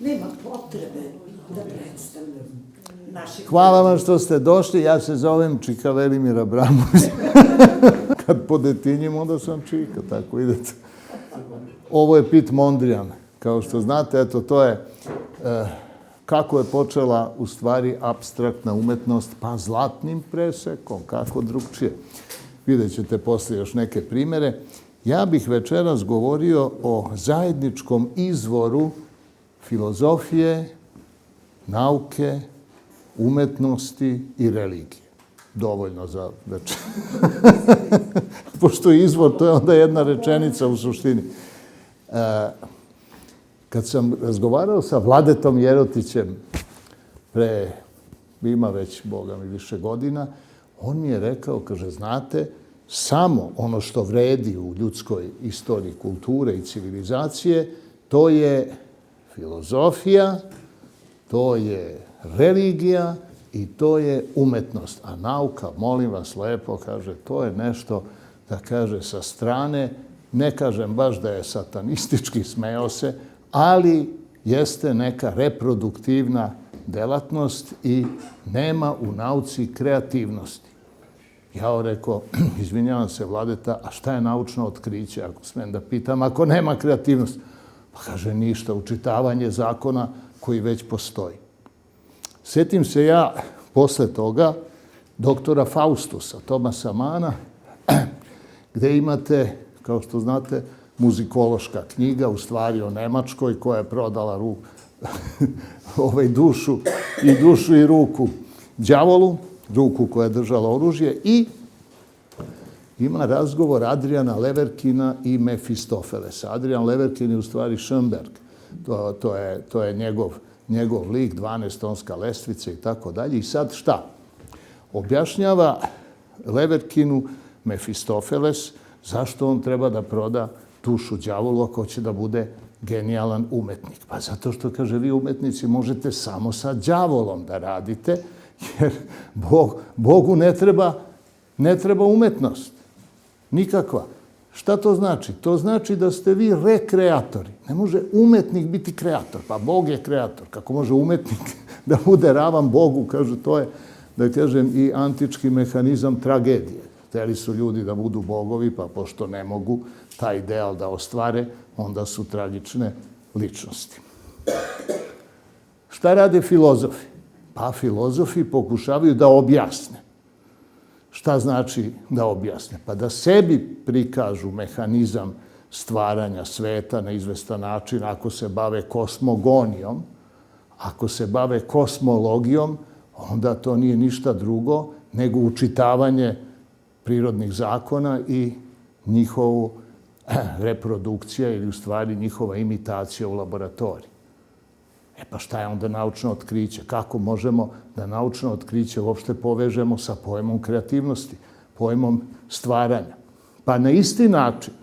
Nema potrebe da predstavljam naših... Hvala vam što ste došli, ja se zovem Čika Velimir Abramović. Kad podetinjim, onda sam Čika, tako idete. Ovo je Pit Mondrian, kao što znate, eto, to je kako je počela u stvari apstraktna umetnost, pa zlatnim presekom, kako drugčije. Vidjet ćete poslije još neke primere. Ja bih večeras govorio o zajedničkom izvoru filozofije, nauke, umetnosti i religije. Dovoljno za večer. Pošto je izvor, to je onda jedna rečenica u suštini. Kad sam razgovarao sa Vladetom Jerotićem ima već, Boga mi, više godina, on mi je rekao, kaže, znate, samo ono što vredi u ljudskoj istoriji kulture i civilizacije, to je filozofija, to je religija i to je umetnost. A nauka, molim vas lepo, kaže, to je nešto, da kaže, sa strane, ne kažem baš da je satanistički, smeo se, ali jeste neka reproduktivna delatnost i nema u nauci kreativnosti. Ja rekao, izvinjavam se, Vladeta, a šta je naučno otkriće, ako smem da pitam, ako nema kreativnosti? Pa kaže, ništa, učitavanje zakona koji već postoji. Sjetim se ja, posle toga, doktora Faustusa, Tomasa Mana, gde imate, kao što znate, muzikološka knjiga, u stvari o Nemačkoj, koja je prodala dušu i ruku đavolu, ruku koja je držala oružje, i ima razgovor Adriana Leverkina i Mefistofelesa. Adrian Leverkin je u stvari Schönberg. To je njegov lik, 12-tonska lestvica i tako dalje. I sad šta? Objašnjava Leverkinu Mefistofeles zašto on treba da proda dušu đavolu ako hoće da bude genijalan umetnik. Pa zato što, kaže, vi umetnici možete samo sa đavolom da radite, jer Bogu ne treba umetnost. Nikakva. Šta to znači? To znači da ste vi rekreatori. Ne može umetnik biti kreator, pa Bog je kreator. Kako može umetnik da bude ravan Bogu? Kaže, to je, da kažem, i antički mehanizam tragedije. Hteli su ljudi da budu bogovi, pa pošto ne mogu taj ideal da ostvare, onda su tragične ličnosti. Šta rade filozofi? Pa filozofi pokušavaju da objasne. Šta znači da objasne? Pa da sebi prikažu mehanizam stvaranja sveta na izvestan način, ako se bave kosmogonijom, ako se bave kosmologijom, onda to nije ništa drugo nego učitavanje prirodnih zakona i njihovu reprodukcija ili u stvari njihova imitacija u laboratoriji. Pa šta je onda naučno otkriće? Kako možemo da naučno otkriće uopšte povežemo sa pojmom kreativnosti, pojmom stvaranja? Pa na isti način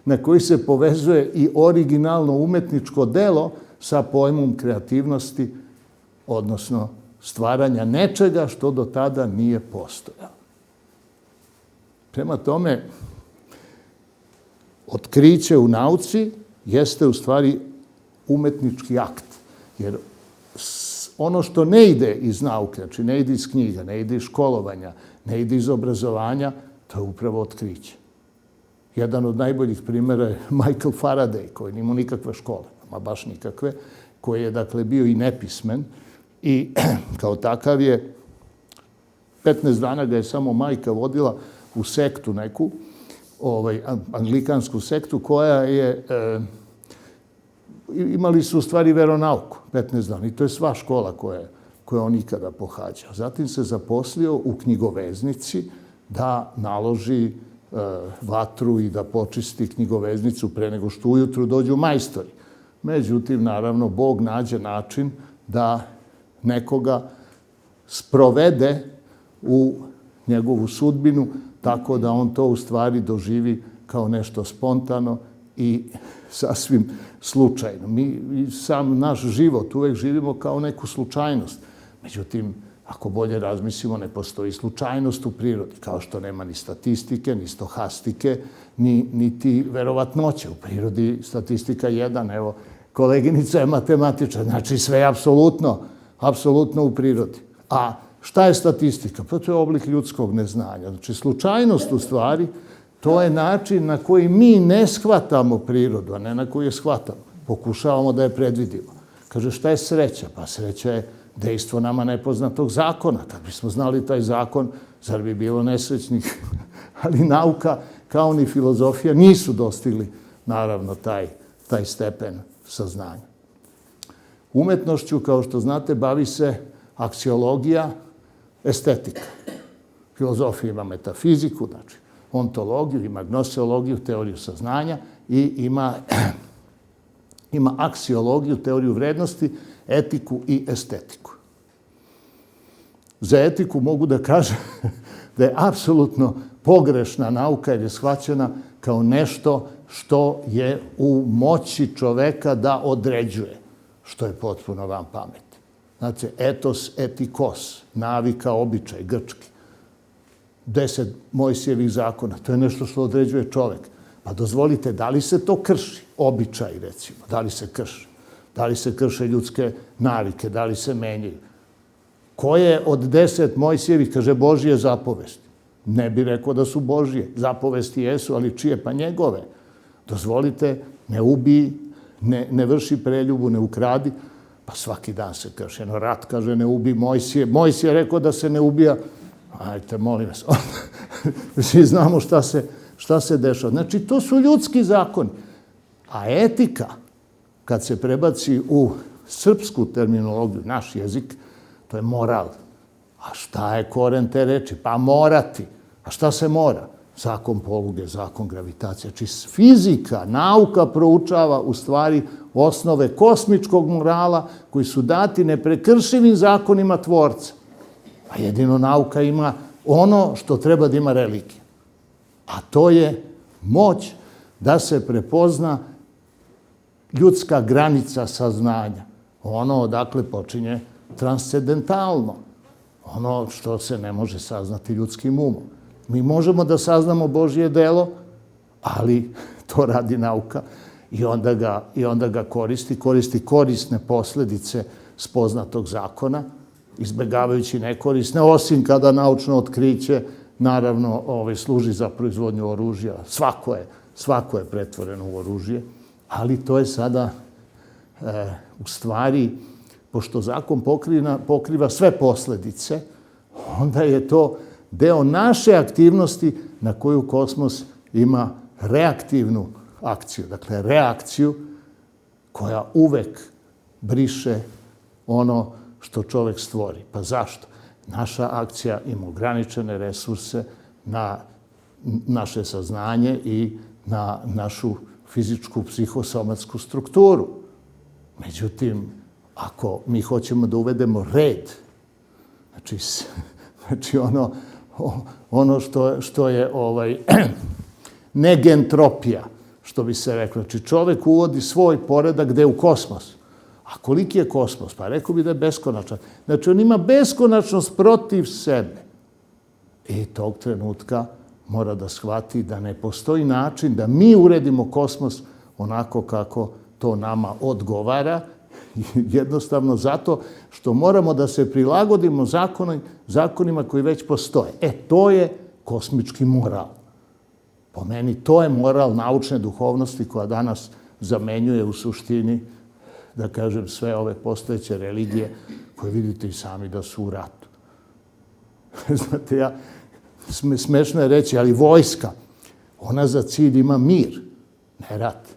na koji se povezuje i originalno umetničko delo sa pojmom kreativnosti, odnosno stvaranja nečega što do tada nije postojalo. Prema tome, otkriće u nauci jeste u stvari umetnički akt. Jer ono što ne ide iz nauke, znači ne ide iz knjiga, ne ide iz školovanja, ne ide iz obrazovanja, to je upravo otkriće. Jedan od najboljih primjera je Michael Faraday, koji nima nikakve škole, ma baš nikakve, koji je, dakle, bio i nepismen i kao takav je 15 dana ga je samo majka vodila u sektu neku, anglikansku sektu, koja je, imali su u stvari veronauku 15 dana i to je sva škola koju on ikada pohađao. Zatim se zaposlio u knjigoveznici da naloži vatru i da počisti knjigoveznicu pre nego što ujutru dođu majstori. Međutim, naravno, Bog nađe način da nekoga sprovede u njegovu sudbinu, tako da on to u stvari doživi kao nešto spontano i sasvim slučajno. Mi sam naš život uvek živimo kao neku slučajnost. Međutim, ako bolje razmislimo, ne postoji slučajnost u prirodi, kao što nema ni statistike, ni stohastike, niti verovatnoće. U prirodi statistika 1, evo, koleginica je matematičar, znači sve je apsolutno u prirodi. A šta je statistika? Pa to je oblik ljudskog neznanja. Znači, slučajnost u stvari, to je način na koji mi ne shvatamo prirodu, a ne na koji je shvatamo. Pokušavamo da je predvidimo. Kaže, šta je sreća? Pa sreća je dejstvo nama nepoznatog zakona. Kad bismo znali taj zakon, zar bi bilo nesrećnih? Ali nauka, kao ni filozofija, nisu dostigli, naravno, taj stepen saznanja. Umetnošću, kao što znate, bavi se aksiologija, estetika. Filozofija ima metafiziku, znači ontologiju, ima gnoseologiju, teoriju saznanja i ima aksiologiju, teoriju vrednosti, etiku i estetiku. Za etiku mogu da kažem da je apsolutno pogrešna nauka jer je shvaćena kao nešto što je u moći čoveka da određuje, što je potpuno van pameti. Znači, etos, etikos, navika, običaj, grčki. 10 Mojsijevih zakona, to je nešto što određuje čovek. Pa dozvolite, da li se to krši? Običaj, recimo, da li se krši? Da li se krše ljudske navike, da li se menjaju? Koje od 10 Mojsijevih, kaže, Božije zapovesti? Ne bi rekao da su Božije. Zapovesti jesu, ali čije? Pa njegove. Dozvolite, ne ubij, ne vrši preljubu, ne ukradi. Pa svaki dan se krši. Rat kaže, ne ubij Mojsije. Mojsije je rekao da se ne ubija. Ajte, molim vas. Svi znamo šta se dešava. Znači, to su ljudski zakoni. A etika, kad se prebaci u srpsku terminologiju, naš jezik, to je moral. A šta je koren te reči? Pa morati. A šta se mora? Zakon poluge, zakon gravitacije. Znači, fizika, nauka proučava u stvari osnove kosmičkog morala koji su dati neprekršivim zakonima tvorca. A jedino nauka ima ono što treba da ima religija. A to je moć da se prepozna ljudska granica saznanja. Ono odakle počinje transcendentalno. Ono što se ne može saznati ljudskim umom. Mi možemo da saznamo Božje delo, ali to radi nauka i onda ga koristi korisne posledice spoznatog zakona, izbegavajući nekorisne, osim kada naučno otkriće, naravno, služi za proizvodnju oružja. Svako je pretvoreno u oružje, ali to je sada u stvari, pošto zakon pokriva sve posledice, onda je to deo naše aktivnosti na koju kosmos ima reaktivnu akciju. Dakle, reakciju koja uvek briše ono što čovek stvori. Pa zašto? Naša akcija ima ograničene resurse na naše saznanje i na našu fizičku, psihosomatsku strukturu. Međutim, ako mi hoćemo da uvedemo red, znači ono što je negentropija, što bi se reklo. Znači, čovek uvodi svoj poredak gde je u kosmos. A koliki je kosmos? Pa rekao bi da je beskonačan. Znači, on ima beskonačnost protiv sebe. I tog trenutka mora da shvati da ne postoji način da mi uredimo kosmos onako kako to nama odgovara, jednostavno zato što moramo da se prilagodimo zakonima koji već postoje. To je kosmički moral. Po meni, to je moral naučne duhovnosti koja danas zamenjuje u suštini, da kažem, sve ove postojeće religije koje vidite i sami da su u ratu. Znate, smešno je reći, ali vojska, ona za cilj ima mir, ne rat.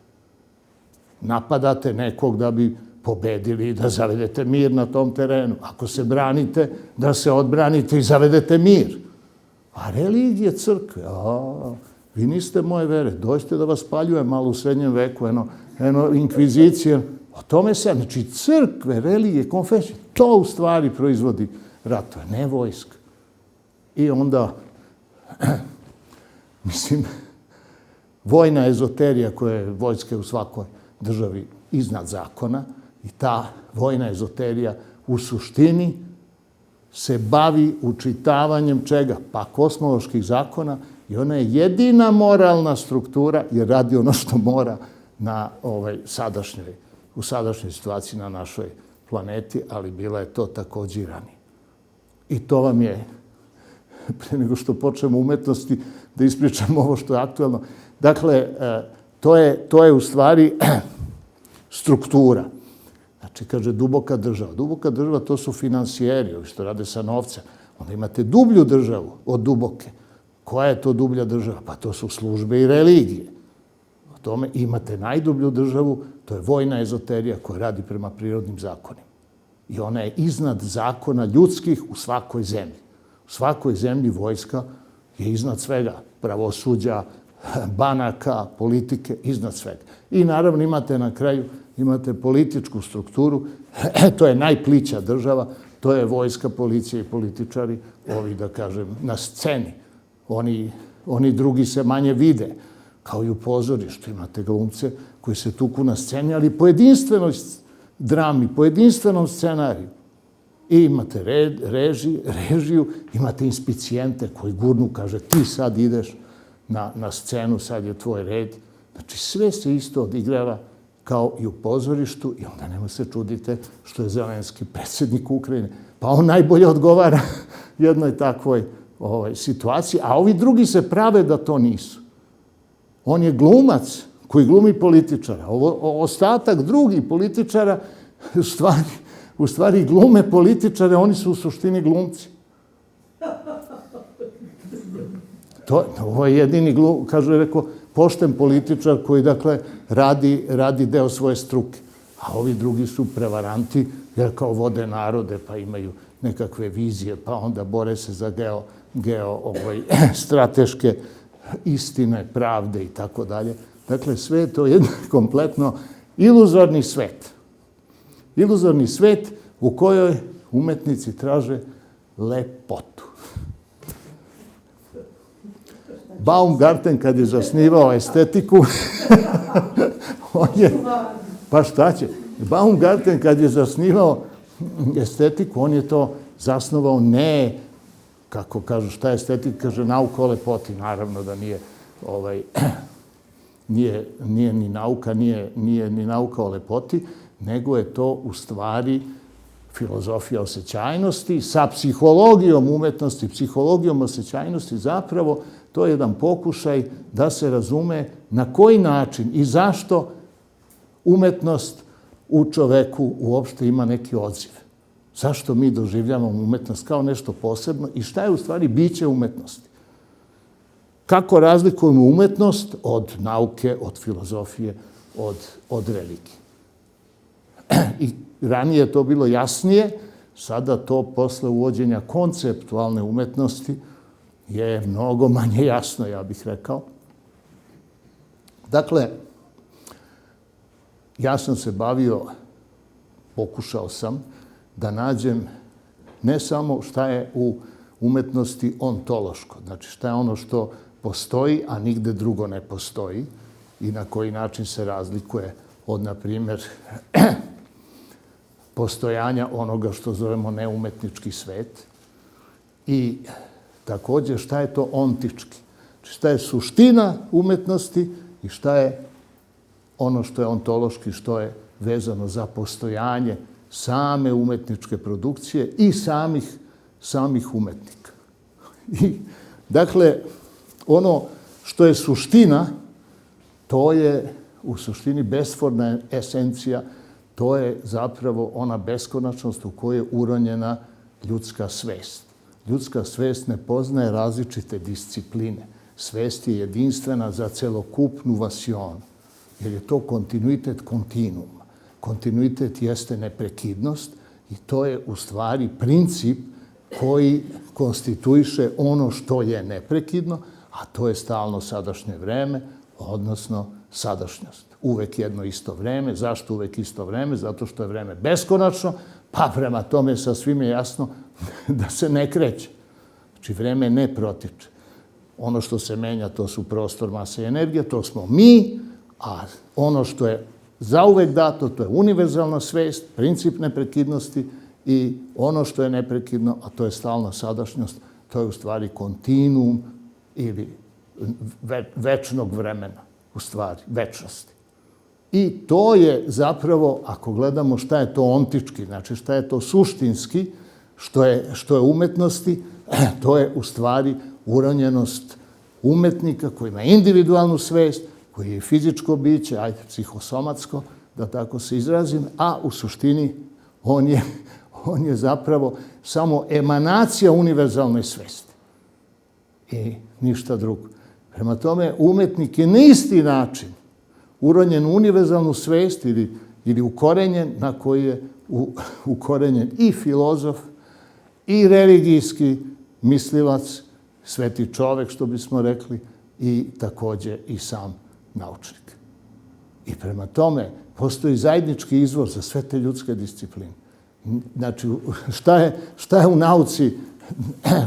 Napadate nekog da bi pobedili i da zavedete mir na tom terenu. Ako se branite, da se odbranite i zavedete mir. A religije, crkve, vi niste moje vere, dođite da vas spaljuje malo u srednjem veku, eno inkvizicije. O tome se, znači crkve, religije, konfesije, to u stvari proizvodi ratove, ne vojska. I onda, mislim, vojna ezoterija koja je vojska u svakoj državi iznad zakona i ta vojna ezoterija u suštini se bavi učitavanjem čega? Pa kosmoloških zakona, i ona je jedina moralna struktura jer radi ono što mora na u sadašnjoj situaciji na našoj planeti, ali bila je to takođe i ranije. I to vam je, pre nego što počnemo umetnosti, da ispričamo ovo što je aktuelno. Dakle, to je u stvari struktura. Znači, kaže, duboka država. Duboka država, to su finansijeri, ovi što rade sa novcem. Onda imate dublju državu od duboke. Koja je to dublja država? Pa to su službe i religije. O tome imate najdublju državu, to je vojna ezoterija koja radi prema prirodnim zakonima. I ona je iznad zakona ljudskih u svakoj zemlji. U svakoj zemlji vojska je iznad svega. Pravosuđa, banaka, politike, iznad svega. I naravno imate na kraju, imate političku strukturu, to je najplića država, to je vojska, policija i političari, ovi da kažem, na sceni. Oni drugi se manje vide, kao i u pozorištu. Imate glumce koji se tuku na sceni, ali po jedinstvenoj drami, po jedinstvenom scenariju. I imate režiju, imate inspicijente koji gurnu, kaže, ti sad ideš na scenu, sad je tvoj red. Znači, sve se isto odigrava kao i u pozorištu i onda nema se čudite što je Zelenski predsjednik Ukrajine. Pa on najbolje odgovara jednoj takvoj situaciji, a ovi drugi se prave da to nisu. On je glumac koji glumi političara. Ostatak drugih političara u stvari glume političare, oni su u suštini glumci. Ovo je jedini rekao, pošten političar koji, dakle, radi deo svoje struke. A ovi drugi su prevaranti, jer kao vode narode, pa imaju nekakve vizije, pa onda bore se za strateške istine, pravde i tako dalje. Dakle, sve je to jedan kompletno iluzorni svet. Iluzorni svet u kojoj umetnici traže lepotu. Baumgarten, kad je zasnivao estetiku, pa šta će? Baumgarten, kad je zasnivao estetiku, on je to zasnovao ne, kako kažu, šta je estetika, kaže nauka o lepoti. Naravno da nije ni nauka, nije ni nauka o lepoti, nego je to u stvari filozofija osjećajnosti sa psihologijom umetnosti, psihologijom osjećajnosti. Zapravo to je jedan pokušaj da se razume na koji način i zašto umetnost u čoveku uopšte ima neki odziv. Zašto mi doživljavamo umetnost kao nešto posebno i šta je u stvari biće umetnosti. Kako razlikujemo umetnost od nauke, od filozofije, od religije. I ranije je to bilo jasnije, sada to posle uvođenja konceptualne umetnosti je mnogo manje jasno, ja bih rekao. Dakle, ja sam se bavio, pokušao sam da nađem ne samo šta je u umetnosti ontološko, znači šta je ono što postoji, a nigde drugo ne postoji i na koji način se razlikuje od, na primjer, postojanja onoga što zovemo neumetnički svet i takođe šta je to ontički. Šta je suština umetnosti i šta je ono što je ontološki, što je vezano za postojanje same umetničke produkcije i samih umetnika. I, dakle, ono što je suština, to je u suštini besforna esencija, to je zapravo ona beskonačnost u kojoj je uronjena ljudska svest. Ljudska svest ne poznaje različite discipline. Svest je jedinstvena za celokupnu vasionu, jer je to kontinuitet kontinuuma. Kontinuitet jeste neprekidnost i to je u stvari princip koji konstituiše ono što je neprekidno, a to je stalno sadašnje vreme, odnosno sadašnjost. Uvek jedno isto vreme. Zašto uvek isto vreme? Zato što je vreme beskonačno, pa prema tome sasvim je jasno da se ne kreće. Znači, vreme ne protiče. Ono što se menja, to su prostor, masa i energija, to smo mi, a ono što je zauvek dato, to je univerzalna svest, princip neprekidnosti i ono što je neprekidno, a to je stalna sadašnjost, to je u stvari kontinuum ili večnog vremena, u stvari, večnosti. I to je zapravo, ako gledamo šta je to ontički, znači šta je to suštinski, što je umetnosti, to je u stvari uranjenost umetnika koji ima individualnu svest, koji je fizičko biće, ajde, psihosomatsko, da tako se izrazim, a u suštini on je zapravo samo emanacija univerzalne svesti. I ništa drugo. Prema tome, umetnik je na isti način uronjen u univerzalnu svest ili ukorenjen, na koji je ukorenjen i filozof, i religijski mislilac, sveti čovek, što bismo rekli, i takođe i sam naučnik. I prema tome, postoji zajednički izvor za sve te ljudske discipline. Znači, šta je u nauci,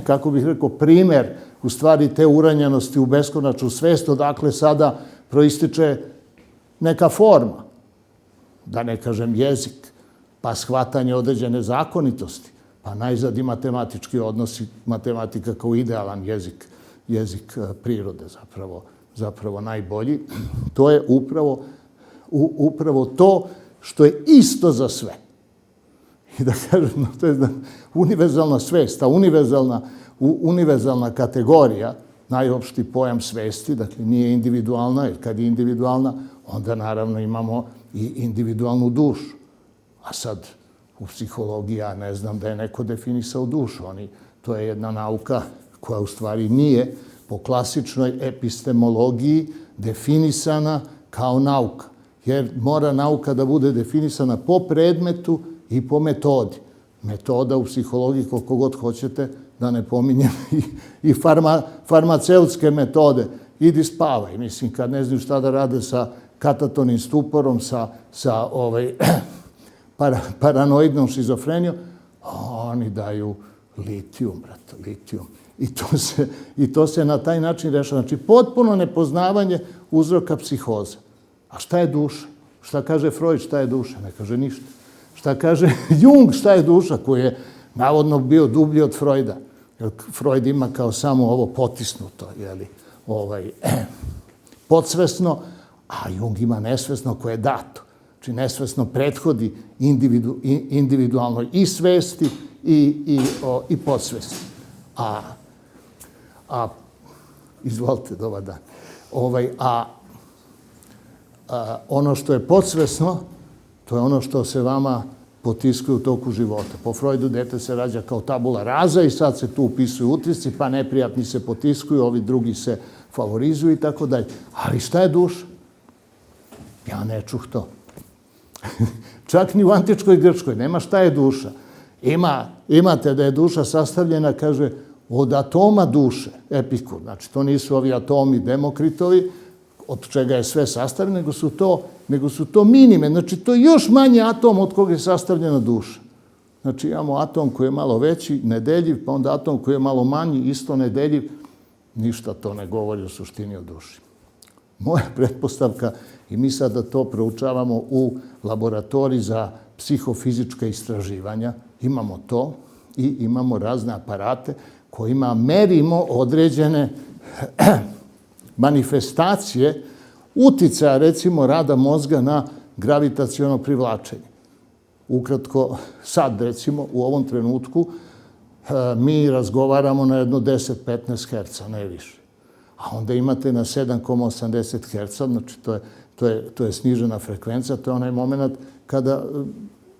kako bih rekao, primer u stvari te uranjenosti u beskonačnu svest, odakle sada proističe neka forma, da ne kažem jezik, pa shvatanje određene zakonitosti, pa najzad i matematički odnosi, matematika kao idealan jezik prirode zapravo najbolji. To je upravo to što je isto za sve. I da kažem, to je univerzalna svest, ta univerzalna kategorija, najopšti pojam svesti, dakle nije individualna, jer kad je individualna, onda naravno imamo i individualnu dušu. A sad u psihologiji ja ne znam da je neko definisao dušu. To je jedna nauka koja u stvari nije po klasičnoj epistemologiji definisana kao nauka. Jer mora nauka da bude definisana po predmetu i po metodi. Metoda u psihologiji, koliko god hoćete, da ne pominjem, i farmaceutske metode. Idi spavaj. Mislim, kad ne znaju šta da rade sa katatonim stuporom, sa paranoidnom šizofrenijom, oni daju litijum, brate, litijum. I to se na taj način rešava. Znači, potpuno nepoznavanje uzroka psihoze. A šta je duša? Šta kaže Freud, šta je duša? Ne kaže ništa. Šta kaže Jung, šta je duša, koji je navodno bio dublji od Freuda. Freud ima kao samo ovo potisnuto, podsvesno, a Jung ima nesvesno koje je dato. Znači, nesvesno prethodi individualnoj i svesti i podsvesti. Izvolite, dobar dan. Ono što je podsvesno, to je ono što se vama potiskuje u toku života. Po Freudu dete se rađa kao tabula rasa i sad se tu upisuju utisci, pa neprijatni se potiskuju, ovi drugi se favorizuju i tako dalje. Ali šta je duša? Ja ne čuh to. Čak ni u antičkoj Grčkoj nema šta je duša. Imate da je duša sastavljena, kaže, od atoma duše, Epikur. Znači, to nisu ovi atomi Demokritovi, od čega je sve sastavljeno, nego su to minime. Znači, to je još manji atom od koga je sastavljena duša. Znači, imamo atom koji je malo veći, nedeljiv, pa onda atom koji je malo manji, isto nedeljiv. Ništa to ne govori u suštini o duši. Moja pretpostavka, i mi sada to proučavamo u laboratoriji za psihofizička istraživanja, imamo to i imamo razne aparate kojima merimo određene manifestacije uticaja, recimo, rada mozga na gravitaciono privlačenje. Ukratko, sad, recimo, u ovom trenutku mi razgovaramo na jedno 10-15 Hz, ne više. A onda imate na 7,80 Hz, znači to je snižena frekvencija, to je onaj moment kada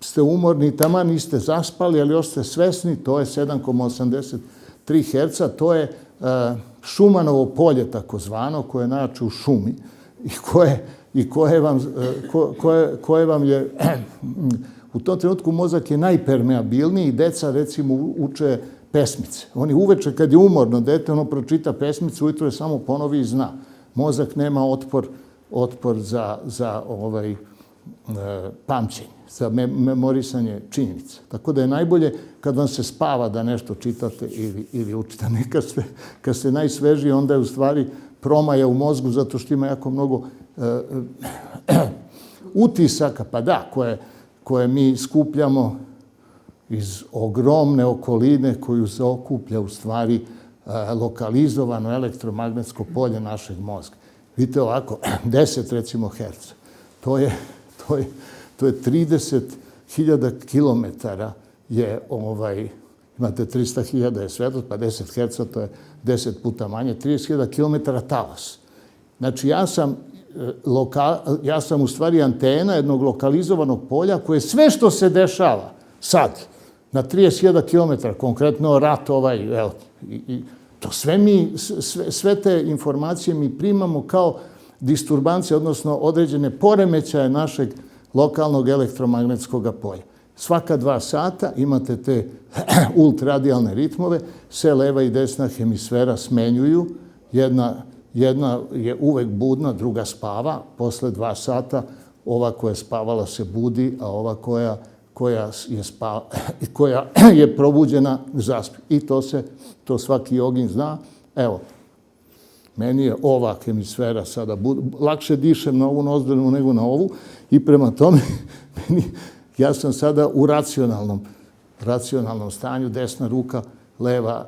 ste umorni, taman niste zaspali, ali još ste svesni, to je 7,83 Hz, to je Šumanovo polje, takozvano, koje je najjače u šumi i koje vam je, u tom trenutku mozak je najpermeabilniji i deca, recimo, uče pesmice. Oni uveče, kad je umorno dete, ono pročita pesmicu, ujutro je samo ponovi i zna. Mozak nema otpor za pamćenje, za memorisanje činjenica. Tako da je najbolje kad vam se spava da nešto čitate ili učite. Kad ste najsvežiji, onda je u stvari promaja u mozgu, zato što ima jako mnogo utisaka, pa da, koje mi skupljamo iz ogromne okoline koju zaokuplja u stvari lokalizovano elektromagnetsko polje našeg mozga. Vidite ovako, 10 recimo herca, to je 30.000 kilometara je, imate 300.000 je svetlost, pa 10 herca, to je 10 puta manje, 30.000 kilometara talas. Znači, ja sam u stvari antena jednog lokalizovanog polja koje sve što se dešava sad, na 30.000 kilometara, konkretno rat to sve te informacije mi primamo kao disturbancije, odnosno određene poremećaje našeg lokalnog elektromagnetskog polja. Svaka 2 sata imate te ultradijalne ritmove, se leva i desna hemisfera smenjuju, jedna je uvek budna, druga spava, posle 2 sata ova koja je spavala se budi, a ova koja je probuđena zaspi. I to svaki jogin zna. Evo, meni je ova hemisfera sada, lakše dišem na ovu nozdrvnu nego na ovu i prema tome ja sam sada u racionalnom stanju, desna ruka,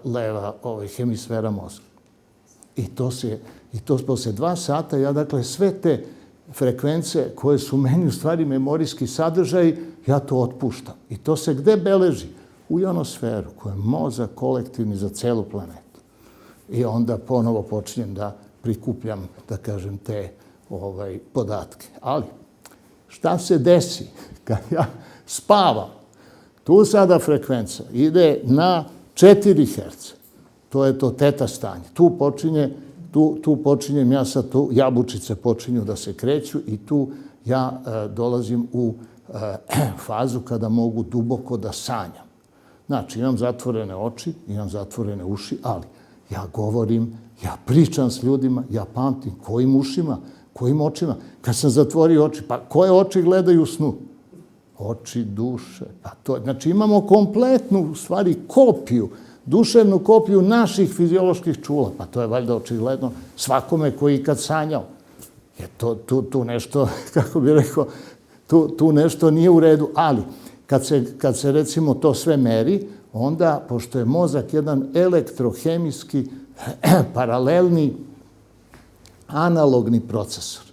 leva hemisfera mozga. I to posle 2 sata, ja dakle sve te frekvence koje su meni u stvari memorijski sadržaj, ja to otpuštam. I to se gde beleži? U ionosferu, koja je mozak kolektivni za celu planetu. I onda ponovo počinjem da prikupljam, da kažem, te podatke. Ali, šta se desi kad ja spavam? Tu sada frekvenca ide na 4 Hz. To je to teta stanje. Tu počinjem, ja sad tu, jabučice počinju da se kreću i tu ja dolazim u fazu kada mogu duboko da sanjam. Znači, imam zatvorene oči, imam zatvorene uši, ali ja govorim, ja pričam s ljudima, ja pamtim kojim ušima, kojim očima. Kad sam zatvorio oči, pa koje oči gledaju u snu? Oči duše. Znači, imamo kompletnu, u stvari, kopiju, duševnu kopiju naših fizioloških čula. Pa to je valjda očigledno svakome koji ikad sanjao. Jer tu nešto, kako bih rekao, tu nešto nije u redu. Ali, kad se recimo to sve meri, onda, pošto je mozak jedan elektrohemijski, paralelni, analogni procesor,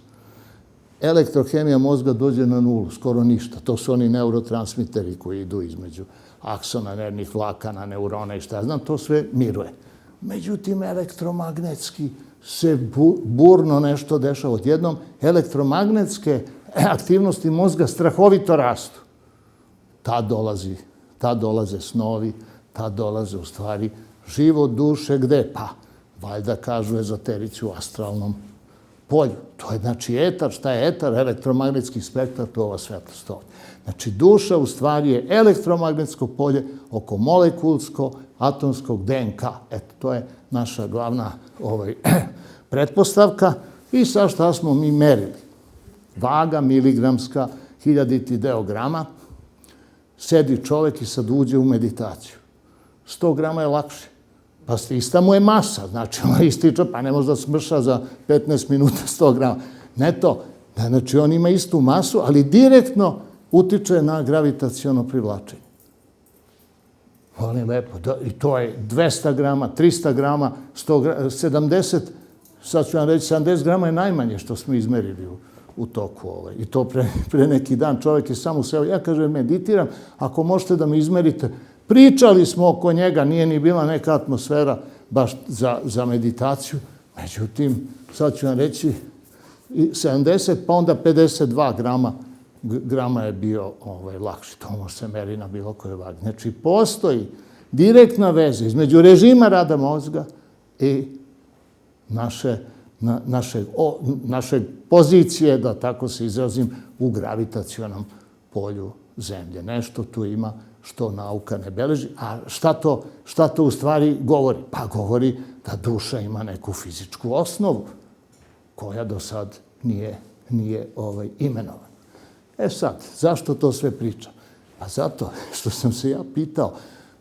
elektrohemija mozga dođe na nulu, skoro ništa. To su oni neurotransmiteri koji idu između aksona, nervnih vlakana, neurona i šta ja znam, to sve miruje. Međutim, elektromagnetski se burno nešto dešava. Odjednom, elektromagnetske aktivnosti mozga strahovito rastu. Tad dolaze snovi, tad dolaze u stvari život duše gde? Pa, valjda kažu ezoterici u astralnom polju. To je znači etar. Šta je etar? Elektromagnetski spektar, to je ova svetlost ovdje. Znači, duša u stvari je elektromagnetsko polje oko molekulskog, atomskog DNK. Eto, to je naša glavna pretpostavka. I sad šta smo mi merili? Vaga miligramska, 1000 deo grama. Sedi čovek i sad uđe u meditaciju. 100 grama je lakše. Pa ista mu je masa, znači ona ističe, pa ne može da smrša za 15 minuta 100 grama. Ne to. Znači on ima istu masu, ali direktno utiče na gravitaciono privlačenje. Molim lepo. I to je 200 grama, 300 grama, 100 grama, 70, sad ću vam reći, 70 grama je najmanje što smo izmerili u toku. I to pre neki dan čovjek je samo seo, ja kažem, meditiram, ako možete da mi izmerite. Pričali smo oko njega, nije ni bila neka atmosfera baš za meditaciju. Međutim, sad ću vam reći, 70 pa onda 52 grama je bio lakši. To može se meri na bilo koje vagi. Znači, postoji direktna veza između režima rada mozga i naše pozicije, da tako se izrazim, u gravitacionom polju Zemlje. Nešto tu ima što nauka ne beleži. A šta to u stvari govori? Pa govori da duša ima neku fizičku osnovu koja do sad nije imenovana. Sad, zašto to sve pričam? Pa zato što sam se ja pitao,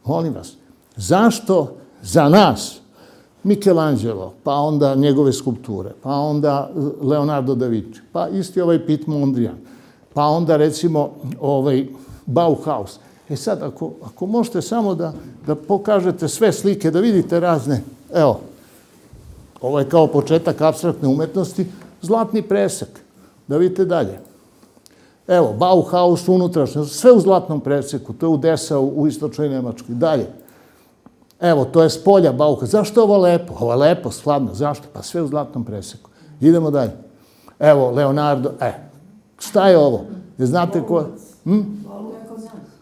molim vas, zašto za nas Michelangelo, pa onda njegove skulpture, pa onda Leonardo da Vinci, pa isti Piet Mondrian, pa onda recimo Bauhaus, sad, ako možete samo da pokažete sve slike, da vidite razne, evo, ovo je kao početak apstraktne umetnosti, zlatni presek, da vidite dalje. Evo, Bauhaus, unutrašnjost, sve u zlatnom preseku, to je u Dessau, u istočnoj Nemačkoj, dalje. Evo, to je s polja Bauhaus. Zašto je ovo lepo? Ovo je lepo, skladno. Zašto? Pa sve u zlatnom preseku. Idemo dalje. Evo, Leonardo, šta je ovo? Ne znate ko?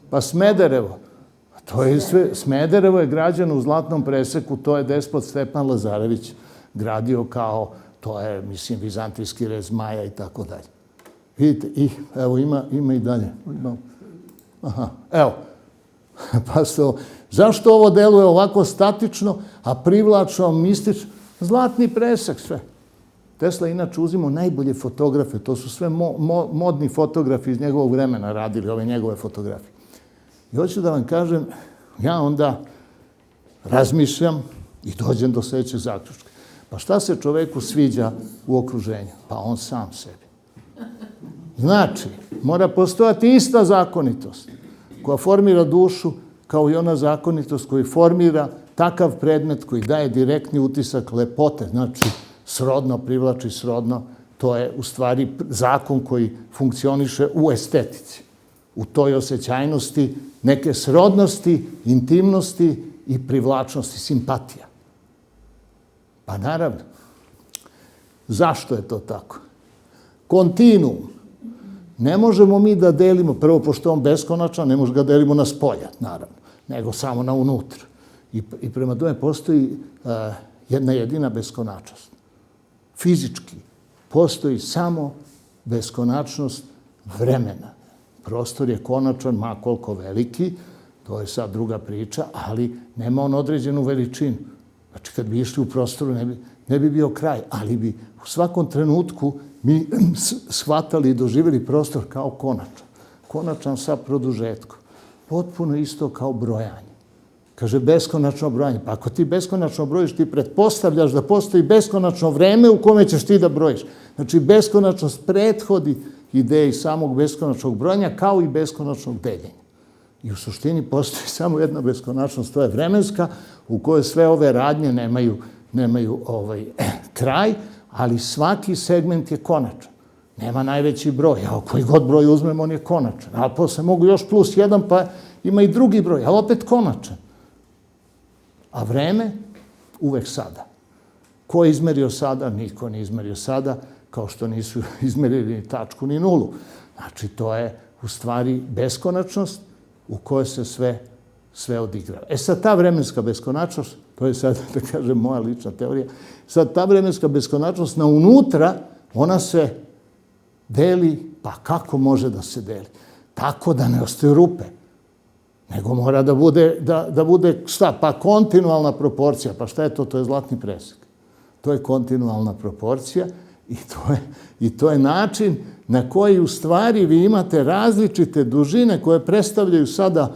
Pa Smederevo. To je sve, Smederevo je građeno u zlatnom preseku, to je despot Stepan Lazarević gradio kao, to je, mislim, vizantijski rez Maja i tako dalje. Vidite, i evo, ima i dalje. Aha, evo, pa zašto ovo deluje ovako statično, a privlačno, mistično? Zlatni presek, sve. Tesla inače uzimao najbolje fotografe, to su sve modni fotografi iz njegovog vremena radili, ove njegove fotografije. I hoću da vam kažem, ja onda razmišljam i dođem do sljedećeg zaključka. Pa šta se čoveku sviđa u okruženju? Pa on sam sebi. Znači, mora postojati ista zakonitost koja formira dušu kao i ona zakonitost koja formira takav predmet koji daje direktni utisak lepote, znači srodno privlači srodno, to je u stvari zakon koji funkcioniše u estetici, u toj osjećajnosti, neke srodnosti, intimnosti i privlačnosti, simpatija. Pa naravno, zašto je to tako? Kontinuum. Ne možemo mi da delimo, prvo pošto je on beskonačan, ne možemo ga delimo na spolja, naravno, nego samo na unutra. I prema tome postoji jedna jedina beskonačnost. Fizički postoji samo beskonačnost vremena. Prostor je konačan, ma koliko veliki, to je sad druga priča, ali nema on određenu veličinu. Znači, kad bi išli u prostoru, ne bi bio kraj, ali bi u svakom trenutku mi shvatali i doživjeli prostor kao konačan. Konačan sa produžetkom. Potpuno isto kao brojanje. Kaže, beskonačno brojanje. Pa ako ti beskonačno brojiš, ti pretpostavljaš da postoji beskonačno vreme u kome ćeš ti da brojiš. Znači, beskonačnost prethodi ideji samog beskonačnog brojanja kao i beskonačnog deljenja. I u suštini postoji samo jedna beskonačnost, to je vremenska, u kojoj sve ove radnje nemaju kraj, ali svaki segment je konačan. Nema najveći broj, a koji god broj uzmemo, on je konačan. A posle mogu još plus jedan, pa ima i drugi broj, ali opet konačan. A vreme uvek sada. Ko je izmerio sada? Niko nije izmerio sada, kao što nisu izmerili ni tačku ni nulu. Znači, to je u stvari beskonačnost u kojoj se sve odigrava. Sad ta vremenska beskonačnost, to je sad, da kažem, moja lična teorija, sad ta vremenska beskonačnost na unutra, ona se deli, pa kako može da se deli? Tako da ne ostaju rupe. Nego mora da bude šta? Pa kontinualna proporcija. Pa šta je to? To je zlatni presek. To je kontinualna proporcija i to je način na koji u stvari vi imate različite dužine koje predstavljaju sada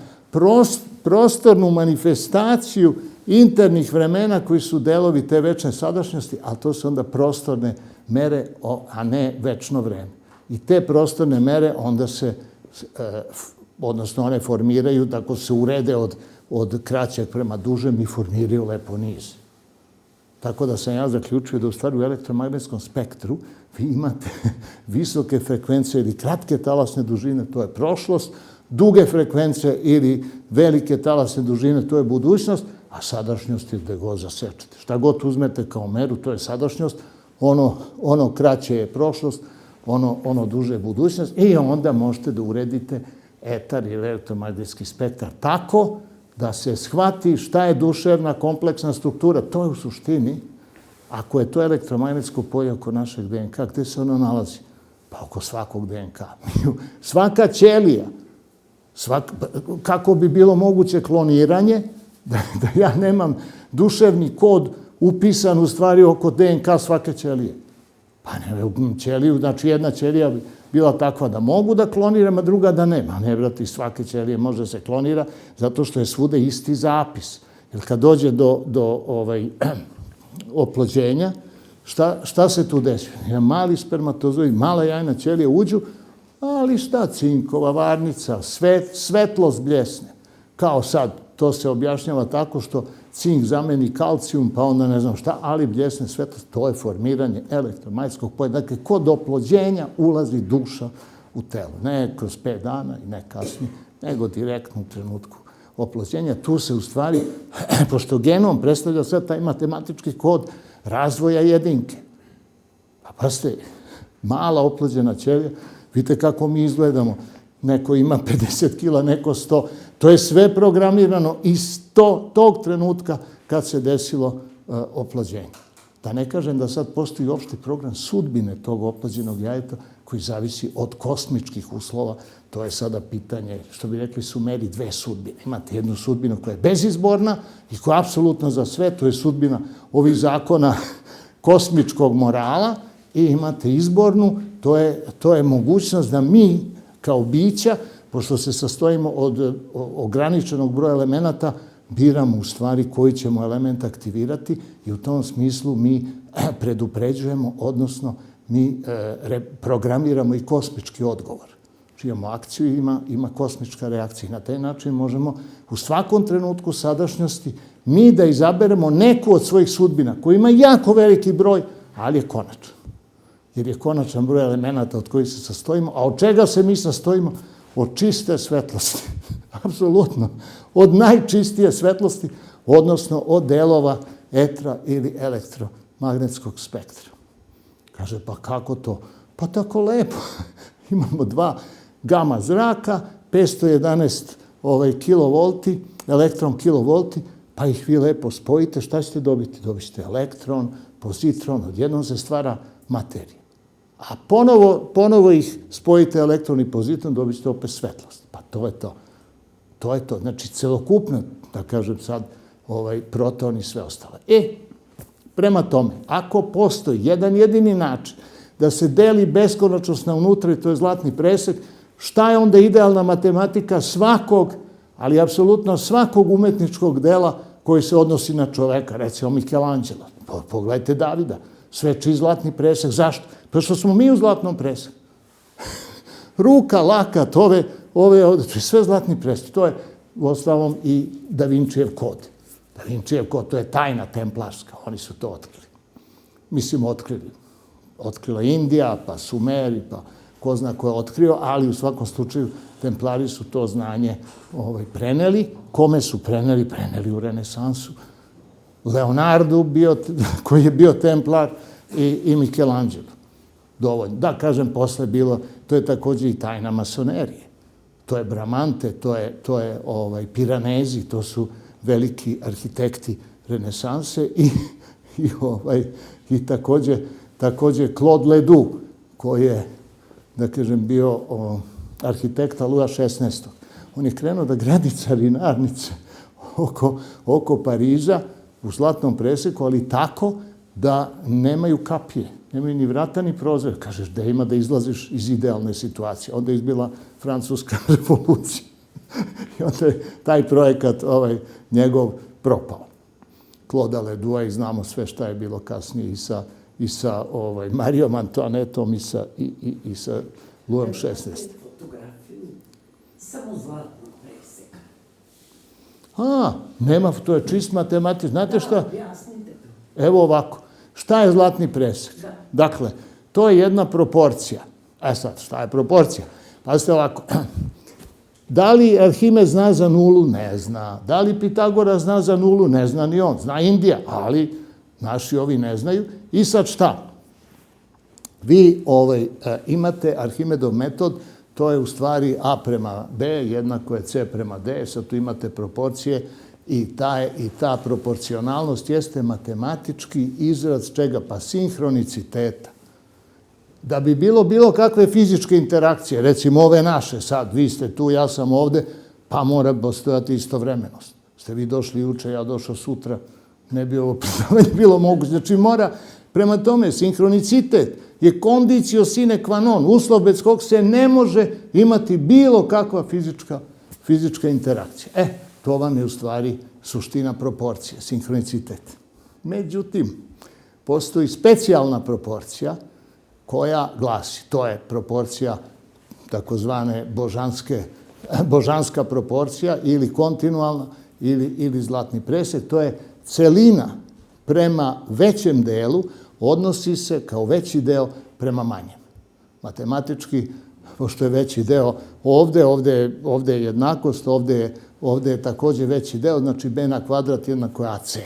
prostornu manifestaciju internih vremena koji su delovi te večne sadašnjosti, a to su onda prostorne mere, a ne večno vreme. I te prostorne mere onda se, odnosno one formiraju, tako se urede od kraćeg prema dužem i formiraju lepo niz. Tako da sam ja zaključio da u stvari u elektromagnetskom spektru vi imate visoke frekvencije ili kratke talasne dužine, to je prošlost, duge frekvencije ili velike talasne dužine, to je budućnost, a sadašnjost je gde god zasečete. Šta god uzmete kao meru, to je sadašnjost, ono kraće je prošlost, ono duže je budućnost i onda možete da uredite etar ili elektromagnetski spektar tako da se shvati šta je duševna kompleksna struktura. To je u suštini, ako je to elektromagnetsko polje oko našeg DNK, gde se ono nalazi? Pa oko svakog DNK. Svaka ćelija, kako bi bilo moguće kloniranje, da ja nemam duševni kod upisan u stvari oko DNK svake ćelije. Pa ne, ćeliju, znači jedna ćelija bi bila takva da mogu da kloniram, a druga da nema. Ne, brati, svake ćelije može se klonira zato što je svude isti zapis. Jer kad dođe do oplođenja, šta se tu desi? Mali spermatozoid, mala jajna ćelija uđu Ali šta, cinkova varnica, svetlost bljesne. Kao sad, to se objašnjava tako što cink zameni kalcijum, pa onda ne znam šta, ali bljesne svetlost, to je formiranje elektromagnetskog polja. Dakle, kod oplođenja ulazi duša u telo. Ne kroz 5 dana i ne kasnije, nego direktno u trenutku oplođenja. Tu se u stvari, pošto genom predstavlja sve taj matematički kod razvoja jedinke. Pa pazite, mala oplođena ćelija, vidite kako mi izgledamo. Neko ima 50 kila, neko 100. To je sve programirano iz tog trenutka kad se desilo oplođenje. Da ne kažem da sad postoji opšti program sudbine tog oplođenog jajeta koji zavisi od kosmičkih uslova. To je sada pitanje, što bi rekli Sumeri, 2 sudbine. Imate jednu sudbinu koja je bezizborna i koja je apsolutno za sve. To je sudbina ovih zakona kosmičkog morala i imate izbornu. To je mogućnost da mi kao bića, pošto se sastojimo od ograničenog broja elemenata, biramo u stvari koji ćemo element aktivirati i u tom smislu mi predupređujemo, odnosno mi programiramo i kosmički odgovor. Znači imamo akciju i ima kosmička reakcija. Na taj način možemo u svakom trenutku sadašnjosti mi da izaberemo neku od svojih sudbina koji ima jako veliki broj, ali je konačan. Jer je konačan broj elemenata od kojih se sastojimo, a od čega se mi sastojimo? Od čiste svetlosti. Apsolutno. Od najčistije svetlosti, odnosno od delova etra ili elektromagnetskog spektra. Kaže, pa kako to? Pa tako lepo. Imamo 2 gama zraka, 511 kilovolti, elektron kilovolti, pa ih vi lepo spojite. Šta ćete dobiti? Dobit ćete elektron, pozitron, odjednom se stvara materija. A ponovo ih spojite elektron i pozitron, dobit ćete opet svetlost. Pa to je to. To je to. Znači, celokupno, da kažem sad, proton i sve ostalo. Prema tome, ako postoji jedan jedini način da se deli beskonačnost na unutra i to je zlatni presek, šta je onda idealna matematika svakog, ali apsolutno svakog umetničkog dela koji se odnosi na čoveka, recimo Michelangelo. Pogledajte Davida, sveči zlatni presek. Zašto? Pa što smo mi u zlatnom preseku. Ruka, lakat, ove, to je sve zlatni presek. To je uostalom i Da Vincijev kod. Da Vincijev kod, to je tajna templarska. Oni su to otkrili. Mislim, otkrila Indija, pa Sumeri, pa ko zna ko je otkrio, ali u svakom slučaju templari su to znanje preneli. Kome su preneli? Preneli u renesansu. Leonardu, koji je bio templar, i Michelangelo. Dovoljno. Da, kažem, posle bilo, to je također i tajna masonerije. To je Bramante, to je Piranezi, to su veliki arhitekti renesanse i također Claude Ledoux, koji je, da kažem, bio arhitekta Luja XVI. On je krenuo da gradi carinarnice oko Pariza u zlatnom preseku, ali tako da nemaju kapije, nemaju ni vrata ni prozore. Kažeš, da ima da izlaziš iz idealne situacije. Onda je izbila Francuska revolucija. I onda je taj projekat njegov propao. Claude Ledoux, i znamo sve šta je bilo kasnije i sa Marijom Antoanetom i sa Lujem XVI. Fotografiju samo zlatnog preseka. Nema, to je čist matematički. Znate šta? Objasnite to. Evo ovako. Šta je zlatni presek? Dakle, to je jedna proporcija. Sad, šta je proporcija? Pazite ovako. Da li Arhimed zna za nulu? Ne zna. Da li Pitagora zna za nulu? Ne zna ni on. Zna Indija, ali naši ovi ne znaju. I sad šta? Vi imate Arhimedov metod, to je u stvari A prema B, jednako je C prema D, sad tu imate proporcije i ta proporcionalnost jeste matematički izraz čega? Pa sinhroniciteta. Da bi bilo kakve fizičke interakcije, recimo ove naše sad, vi ste tu, ja sam ovde, pa mora postojati istovremenost. Ste vi došli juče, ja došao sutra, ne bi ovo predstavljanje bilo moguće. Znači mora, prema tome, sinhronicitet je condicio sine qua non, uslov bez kog se ne može imati bilo kakva fizička interakcija. To vam je u stvari suština proporcije, sinhronicitet. Međutim, postoji specijalna proporcija koja glasi, to je proporcija takozvane božanska proporcija ili kontinualna ili zlatni presek. To je celina prema većem delu odnosi se kao veći deo prema manjem. Matematički, pošto je veći deo ovde je jednakost, ovde je takođe veći deo, znači b na kvadrat jednako je ac.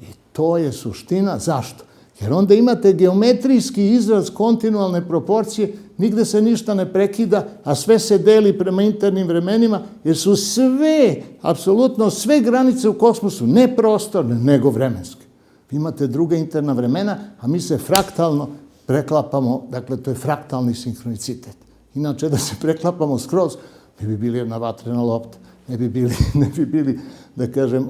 I to je suština. Zašto? Jer onda imate geometrijski izraz kontinualne proporcije, nigde se ništa ne prekida, a sve se deli prema internim vremenima, jer su sve, apsolutno sve granice u kosmosu ne prostorne, nego vremenske. Vi imate druga interna vremena, a mi se fraktalno preklapamo, dakle to je fraktalni sinhronicitet. Inače, da se preklapamo skroz, ne bi bili jedna vatrena lopta, ne bi bili, da kažem,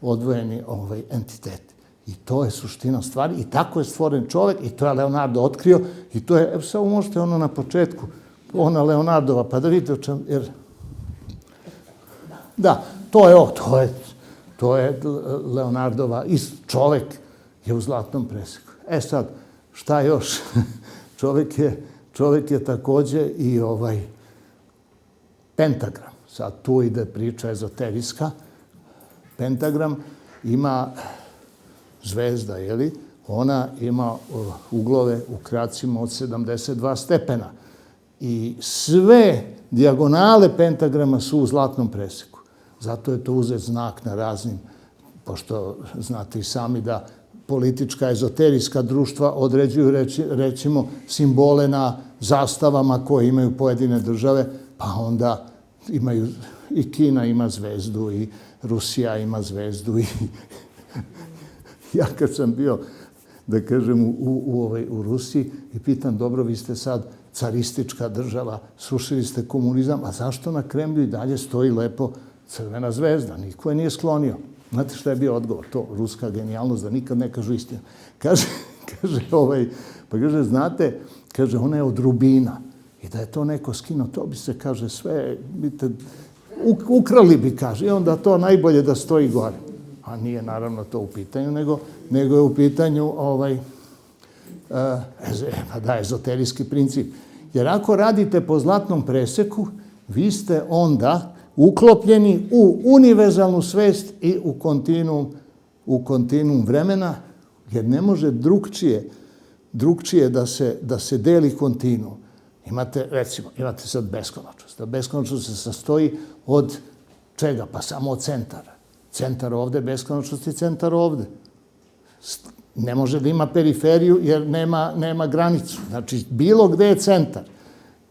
odvojeni entiteti. I to je suština stvari i tako je stvoren čovek i to je Leonardo otkrio i to je, samo možete ono na početku, ona Leonardova, pa da vidite o čemu, jer... Da, to je Leonardova, čovek je u zlatnom preseku. E sad, šta još? Čovek je takođe i pentagram. Sad tu ide priča ezoterijska. Pentagram ima zvezda, jeli? Ona ima uglove u kracima od 72 stepena. I sve dijagonale pentagrama su u zlatnom preseku. Zato je to uzet znak na raznim, pošto znate i sami da politička ezoterijska društva određuju, recimo, simbole na zastavama koje imaju pojedine države, pa onda imaju, i Kina ima zvezdu, i Rusija ima zvezdu, i ja kad sam bio, da kažem, u Rusiji i pitam, dobro, vi ste sad caristička država, srušili ste komunizam, a zašto na Kremlju i dalje stoji lepo crvena zvezda? Niko je nije sklonio. Znate šta je bio odgovor? To, ruska genijalnost, da nikad ne kažu istinu. Kaže, znate, kaže, ona je od rubina. I da je to neko skinuo, to bi se, kaže, sve, ukrali bi, kaže, i onda to najbolje da stoji gore. A nije naravno to u pitanju, nego je u pitanju ezoterijski princip. Jer ako radite po zlatnom preseku, vi ste onda uklopljeni u univerzalnu svest i u kontinuum vremena, jer ne može drugčije da se deli kontinuum. Imate sad beskonačnost. A beskonačnost se sastoji od čega? Pa samo od centara. Centar ovde, beskonačnost i centar ovde. Ne može da ima periferiju jer nema granicu. Znači, bilo gde je centar.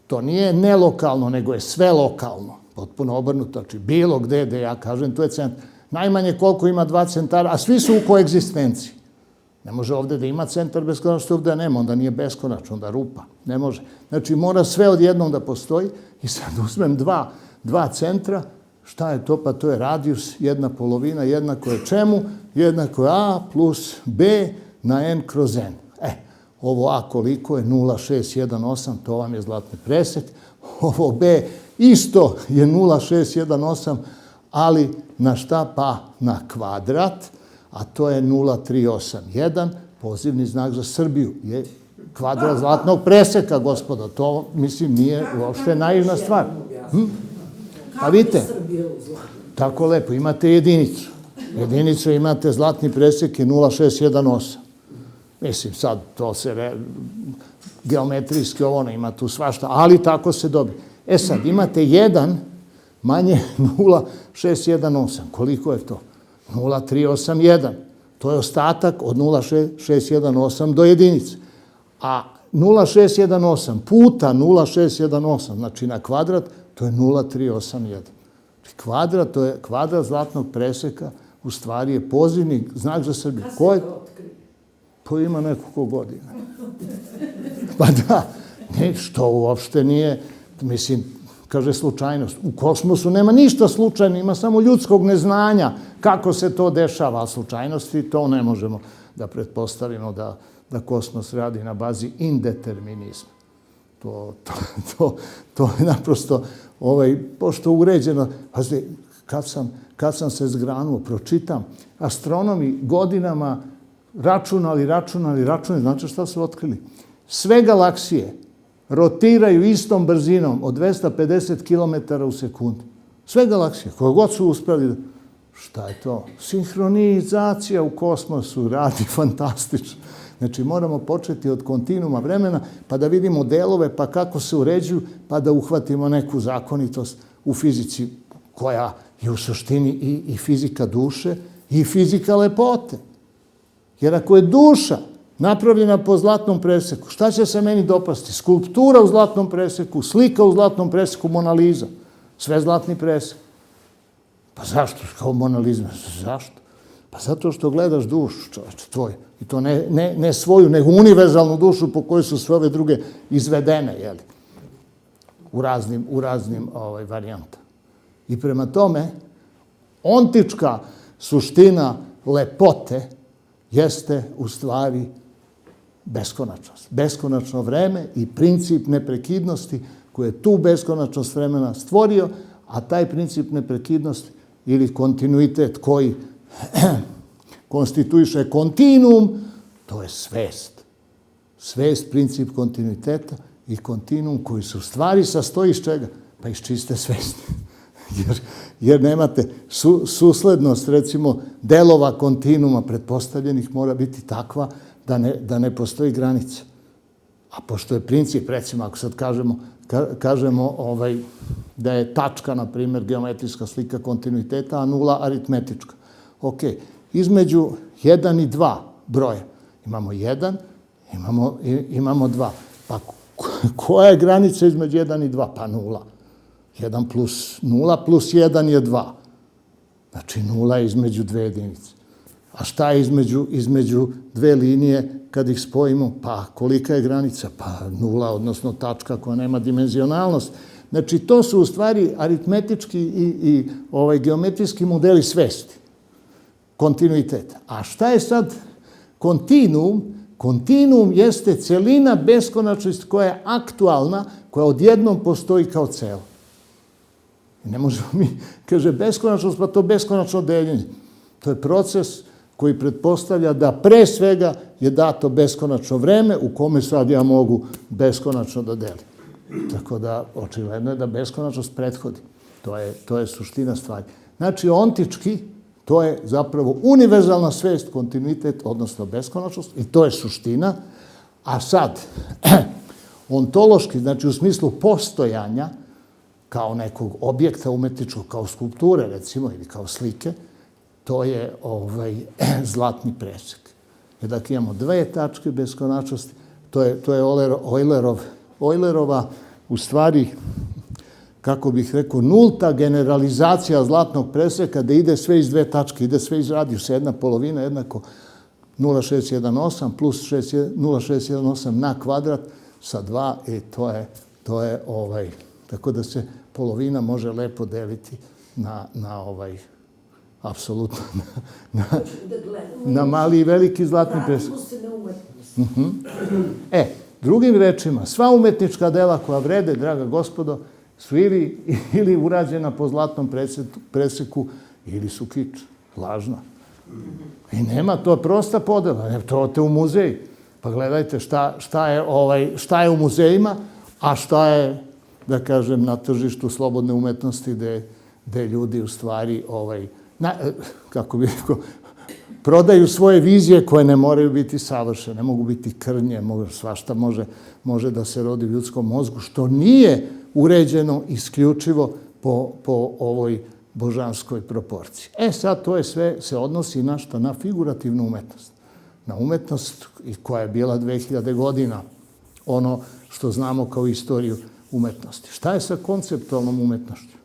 To nije nelokalno, nego je sve lokalno. Potpuno obrnuto. Znači, bilo gde ja kažem, to je centar. Najmanje koliko ima dva centara, a svi su u koegzistenciji. Ne može ovde da ima centar beskonačnosti, ovde nema, onda nije beskonačno, onda rupa. Ne može. Znači, mora sve odjednom da postoji i sad uzmem dva centra. Šta je to? Pa to je radijus, jedna polovina, jednako je čemu? Jednako je a plus b na n kroz n. Ovo a koliko je? 0,618, to vam je zlatni presek. Ovo b isto je 0,618, ali na šta? Pa na kvadrat, a to je 0,381, pozivni znak za Srbiju. Je kvadrat zlatnog preseka, gospodo. To, mislim, nije uopšte naivna stvar. Pa vidite, tako lepo, imate jedinicu. Jedinicu imate, zlatni presek je 0,618. Mislim, sad to se geometrijski ima tu svašta, ali tako se dobije. Sad, imate 1 manje 0,618. Koliko je to? 0,381. To je ostatak od 0,618 do jedinice. A 0,618 puta 0,618, znači na kvadrat, to je 0,381. Kvadrat, to je kvadrat zlatnog preseka, u stvari je pozivni znak za Srbiju. Ko je? Pa ima nekoliko godina. Pa da, što uopšte nije, mislim, kaže slučajnost. U kosmosu nema ništa slučajno, ima samo ljudskog neznanja kako se to dešava, a slučajnosti to ne možemo da pretpostavimo da kosmos radi na bazi indeterminizma. To je naprosto, pošto uređeno, pazite, kad sam se zgranuo, pročitam, astronomi godinama računali, znate šta su otkrili? Sve galaksije rotiraju istom brzinom od 250 km u sekundi. Sve galaksije, koje god su uspeli da... Šta je to? Sinhronizacija u kosmosu radi fantastično. Znači, moramo početi od kontinuuma vremena, pa da vidimo delove, pa kako se uređuju, pa da uhvatimo neku zakonitost u fizici koja je u suštini i fizika duše i fizika lepote. Jer ako je duša napravljena po zlatnom preseku, šta će se meni dopasti? Skulptura u zlatnom preseku, slika u zlatnom preseku, Mona Lisa. Sve zlatni presek. Pa zašto? Kao Mona Lisa. Zašto? Pa zato što gledaš dušu, čoveče, tvoju. I to ne svoju, nego univerzalnu dušu po kojoj su sve ove druge izvedene, jeli? U raznim varijantama. I prema tome, ontička suština lepote jeste u stvari beskonačnost. Beskonačno vreme i princip neprekidnosti koji je tu beskonačnost vremena stvorio, a taj princip neprekidnosti ili kontinuitet koji konstituiše kontinuum, to je svest. Svest, princip kontinuiteta i kontinuum koji se u stvari sastoji iz čega? Pa iz čiste svesti. Jer nemate suslednost, recimo, delova kontinuuma pretpostavljenih mora biti takva da ne postoji granica. A pošto je princip, recimo, ako sad kažemo da je tačka, na primjer, geometrijska slika kontinuiteta, a nula aritmetička. Ok, između 1 i 2 broja imamo 1, imamo 2. Pa koja je granica između 1 i 2? Pa 0. 1 plus 0 plus 1 je 2. Znači 0 je između dve jedinice. A šta je između dve linije kad ih spojimo? Pa kolika je granica? Pa 0, odnosno tačka koja nema dimenzionalnost. Znači to su u stvari aritmetički i geometrijski modeli svesti. Kontinuiteta. A šta je sad kontinuum? Kontinuum jeste celina beskonačnosti koja je aktualna, koja odjednom postoji kao celo. Ne možemo mi, kaže, beskonačnost, pa to beskonačno deljenje. To je proces koji pretpostavlja da pre svega je dato beskonačno vreme u kome sad ja mogu beskonačno da delim. Tako da, očigledno je da beskonačnost prethodi. To je suština stvari. Znači, ontički, to je zapravo univerzalna svest, kontinuitet, odnosno beskonačnost, i to je suština. A sad, ontološki, znači u smislu postojanja, kao nekog objekta umetničkog, kao skulpture, recimo, ili kao slike, to je zlatni presek. Jer dakle imamo dve tačke beskonačnosti, to je Eulerova, u stvari, kako bih rekao, nulta generalizacija zlatnog preseka, da ide sve iz dve tačke, ide sve iz radijusa, jedna polovina jednako 0,618 plus 0,618 na kvadrat sa 2, i to je tako da se polovina može lepo deliti na apsolutno na mali i veliki zlatni presek. Vratimo se na umetnost. Drugim rečima, sva umetnička dela koja vrede, draga gospodo, su ili urađena po zlatnom preseku, ili su kič, lažna. I nema, to je prosta podela, to te u muzeji. Pa gledajte šta je u muzejima, a šta je, da kažem, na tržištu slobodne umetnosti, gde ljudi u stvari, kako bih rekao, prodaju svoje vizije koje ne moraju biti savršene, ne mogu biti krnje, svašta može da se rodi u ljudskom mozgu, što nije uređeno isključivo po ovoj božanskoj proporciji. Sad to je sve se odnosi na figurativnu umetnost. Na umetnost koja je bila 2000 godina, ono što znamo kao istoriju umetnosti. Šta je sa konceptualnom umetnošću?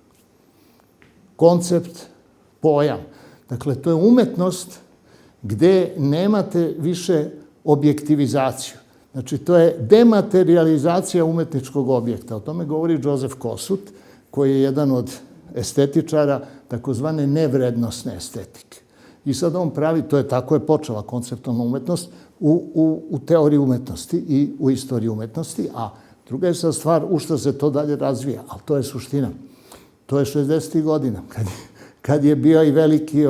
Koncept, pojam. Dakle, to je umetnost gde nemate više objektivizaciju. Znači, to je dematerializacija umetničkog objekta. O tome govori Joseph Kossuth, koji je jedan od estetičara takozvane nevrednosne estetike. I sad on pravi, tako je počela konceptualna umetnost u teoriji umetnosti i u istoriji umetnosti, a druga je sad stvar u što se to dalje razvija, ali to je suština. To je 60. godina, kad je bio i veliki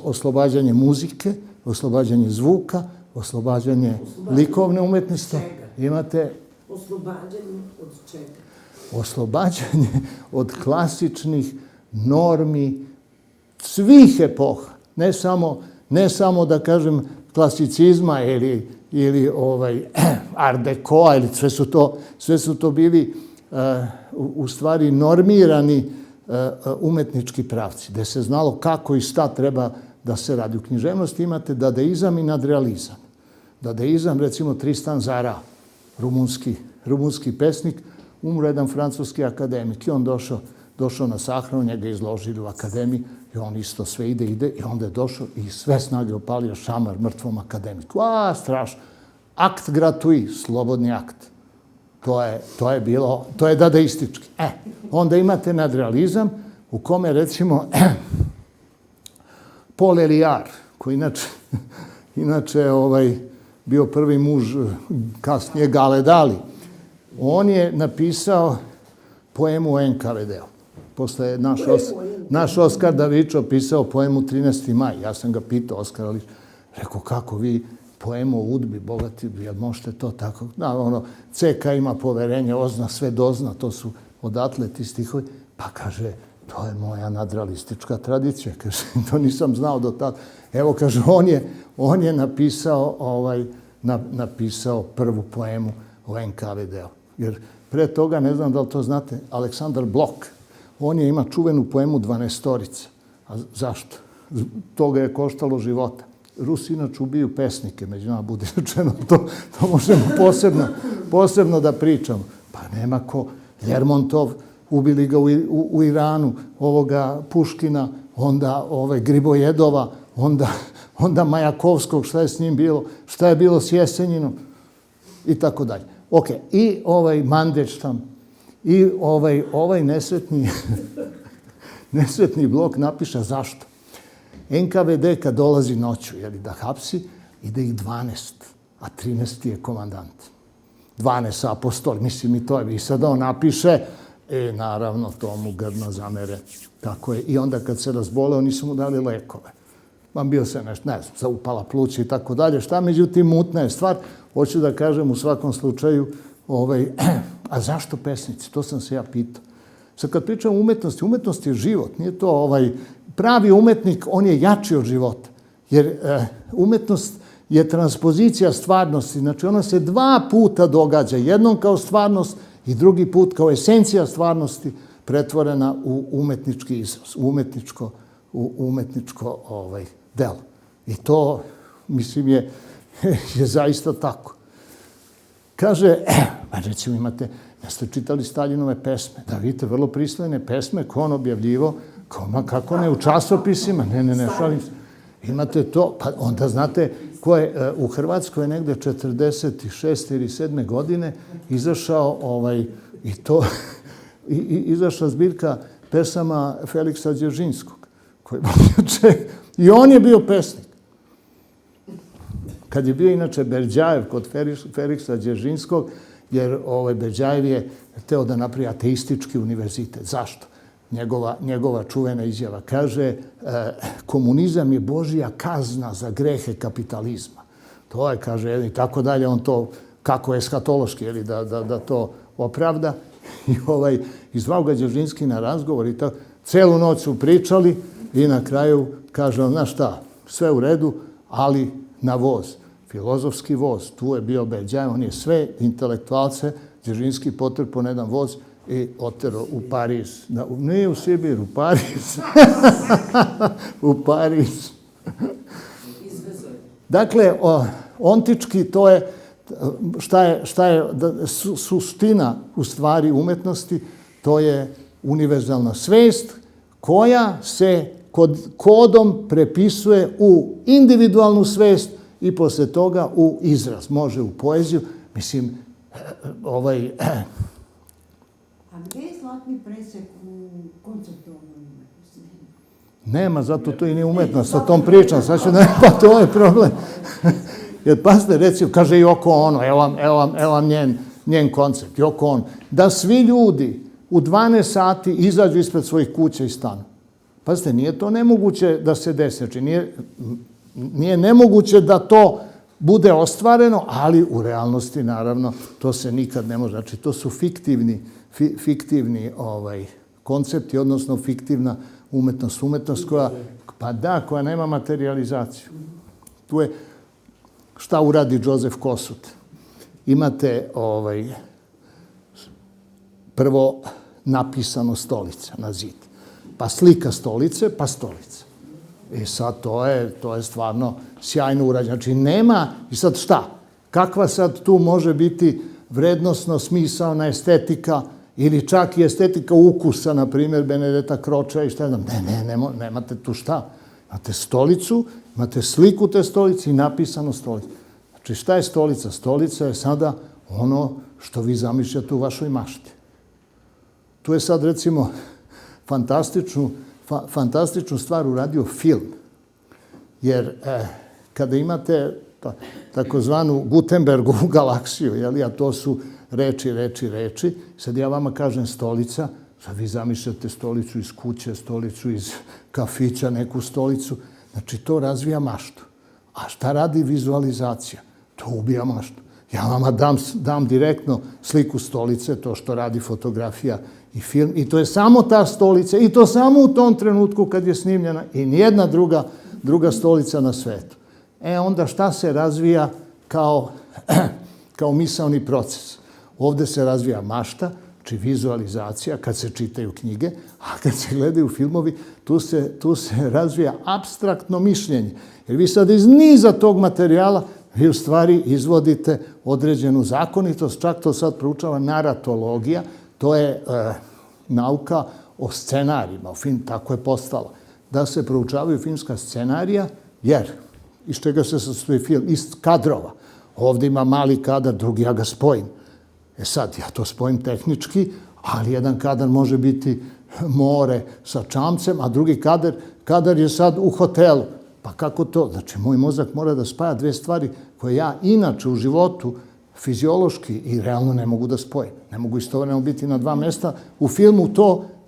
oslobađanje muzike, oslobađanje zvuka, oslobađanje likovne umetnosti. Imate Oslobađanje od čega? Oslobađanje od klasičnih normi svih epoha. Ne samo da kažem klasicizma ili art deco, ili sve su to bili u stvari normirani umetnički pravci, gde se znalo kako i šta treba da se radi. U književnosti imate dadaizam i nadrealizam. Dadaizam, recimo Tristan Zara, rumunski pesnik, umro jedan francuski akademik i on došao na sahranu, njega izložili u akademiji i on isto sve ide i onda je došao i sve snage opalio šamar mrtvom akademiku. Strašno. Akt gratuit, slobodni akt. To je dadaistički. Onda imate nadrealizam u kome recimo Paul Eluard, koji inače bio prvi muž kasnije Gale Dali, on je napisao poemu o NKVD-u. Posle je naš Oskar Davičo pisao poemu 13. maj. Ja sam ga pitao, Oskar, ali rekao, kako vi poemu o udbi, bogati, jel možete to tako? CK ima poverenje, ozna sve dozna, to su odatle ti stihovi. Pa kaže, to je moja nadrealistička tradicija. Kaže, to nisam znao do tada. Evo, kaže, on je napisao prvu poemu o NKVD-u. Jer pre toga, ne znam da li to znate, Aleksandar Blok, on je ima čuvenu poemu 12-torica. A zašto? To ga je koštalo života. Rusi inače ubiju pesnike, među nama bude rečeno, to možemo posebno da pričamo. Pa nema ko. Lermontov, ubili ga u Iranu, ovoga Puškina, onda Gribojedova, onda Majakovskog, šta je s njim bilo, šta je bilo s Jesenjinom i tako dalje. Ok, i Mandeć tam, i ovaj nesretni Blok napiše zašto. NKVD kad dolazi noću, da hapsi, ide ih 12, a 13. je komandant. 12 apostoli, mislim i to je. I sad on napiše, naravno, to mu grdno zamere. Tako je. I onda kad se razboleo, nisu mu dali lekove. Bio se nešto, ne znam, zaupala pluća i tako dalje. Šta, međutim, mutna je stvar. Hoću da kažem u svakom slučaju, a zašto pesnici? To sam se ja pitao. Sad kad pričam o umetnosti, umetnost je život. Nije to pravi umetnik, on je jači od života. Jer umetnost je transpozicija stvarnosti. Znači, ona se 2 puta događa. Jednom kao stvarnost i drugi put kao esencija stvarnosti pretvorena u umetnički izraz, u umetničko delo. I to, mislim, je zaista tako. Kaže, recimo imate, jeste čitali Staljinove pesme? Da, vidite, vrlo pristojne pesme koje on objavljivo, kako ne, u časopisima, ne, šalim se. Imate to, pa onda znate ko je u Hrvatskoj negde 46. ili 7. godine izašao izašla zbirka pesama Feliksa Dzeržinskog. I on je bio pesnik. Kad je bio inače Berdjajev kod Feliksa Dzeržinskog, jer Berdjajev je hteo da napravi ateistički univerzitet. Zašto? Njegova čuvena izjava. Kaže, komunizam je Božja kazna za grehe kapitalizma. To je, kaže, i tako dalje, on to, kako eskatološki, da to opravda. I zvao ga Dzeržinski na razgovor i tako. Celu noć su pričali i na kraju kaže, znaš šta, sve u redu, ali na voz. Filozofski voz. Tu je bio Berdjajev, on je sve intelektualce Dzeržinski potrpao na jedan voz i otero u Pariz. Nije u Sibir, u Pariz. U Pariz. Dakle, ontički to je, šta je suština u stvari umetnosti, to je univerzalna svest koja se kodom prepisuje u individualnu svest i posle toga u izraz. Može u poeziju. Mislim, A gde je zlatni presek u konceptualnoj umetnosti? Nema, zato to i nije umetnost. O tom pričam. Sad ću pa to je problem. Jer pazite, recimo, kaže Yoko Ono, evo vam njen koncept, Yoko Ono, da svi ljudi u 12 sati izađu ispred svojih kuća i stanu. Pazite, nije to nemoguće da se desi. Znači, nije nemoguće da to bude ostvareno, ali u realnosti, naravno, to se nikad ne može. Znači, to su fiktivni koncepti, odnosno fiktivna umetnost koja, koja nema materializaciju. Tu je šta uradi Joseph Kossuth. Imate prvo napisano stolica na zid, pa slika stolice, pa stolica. I sad to je stvarno sjajno urađeno. Znači nema, i sad šta? Kakva sad tu može biti vrednosno smisaona estetika ili čak i estetika ukusa, na primjer Benedetta Croce i šta znam. Nemate tu šta. Imate stolicu, imate sliku te stolice i napisano stolica. Znači šta je stolica? Stolica je sada ono što vi zamišljate u vašoj mašti. Tu je sad recimo fantastičnu stvar uradio film. Jer kada imate takozvanu Gutenbergovu galaksiju, a to su reči, sad ja vama kažem stolica, sad vi zamišljate stolicu iz kuće, stolicu iz kafića, neku stolicu. Znači to razvija maštu. A šta radi vizualizacija? To ubija maštu. Ja vama dam direktno sliku stolice, to što radi fotografija i film, i to je samo ta stolica, i to samo u tom trenutku kad je snimljena, i nijedna druga stolica na svetu. Onda šta se razvija kao misaoni proces? Ovde se razvija mašta, znači vizualizacija, kad se čitaju knjige, a kad se gledaju filmovi, tu se razvija apstraktno mišljenje. Jer vi sad iz niza tog materijala vi u stvari izvodite određenu zakonitost, čak to sad proučava naratologija, to je nauka o scenarijima, tako je postala. Da se proučavaju filmska scenarija, jer iz čega se sastoji film? Iz kadrova. Ovde ima mali kadar, drugi ja ga spojim. Sad, ja to spojim tehnički, ali jedan kadar može biti more sa čamcem, a drugi kadar je sad u hotelu. Pa kako to? Znači, moj mozak mora da spaja dve stvari koje ja inače u životu fiziološki i realno ne mogu da spojim. Ne mogu istovremeno biti na dva mesta. U filmu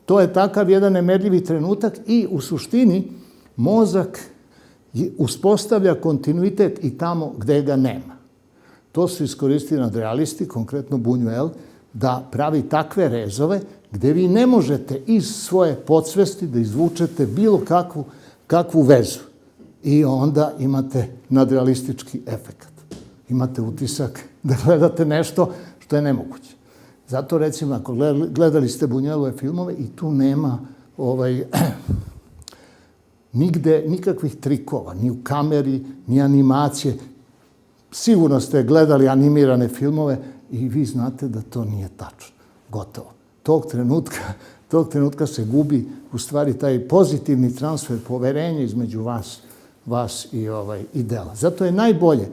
to je takav jedan nemerljivi trenutak i u suštini mozak uspostavlja kontinuitet i tamo gde ga nema. To su iskoristili nadrealisti, konkretno Buñuel, da pravi takve rezove gde vi ne možete iz svoje podsvesti da izvučete bilo kakvu vezu. I onda imate nadrealistički efekat. Imate utisak da gledate nešto što je nemoguće. Zato, recimo, ako gledali ste Buñuelove filmove, i tu nema nigde nikakvih trikova, ni u kameri, ni animacije. Sigurno ste gledali animirane filmove i vi znate da to nije tačno. Gotovo. Tog trenutka se gubi u stvari taj pozitivni transfer poverenja između vas i dela. Zato je najbolje.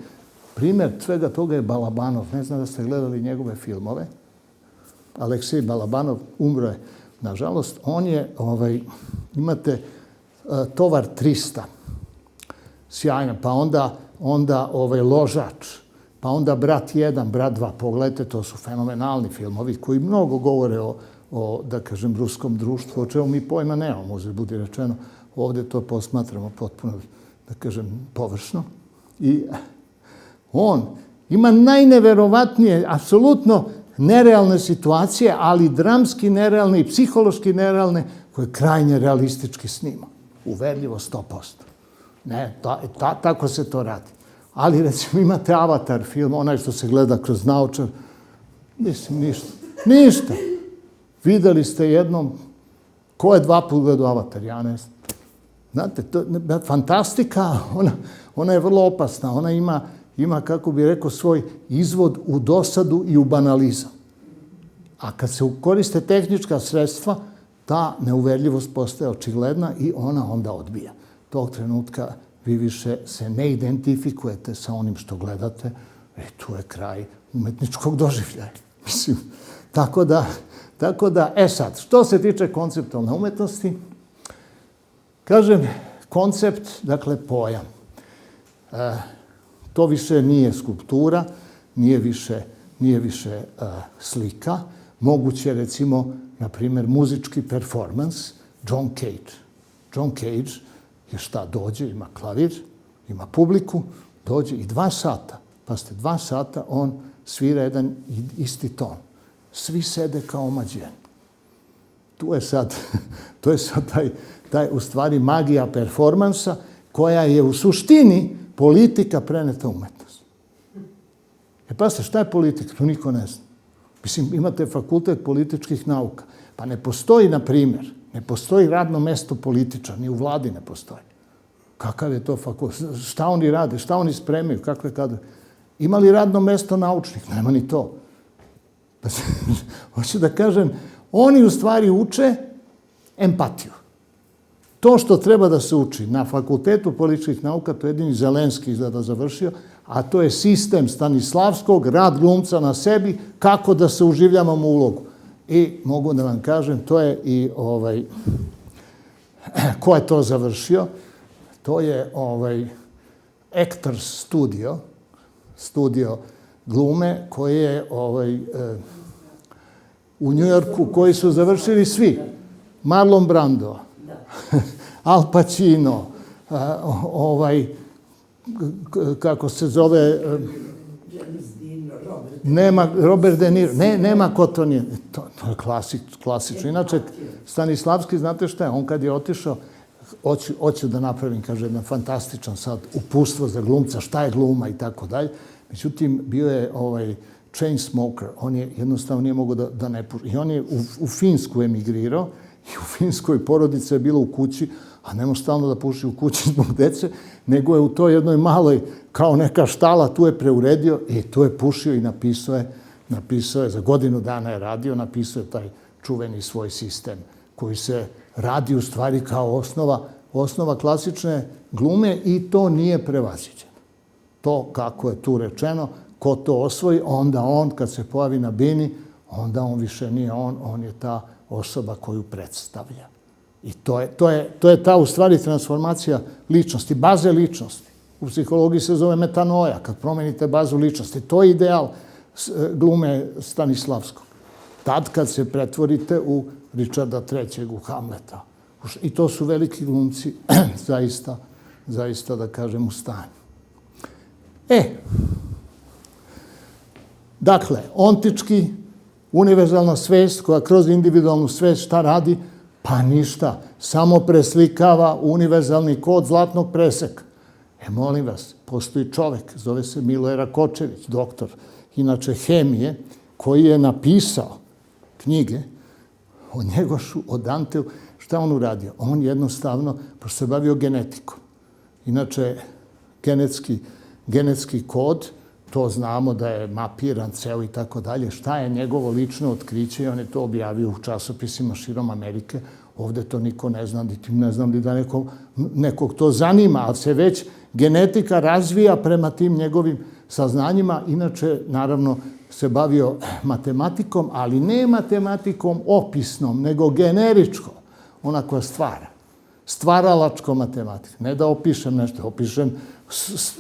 Primjer svega toga je Balabanov. Ne znam da ste gledali njegove filmove. Aleksej Balabanov umro je, nažalost. On je, imate Tovar 300. Sjajno. Pa onda Ložač. Pa onda Brat 1, Brat 2. Pogledajte, to su fenomenalni filmovi koji mnogo govore o, da kažem, ruskom društvu, o čemu mi pojma nemamo, uzgled budi rečeno. Ovde to posmatramo potpuno, da kažem, površno. I on ima najneverovatnije, apsolutno nerealne situacije, ali dramski nerealne i psihološki nerealne, koje krajnje realistički snima. Uverljivo 100%. Ne, tako se to radi. Ali, recimo, imate Avatar film, onaj što se gleda kroz naočar. Mislim, ništa. Videli ste jednom, ko je 2 puta gledao Avatar? Ja ne znam. Znate, fantastika, ona je vrlo opasna. Ona ima, kako bi rekao, svoj izvod u dosadu i u banalizam. A kad se koriste tehnička sredstva, ta neuverljivost postaje očigledna i ona onda odbija. Tog trenutka vi više se ne identifikujete sa onim što gledate, tu je kraj umetničkog doživljaja. Mislim, tako da, sad, što se tiče konceptualne umetnosti, kažem, koncept, dakle, pojam. To više nije skulptura, nije više slika. Moguće, recimo, na primjer, muzički performans, John Cage. John Cage je šta dođe, ima klavir, ima publiku, dođe i 2 sata, pazite, 2 sata on svira jedan isti ton. Svi sede kao omađeni. To je sad taj u stvari magija performansa koja je u suštini politika preneta umetnost. Pazite, šta je politika? To niko ne zna. Mislim, imate fakultet političkih nauka. Pa ne postoji, na primjer, ne postoji radno mesto političar, ni u vladi ne postoji. Kakav je to fakultet? Šta oni rade? Šta oni spremaju? Kakve kadre? Ima li radno mesto naučnik? Nema ni to. Hoću da kažem, oni u stvari uče empatiju. To što treba da se uči na fakultetu političkih nauka, to je jedini Zelenski izgleda završio, a to je sistem Stanislavskog, rad glumca na sebi, kako da se uživljavamo u ulogu. I mogu da vam kažem, to je i ko je to završio? To je Actors studio glume koji je u Njujorku, koji su završili svi. Marlon Brando, Al Pacino, kako se zove, nema Robert De Niro, nema ko to nije. To je klasično. Inače, Stanislavski, znate šta je? On kad je otišao, hoću da napravim, kaže, jedan fantastičan sad upustvo za glumca, šta je gluma i tako dalje. Međutim, bio je chain smoker. On je jednostavno nije mogao da ne puši. I on je u Finsku emigrirao i u Finskoj porodica je bila u kući, a ne može stalno da puši u kući zbog dece, nego je u toj jednoj maloj, kao neka štala, tu je preuredio i tu je pušio i napisao je, za godinu dana je radio, napisao je taj čuveni svoj sistem koji se radi u stvari kao osnova klasične glume i to nije prevaziđeno. To, kako je tu rečeno, ko to osvoji, onda on, kad se pojavi na bini, onda on više nije on je ta osoba koju predstavlja. I to je ta, u stvari, transformacija ličnosti, baze ličnosti. U psihologiji se zove metanoja, kad promenite bazu ličnosti. To je ideal glume Stanislavskog. Tad kad se pretvorite u Richarda III. U Hamleta. I to su veliki glumci, zaista da kažem, u stanju. Dakle, ontički, univerzalna svest koja kroz individualnu svest šta radi? Pa ništa, samo preslikava univerzalni kod zlatnog preseka. Molim vas, postoji čovek, zove se Miloje Rakočević, doktor, inače hemije, koji je napisao knjige o Njegošu, o Danteu. Šta on uradio? On jednostavno, pošto se bavio genetikom. Inače, genetski kod, to znamo da je mapiran ceo i tako dalje. Šta je njegovo lično otkriće? On je to objavio u časopisima širom Amerike. Ovde to niko ne zna, ne znam li da nekog to zanima, ali se već genetika razvija prema tim njegovim saznanjima. Inače, naravno, se bavio matematikom, ali ne matematikom opisnom, nego generičkom. Ona koja stvara. Stvaralačko matematika. Ne da opišem nešto, opišem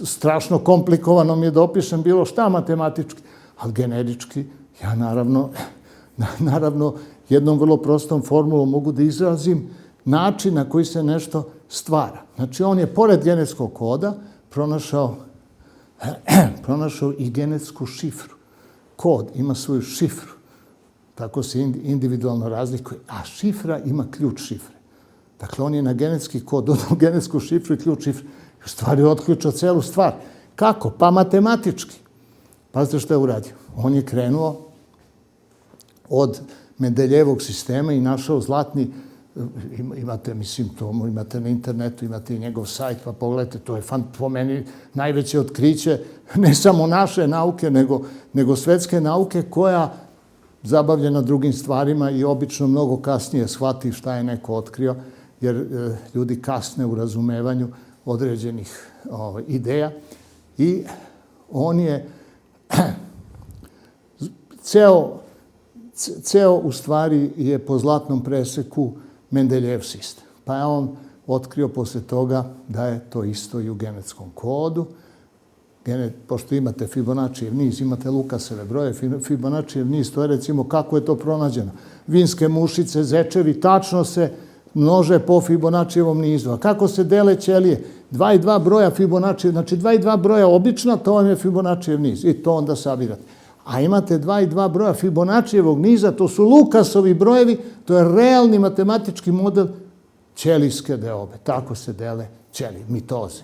strašno komplikovano mi je da opišem bilo šta matematički, ali generički ja naravno jednom vrlo prostom formulom mogu da izrazim način na koji se nešto stvara. Znači, on je pored genetskog koda pronašao i genetsku šifru. Kod ima svoju šifru, tako se individualno razlikuje, a šifra ima ključ šifre. Dakle, on je na genetski kod dodao genetsku šifru i ključ šifre. U stvari otključao celu stvar. Kako? Pa matematički. Pazite što je uradio. On je krenuo od Mendeljevog sistema i našao zlatni, imate, mislim, to imate na internetu, imate i njegov sajt, pa pogledajte, to je po meni najveće otkriće, ne samo naše nauke, nego svetske nauke, koja zabavljena drugim stvarima i obično mnogo kasnije shvati šta je neko otkrio, jer ljudi kasne u razumevanju određenih ideja. I on je ceo u stvari je po zlatnom preseku Mendeljev sistem. Pa je on otkrio posle toga da je to isto i u genetskom kodu. Pošto imate Fibonaccijev niz, imate Lukasove broje, Fibonaccijev niz, to je recimo kako je to pronađeno. Vinske mušice, zečevi, tačno se množe po Fibonaccijevom nizu. A kako se dele ćelije? 2 i 2 broja Fibonacci, znači 2 i 2 broja obična, to vam je Fibonaccijev niz i to onda sabirate. A imate 2 i 2 broja Fibonaccijevog niza, to su Lukasovi brojevi, to je realni matematički model ćelijske deobe. Tako se dele ćelije, mitoze.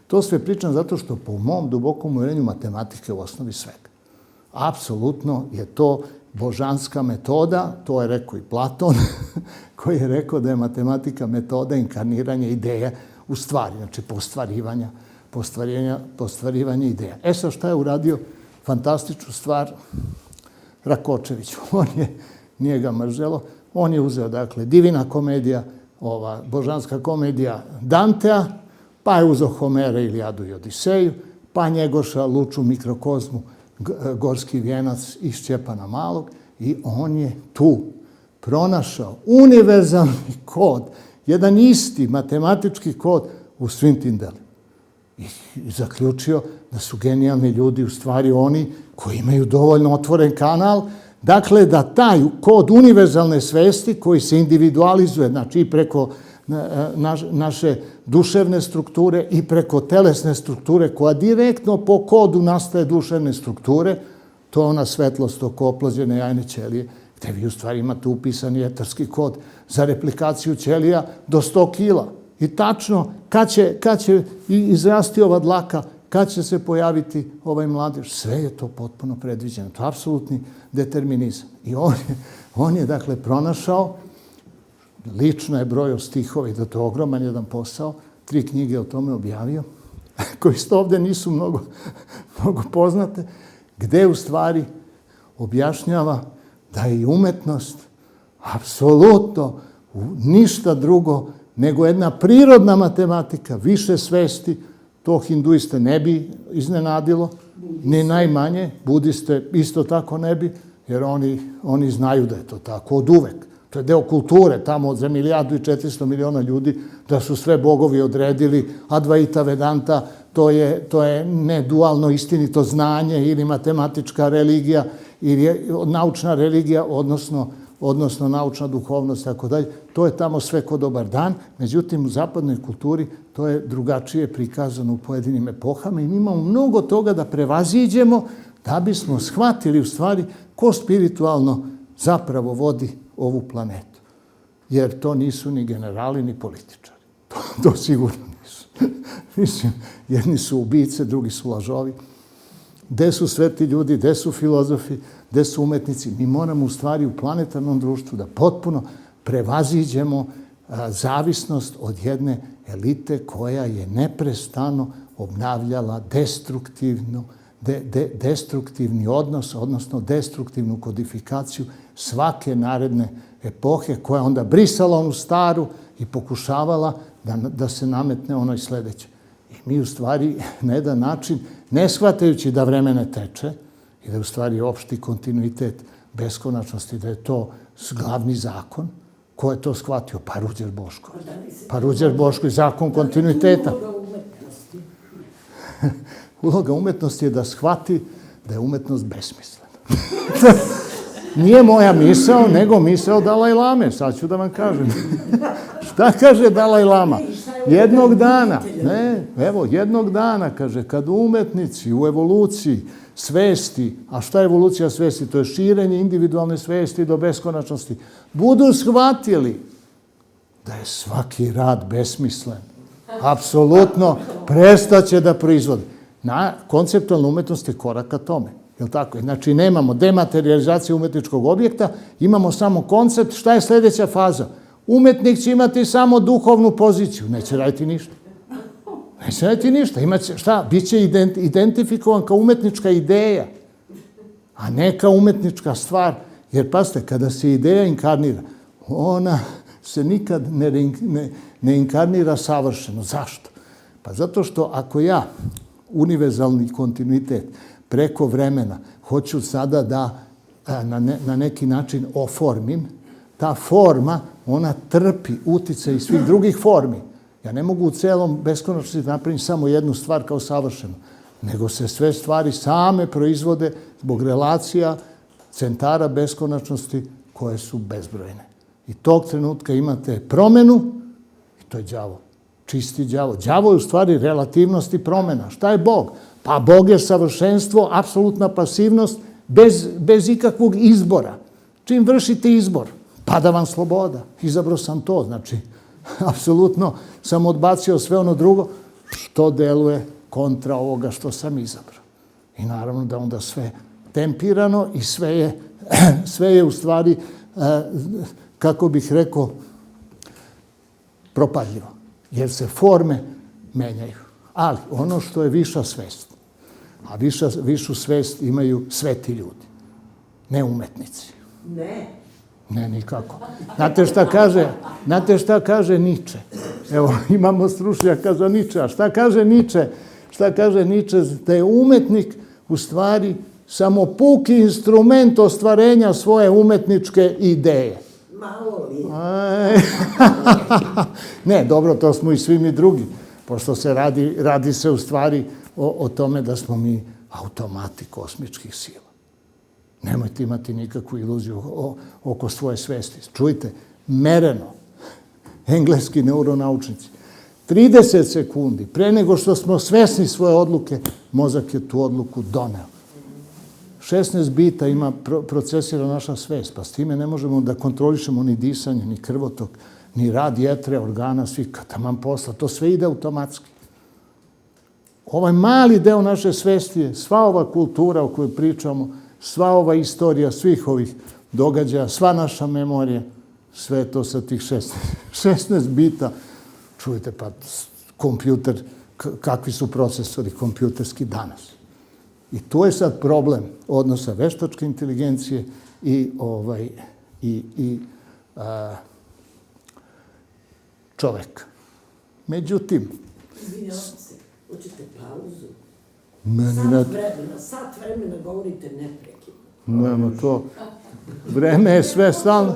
To sve pričam zato što po mom dubokom uvjerenju matematike u osnovi svega. Apsolutno je to božanska metoda, to je rekao i Platon, koji je rekao da je matematika metoda inkarniranja ideje u stvari, znači postvarivanja ideja. E sad šta je uradio fantastičnu stvar Rakočević? Nije ga mrželo, on je uzeo, dakle, Divina komedija, ova božanska komedija Dantea, pa je uzeo Homera, Ilijadu i Odiseju, pa Njegoša, Luču, Mikrokozmu, Gorski vijenac iz Šćepana Malog i on je tu pronašao univerzalni kod, jedan isti matematički kod u svim tim delima. I zaključio da su genijalni ljudi u stvari oni koji imaju dovoljno otvoren kanal, dakle da taj kod univerzalne svesti koji se individualizuje, znači i preko naše duševne strukture i preko telesne strukture koja direktno po kodu nastaje duševne strukture, to je ona svetlost oko oplođene jajne ćelije, gde vi u stvari imate upisani etarski kod za replikaciju ćelija do 100 kila. I tačno, kad će izrasti ova dlaka, kad će se pojaviti ovaj mladež, sve je to potpuno predviđeno. To je apsolutni determinizam. I on je dakle pronašao, lično je brojao stihove, da to je ogroman jedan posao, 3 knjige o tome objavio, koji isto ovde nisu mnogo poznate, gde u stvari objašnjava da je umetnost apsolutno ništa drugo nego jedna prirodna matematika, više svesti, to hinduiste ne bi iznenadilo, ni najmanje, budiste isto tako ne bi, jer oni znaju da je to tako od uvek. To je deo kulture, tamo za 1.400.000.000 ljudi, da su sve bogovi odredili, Advaita Vedanta, to je nedualno istinito znanje ili matematička religija, ili naučna religija, odnosno naučna duhovnost, tako dalje. To je tamo sve ko dobar dan. Međutim, u zapadnoj kulturi to je drugačije prikazano u pojedinim epohama i mi imamo mnogo toga da prevaziđemo da bismo shvatili u stvari ko spiritualno zapravo vodi ovu planetu. Jer to nisu ni generali, ni političari. To sigurno nisu. Mislim, jedni su ubice, drugi su lažovi. Gde su sveti ljudi, gde su filozofi, gde su umetnici? Mi moramo u stvari u planetarnom društvu da potpuno prevaziđemo zavisnost od jedne elite koja je neprestano obnavljala destruktivni odnos, odnosno destruktivnu kodifikaciju svake naredne epohe, koja je onda brisala onu staru i pokušavala da se nametne onoj sledeće. I mi u stvari na jedan način, ne shvatajući da vreme ne teče i da je u stvari opšti kontinuitet beskonačnosti, da je to glavni zakon, ko je to shvatio? Pa Ruđer Bošković. Pa Ruđer Bošković, zakon kontinuiteta. Uloga umetnosti je da shvati da je umetnost besmislena. Nije moja misao, nego misao Dalaj Lame. Sad ću da vam kažem. Šta kaže Dalaj Lama? Jednog dana, kaže, kad umetnici u evoluciji svesti, a šta je evolucija svesti? To je širenje individualne svesti do beskonačnosti. Budu shvatili da je svaki rad besmislen. Apsolutno prestaće da proizvodi. Konceptualna umetnost je korak ka tome. Je li tako? Znači, nemamo dematerializaciju umetničkog objekta, imamo samo koncept. Šta je sljedeća faza? Umetnik će imati samo duhovnu poziciju. Neće raditi ništa. Šta? Biće identifikovan kao umetnička ideja, a ne kao umetnička stvar. Jer, pazite, kada se ideja inkarnira, ona se nikad ne inkarnira savršeno. Zašto? Pa zato što ako ja univerzalni kontinuitet preko vremena hoću sada da na neki način oformim, ta forma, ona trpi uticaj svih drugih formi. Ja ne mogu u celom beskonačnosti napravim samo jednu stvar kao savršenu, nego se sve stvari same proizvode zbog relacija centara beskonačnosti koje su bezbrojne. I tog trenutka imate promenu i to je đavo. čisti đavo. Đavo je u stvari relativnost i promena. Šta je Bog? Pa Bog je savršenstvo, apsolutna pasivnost, bez ikakvog izbora. Čim vršite izbor, pada vam sloboda. Izabrao sam to, znači, apsolutno sam odbacio sve ono drugo što deluje kontra ovoga što sam izabrao. I naravno da onda sve tempirano i sve je u stvari, kako bih rekao, propadljivo. Jer se forme menjaju. Ali ono što je viša svest, a višu svest imaju sveti ljudi, ne umetnici. Ne, nikako. Znate šta kaže Niče? Evo, imamo stručnjaka za Niče. A šta kaže Niče? Šta kaže Niče? Da je umetnik u stvari samo puki instrument ostvarenja svoje umetničke ideje. Malo li? Ne, dobro, to smo i svi mi drugi. Pošto se radi se u stvari o tome da smo mi automati kosmičkih sila. Nemojte imati nikakvu iluziju oko svoje svesti. Čujte, mereno, engleski neuronaučnici, 30 sekundi pre nego što smo svesni svoje odluke, mozak je tu odluku doneo. 16 bita ima procesira naša svest, pa s time ne možemo da kontrolišemo ni disanje, ni krvotok, ni rad jetre, organa, svih taman posla. To sve ide automatski. Ovaj mali deo naše svesti je sva ova kultura o kojoj pričamo, sva ova istorija svih ovih događaja, sva naša memorija, sve to sa tih 16 bita. Čujte, pa kompjuter, kakvi su procesori kompjuterski danas. I to je sad problem odnosa veštačke inteligencije i čoveka. Međutim... Izvinjavam se, hoćete pauzu? Sat vremena govorite neprekidno. Nema to. Vreme je sve stalno.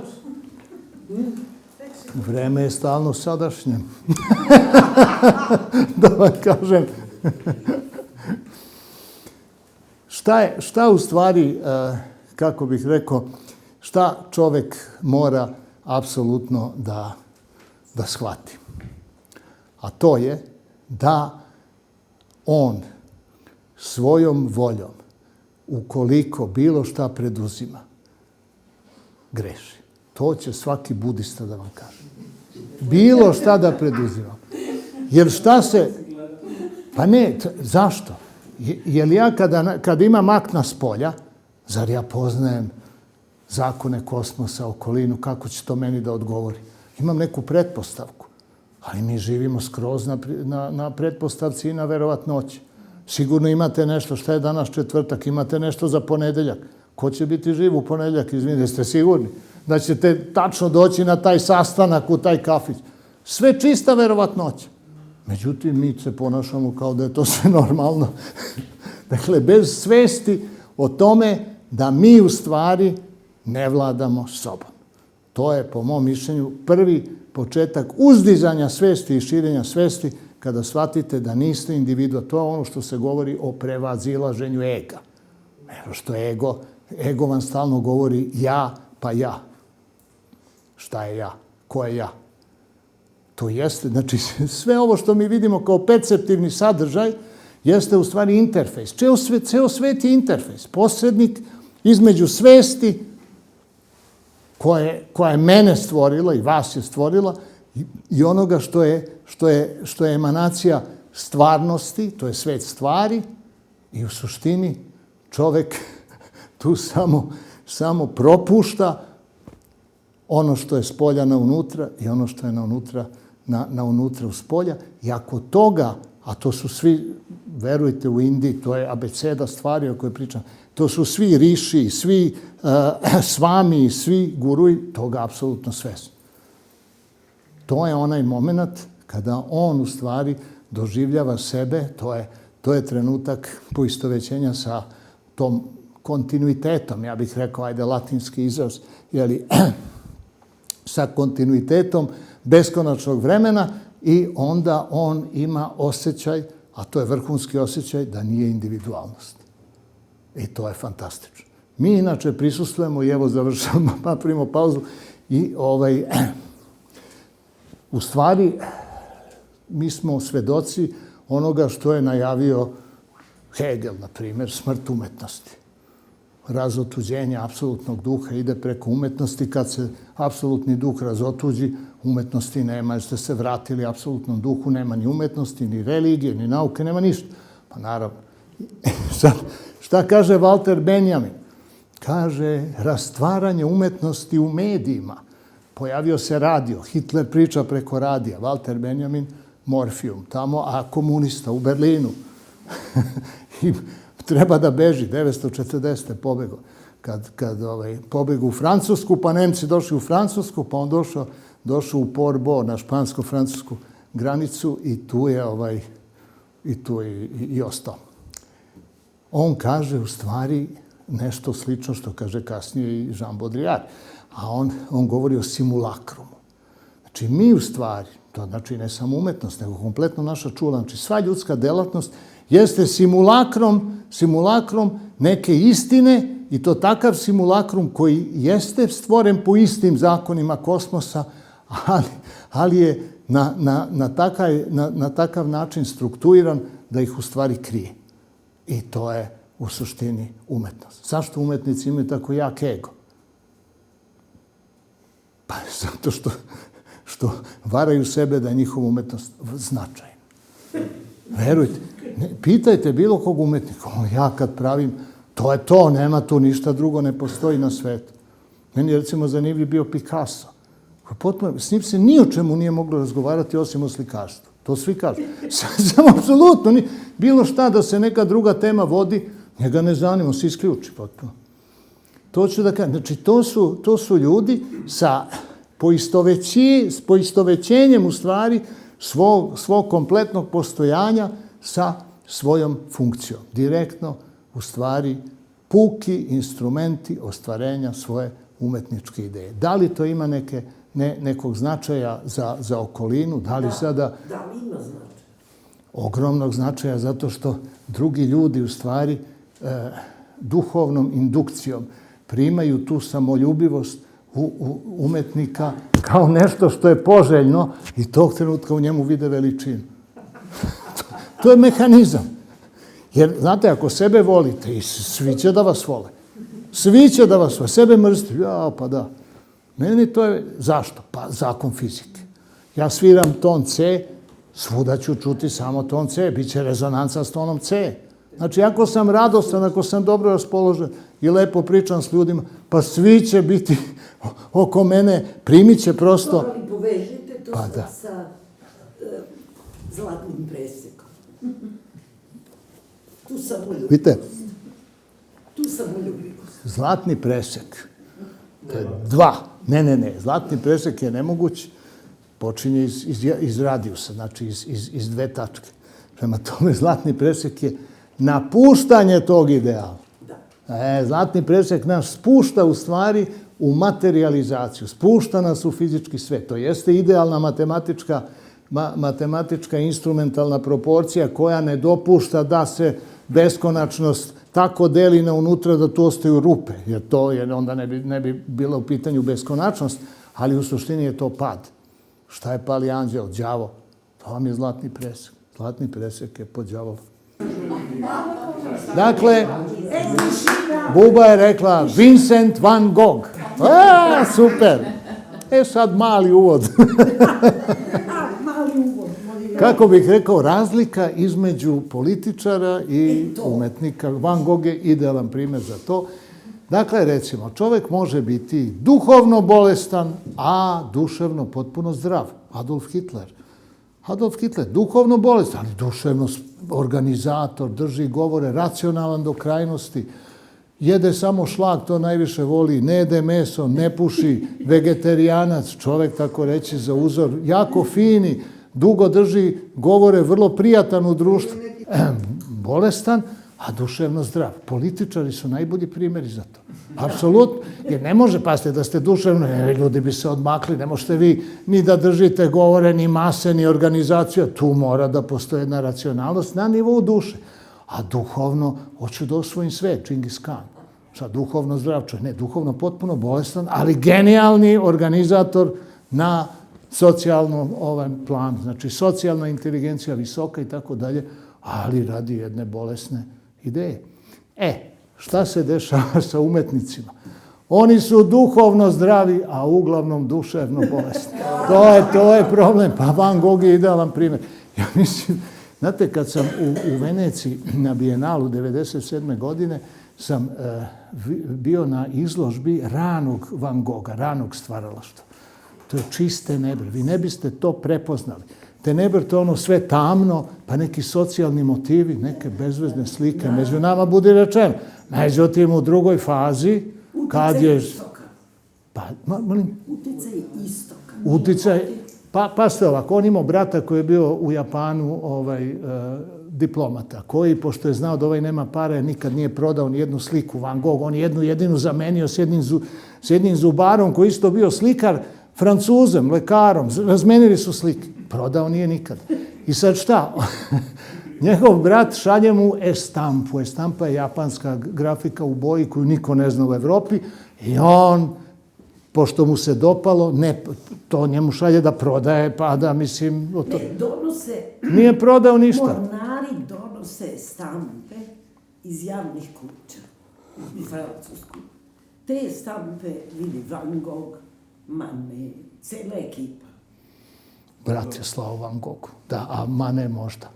Vreme je stalno sadašnje. Da vam kažem. Šta u stvari, kako bih rekao, šta čovek mora apsolutno da shvati? A to je da on svojom voljom, ukoliko bilo šta preduzima, greši. To će svaki budista da vam kaže. Bilo šta da preduzima. Jer šta se... Pa ne, zašto? Jer ja kada imam akt na spolja, zar ja poznajem zakone kosmosa, okolinu, kako će to meni da odgovori? Imam neku pretpostavku, ali mi živimo skroz na pretpostavci i na verovatnoći. Sigurno imate nešto, šta je danas četvrtak, imate nešto za ponedeljak. Ko će biti živ u ponedeljak, izvinite, ste sigurni da ćete tačno doći na taj sastanak u taj kafić? Sve čista verovatnoća. Međutim, mi se ponašamo kao da je to sve normalno. Dakle, bez svesti o tome da mi u stvari ne vladamo sobom. To je, po mom mišljenju, prvi početak uzdizanja svesti i širenja svesti kada shvatite da niste individua. To je ono što se govori o prevazilaženju ega. Evo što je ego. Ego vam stalno govori ja, pa ja. Šta je ja? Ko je ja? To jeste, znači sve ovo što mi vidimo kao perceptivni sadržaj jeste u stvari interfejs. Ceo svet je interfejs. Posrednik između svesti koja je mene stvorila i vas je stvorila i onoga što je emanacija stvarnosti, to je svet stvari i u suštini čovek tu samo propušta ono što je s polja na unutra i ono što je na unutra u spolja. I ako toga, a to su svi, verujte u Indiji, to je abeceda stvari o kojoj pričam, to su svi riši, svi svami, svi guruji, toga apsolutno svesni. To je onaj moment kada on u stvari doživljava sebe, to je trenutak poistovećenja sa tom kontinuitetom, ja bih rekao, ajde latinski izraz, jeli, sa kontinuitetom beskonačnog vremena i onda on ima osjećaj, a to je vrhunski osjećaj, da nije individualnost. I to je fantastično. Mi inače prisustvujemo i evo završamo, napravimo pauzu i u stvari mi smo svedoci onoga što je najavio Hegel, na primjer, smrt umetnosti. Razotuđenje apsolutnog duha ide preko umetnosti. Kad se apsolutni duh razotuđi, umetnosti nema. Jer ste se vratili apsolutnom duhu, nema ni umetnosti, ni religije, ni nauke, nema ništa. Pa naravno. Šta kaže Walter Benjamin? Kaže, rastvaranje umetnosti u medijima. Pojavio se radio, Hitler priča preko radija, Walter Benjamin, Morfium, tamo, a komunista u Berlinu. I treba da beži, 940. pobego. Kad pobegu u Francusku, pa Nemci došli u Francusku, pa on došao u Port Bo, na špansko-francusku granicu i tu je i ostao. On kaže u stvari nešto slično što kaže kasnije i Jean Baudrillard. A on govori o simulakrumu. Znači, mi u stvari, to znači ne samo umetnost, nego kompletno naša čula, znači sva ljudska delatnost jeste simulakrom neke istine i to takav simulakrum koji jeste stvoren po istim zakonima kosmosa, ali je na takav način strukturiran da ih u stvari krije. I to je u suštini umetnost. Zašto umetnici imaju tako jak ego? Pa zato što varaju sebe da je njihova umetnost značajna. Verujte, pitajte bilo kog umetnika, ja kad pravim, to je to, nema tu ništa drugo, ne postoji na svetu. Meni je recimo zanimljiv bio Picasso. S njim se ni o čemu nije moglo razgovarati osim o slikarstvu. To svi kažu. Samo apsolutno, bilo šta da se neka druga tema vodi, njega ne zanima, se isključi potpuno. To ću da kažem. Znači, to su ljudi sa poistovećenjem u stvari svog kompletnog postojanja sa svojom funkcijom. Direktno, u stvari, puki instrumenti ostvarenja svoje umetničke ideje. Da li to ima nekog značaja za okolinu? Da li sada... Da li ima značaja? Ogromnog značaja, zato što drugi ljudi u stvari duhovnom indukcijom primaju tu samoljubivost umetnika kao nešto što je poželjno i tog trenutka u njemu vide veličinu. To je mehanizam. Jer, znate, ako sebe volite, i svi će da vas vole. Svi će da vas vole. Sebe mrzite. Ja, pa da. Meni to je... Zašto? Pa zakon fizike. Ja sviram ton C, svuda ću čuti samo ton C. Biće rezonanca s tonom C. Znači, ako sam radostan, ako sam dobro raspoložen i lepo pričam s ljudima, pa svi će biti oko mene, primit će prosto... Dobro, ali povežite to sa zlatnim presekom. Tu samoljubivost. Vidite? Tu samoljubivost. Zlatni presek. To je dva. Ne. Zlatni presek je nemoguć. Počinje iz radijusa, znači iz dve tačke. Prema tome, zlatni presek je napuštanje tog ideala. Zlatni presek nas spušta u stvari u materializaciju. Spušta nas u fizički svet. To jeste idealna matematička instrumentalna proporcija koja ne dopušta da se beskonačnost tako deli na unutra da tu ostaju rupe. Jer onda ne bi bila u pitanju beskonačnost, ali u suštini je to pad. Šta je pali anđeo? Đavo. To vam je zlatni presek. Zlatni presek je pod đavolom. Dakle, Buba je rekla Vincent van Gogh. Super. Sad mali uvod. Kako bih rekao, razlika između političara i umetnika. Van Gogh je idealan primjer za to. Dakle, recimo, čovjek može biti duhovno bolestan, a duševno potpuno zdrav. Adolf Hitler, duhovno bolestan, ali duševno organizator, drži govore, racionalan do krajnosti, jede samo šlag, to najviše voli, ne jede meso, ne puši, vegetarijanac, čovjek tako reći za uzor, jako fini, dugo drži govore, vrlo prijatan u društvu, bolestan, a duševno zdrav. Političari su najbolji primjeri za to. Apsolutno. Jer ne može, pazite, da ste duševno, ljudi bi se odmakli, ne možete vi ni da držite govore, ni mase, ni organizaciju. Tu mora da postoji jedna racionalnost na nivou duše. A duhovno, hoću da osvojim sve, Džingis Khan. Sad, duhovno zdrav čovjek, ne, duhovno potpuno bolestan, ali genijalni organizator na socijalno plan, znači socijalna inteligencija visoka i tako dalje, ali radi jedne bolesne ideje. Šta se dešava sa umetnicima? Oni su duhovno zdravi, a uglavnom duševno bolesni. To je problem. Pa Van Gogh je idealan primjer. Ja mislim, znate, kad sam u Veneciji na Bijenalu 1997. godine sam bio na izložbi ranog Van Gogha, ranog stvaralaštva. To je čiste nebre. Vi ne biste to prepoznali. Teneber to ono sve tamno, pa neki socijalni motivi, neke bezvezne slike. Među nama budi rečeno. Međutim, u drugoj fazi, kad je... Uticaj istoka. Uticaj... Pa ste ovako, on imao brata koji je bio u Japanu diplomata, koji, pošto je znao da ovaj nema pare, nikad nije prodao ni jednu sliku Van Gogh. On je jednu jedinu zamenio s jednim zubarom koji isto bio slikar, Francuzem, lekarom. Razmenili su slike. Prodao nije nikad. I sad šta? Njegov brat šalje mu estampu. Estampa je japanska grafika u boji koju niko ne zna u Evropi. I on, pošto mu se dopalo, to njemu šalje da prodaje, pa da, mislim... Ne, donose... Nije prodao ništa. Mornari donose stampe iz javnih kuća u Francusku. Te stampe vidi Van Gogh, Manet, cela ekipa. Brat je slao Van Goghu. Da, a Manet možda.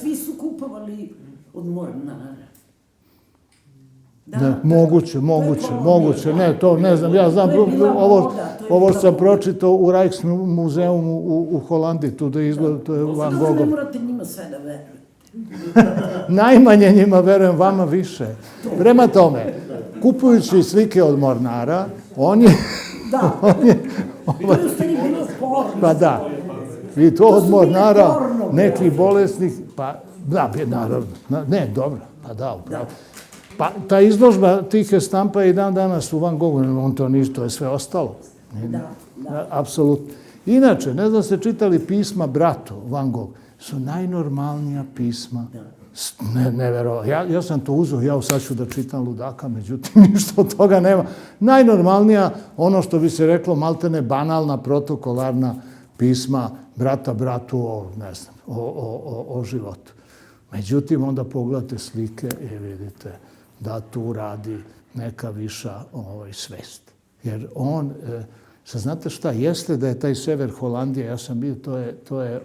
Svi su kupovali od Mornara. Moguće. Ne, to ne znam. Ja znam, ovo sam pročitao u Rijksmuzeumu u Holandiji. Tu da izgleda, to je Van Gogh. Ne morate njima sve da verujete. Najmanje njima verujem, vama više. Prema tome, kupujući slike od Mornara, on je... Da, to je u stvari bilo porno. Pa da, i to od Mornara, nekih bolesnih, pa da, naravno, ne, dobro, pa da, upravo. Pa ta izložba tih estampa je i dan danas u Van Goghu, on to ništa, to je sve ostalo. Da. Apsolutno. Inače, ne znam ste čitali pisma bratu Van Gogh, su najnormalnija pisma. Neverovatno. Ja sam to uzeo, sad ću da čitam ludaka, međutim, ništa od toga nema. Najnormalnija, ono što bi se reklo, maltene banalna, protokolarna pisma brata bratu o životu. Međutim, onda pogledate slike i vidite da tu radi neka viša svest. Jer on, sad znate šta, jeste da je taj sever Holandije, ja sam bio, to je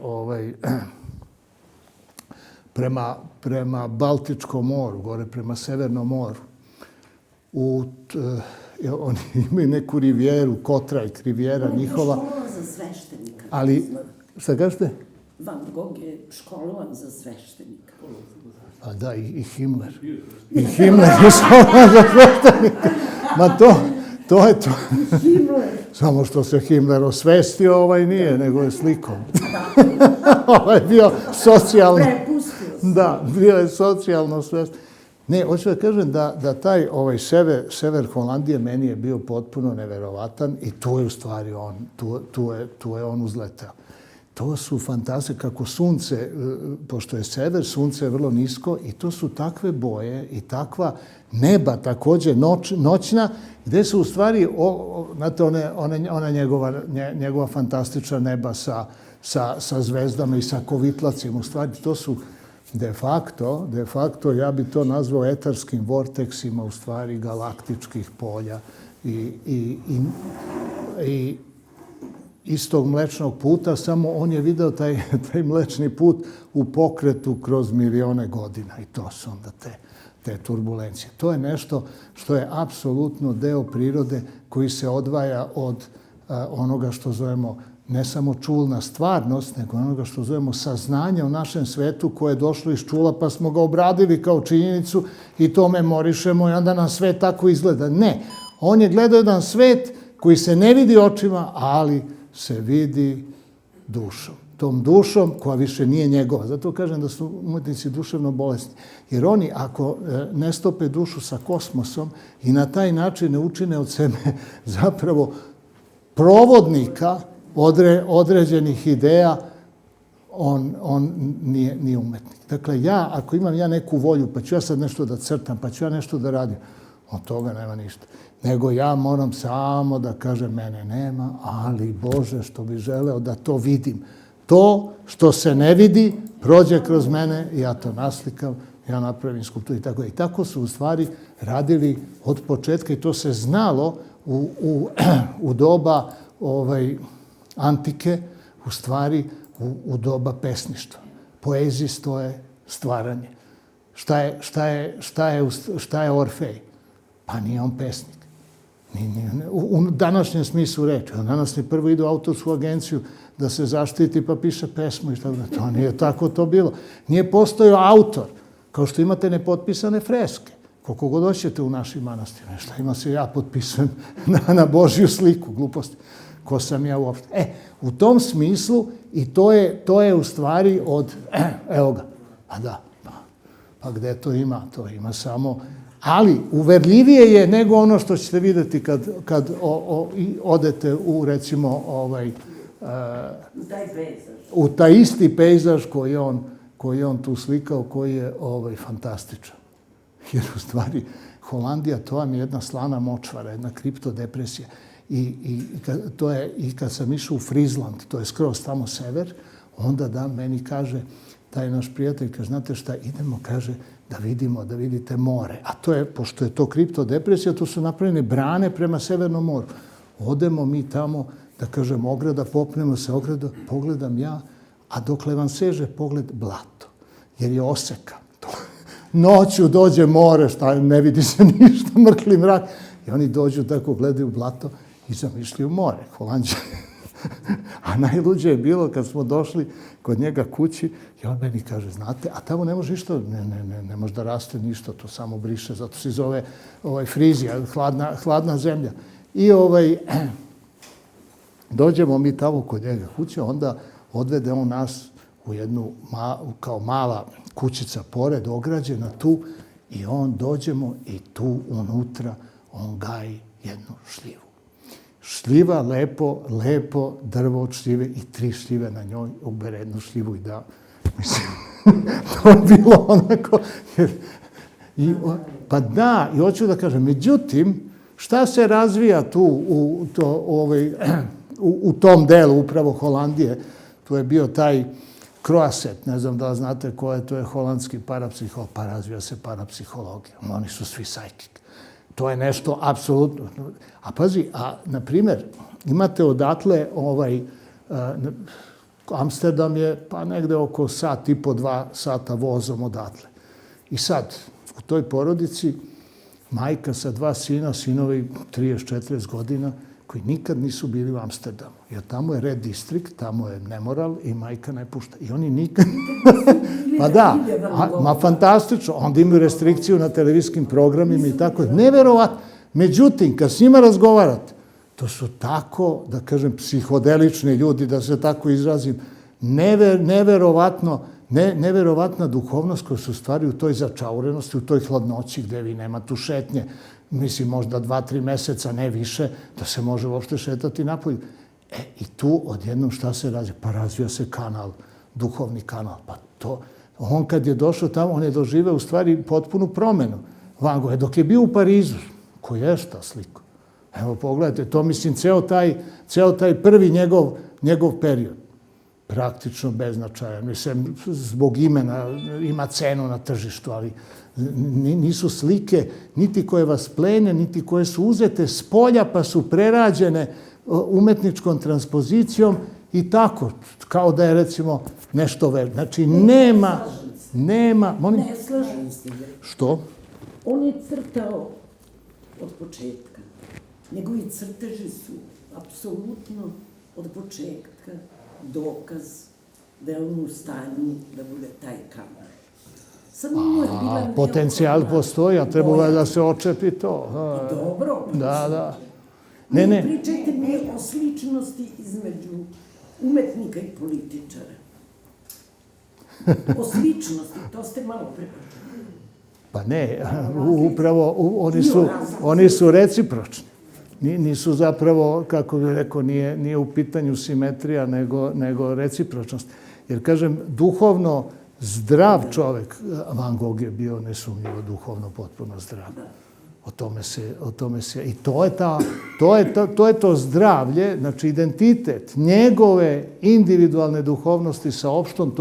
prema Baltičkom moru, gore prema Severnom moru. Oni imaju neku rivijeru, Kotrajk, rivijera njihova. Školovan za sveštenika. Ali, šta kažete? Van Gogh je školovan za sveštenika. A da, i Himmler. I Himmler je školovan za sveštenika. Ma to je to. Samo što se Himmler osvestio, nije, nego je slikom. Ovaj je bio socijalno... Da, bio je socijalno svest. Ne, hoću da kažem da taj sever Holandije meni je bio potpuno neverovatan i tu je u stvari on, tu je on uzletao. To su fantazije, kako sunce, pošto je sever, sunce je vrlo nisko i to su takve boje i takva neba također noćna, gde su u stvari, znate, ona njegova fantastična neba sa zvezdama i sa kovitlacima, u stvari to su de facto, ja bi to nazvao etarskim vorteksima, u stvari galaktičkih polja i istog mlečnog puta, samo on je video taj mlečni put u pokretu kroz milione godina i to su onda te turbulencije. To je nešto što je apsolutno deo prirode koji se odvaja od onoga što zovemo ne samo čulna stvarnost, nego onoga što zovemo saznanje o našem svetu koje je došlo iz čula pa smo ga obradili kao činjenicu i to memorišemo i onda nam sve tako izgleda. Ne, on je gledao jedan svet koji se ne vidi očima, ali se vidi dušom. Tom dušom koja više nije njegova. Zato kažem da su umetnici duševno bolesni. Jer oni, ako ne stope dušu sa kosmosom i na taj način ne učine od sebe zapravo provodnika određenih ideja, on nije umetnik. Dakle, ako imam neku volju, pa ću ja sad nešto da crtam, pa ću ja nešto da radim, od toga nema ništa. nego ja moram samo da kažem mene nema, ali Bože što bi želeo da to vidim. To što se ne vidi prođe kroz mene i ja to naslikam, ja napravim skulpturu i tako. I tako su u stvari radili od početka i to se znalo u doba antike, u stvari u doba pesništva. Poezijstvo je stvaranje. Šta je Orfej? Pa nije on pesnik. U današnjem smislu reči. On danas prvo ide u autorsku agenciju da se zaštiti pa piše pesmu i šta da. To nije tako to bilo. Nije postojao autor, kao što imate nepotpisane freske. Koliko god hoćete u našim manastirima. Šta ima se ja potpisujem na Božju sliku, gluposti. Ko sam ja uopšte. U tom smislu i to je u stvari od, evo ga, a da, pa gde to ima? To ima samo, ali uverljivije je nego ono što ćete vidjeti kad odete u, recimo, u taj isti pejzaž koji je on tu slikao, koji je fantastičan. Jer u stvari Holandija, to vam je jedna slana močvara, jedna kriptodepresija. I kad sam išao u Frizland, to je skroz tamo sever, onda meni kaže, taj naš prijatelj, kaže, znate šta, idemo, kaže, da vidite more. A to je, pošto je to kriptodepresija, to su napravljene brane prema Severnom moru. Odemo mi tamo, da kažem, ograda, popnemo se ograda, pogledam ja, a dokle vam seže pogled blato, jer je oseka. Noću dođe more, šta, ne vidi se ništa, mrkli mrak. I oni dođu tako, gledaju blato i zamišljaju more, Holandžani. A najluđe je bilo kad smo došli kod njega kući i on meni kaže, znate, a tamo ne može ništa, ne može da raste ništa, to samo briše, zato se zove frizija, hladna zemlja. I dođemo mi tamo kod njega kuće, onda odvede on nas u jednu kao mala kućica pored, ograđena tu, i dođemo i tu unutra on gaji jednu šljivu. Šljiva, lepo drvo od šljive i 3 šljive na njoj, ubere jednu šljivu i da, mislim, to je bilo onako, pa da, i hoću da kažem, međutim, šta se razvija tu u tom delu upravo Holandije, tu je bio taj Croisset, ne znam da li znate ko je, to je holandski parapsiholog, pa razvija se parapsihologija, oni su svi psychic. To je nešto apsolutno. A pazi, na primjer, imate odatle, Amsterdam je pa negde oko 1,5-2 sata vozom odatle. I sad, u toj porodici, majka sa 2 sina, sinovi 30-40 godina, koji nikad nisu bili u Amsterdamu. Jer tamo je red distrikt, tamo je nemoral i majka ne pušta. I oni nikad... Pa da, fantastično. Onda imaju restrikciju na televizijskim programima i tako. Neverovatno. Međutim, kad s njima razgovarate, to su tako, da kažem, psihodelični ljudi, da se tako izrazim, neverovatna duhovnost koja se ostvari u toj začaurenosti, u toj hladnoći gde vi nema tu šetnje. Mislim, možda 2-3 meseca, ne više, da se može uopšte šetati napolju. I tu odjednom šta se razvija? Pa razvija se kanal, duhovni kanal. Pa to, on kad je došao tamo, on je doživeo u stvari potpunu promenu. Van Gogh, dok je bio u Parizu, ko je šta sliko? Evo, pogledajte, to mislim, ceo taj prvi njegov period. Praktično beznačajan. Mislim, zbog imena ima cenu na tržištu, ali nisu slike niti koje vas plene, niti koje su uzete s polja pa su prerađene umetničkom transpozicijom i tako, kao da je recimo nešto veliko. Znači, nema... Ne slažem se. Što? On je crtao od početka. Njegovi crteži su apsolutno od početka dokaz da je on u stanju da bude taj kamer. Potencijal postoji, a treba da se očepi to. Dobro. Da. Ne pričajte mi o sličnosti između umetnika i političara. O sličnosti, to ste malo prepočeli. Pa ne, upravo oni su recipročni. Nisu zapravo, kako bih rekao, nije u pitanju simetrija, nego recipročnost. Jer, kažem, duhovno zdrav čovek, Van Gogh je bio nesumnjivo duhovno potpuno zdrav. O tome se i to je to zdravlje, znači identitet njegove individualne duhovnosti sa opštom,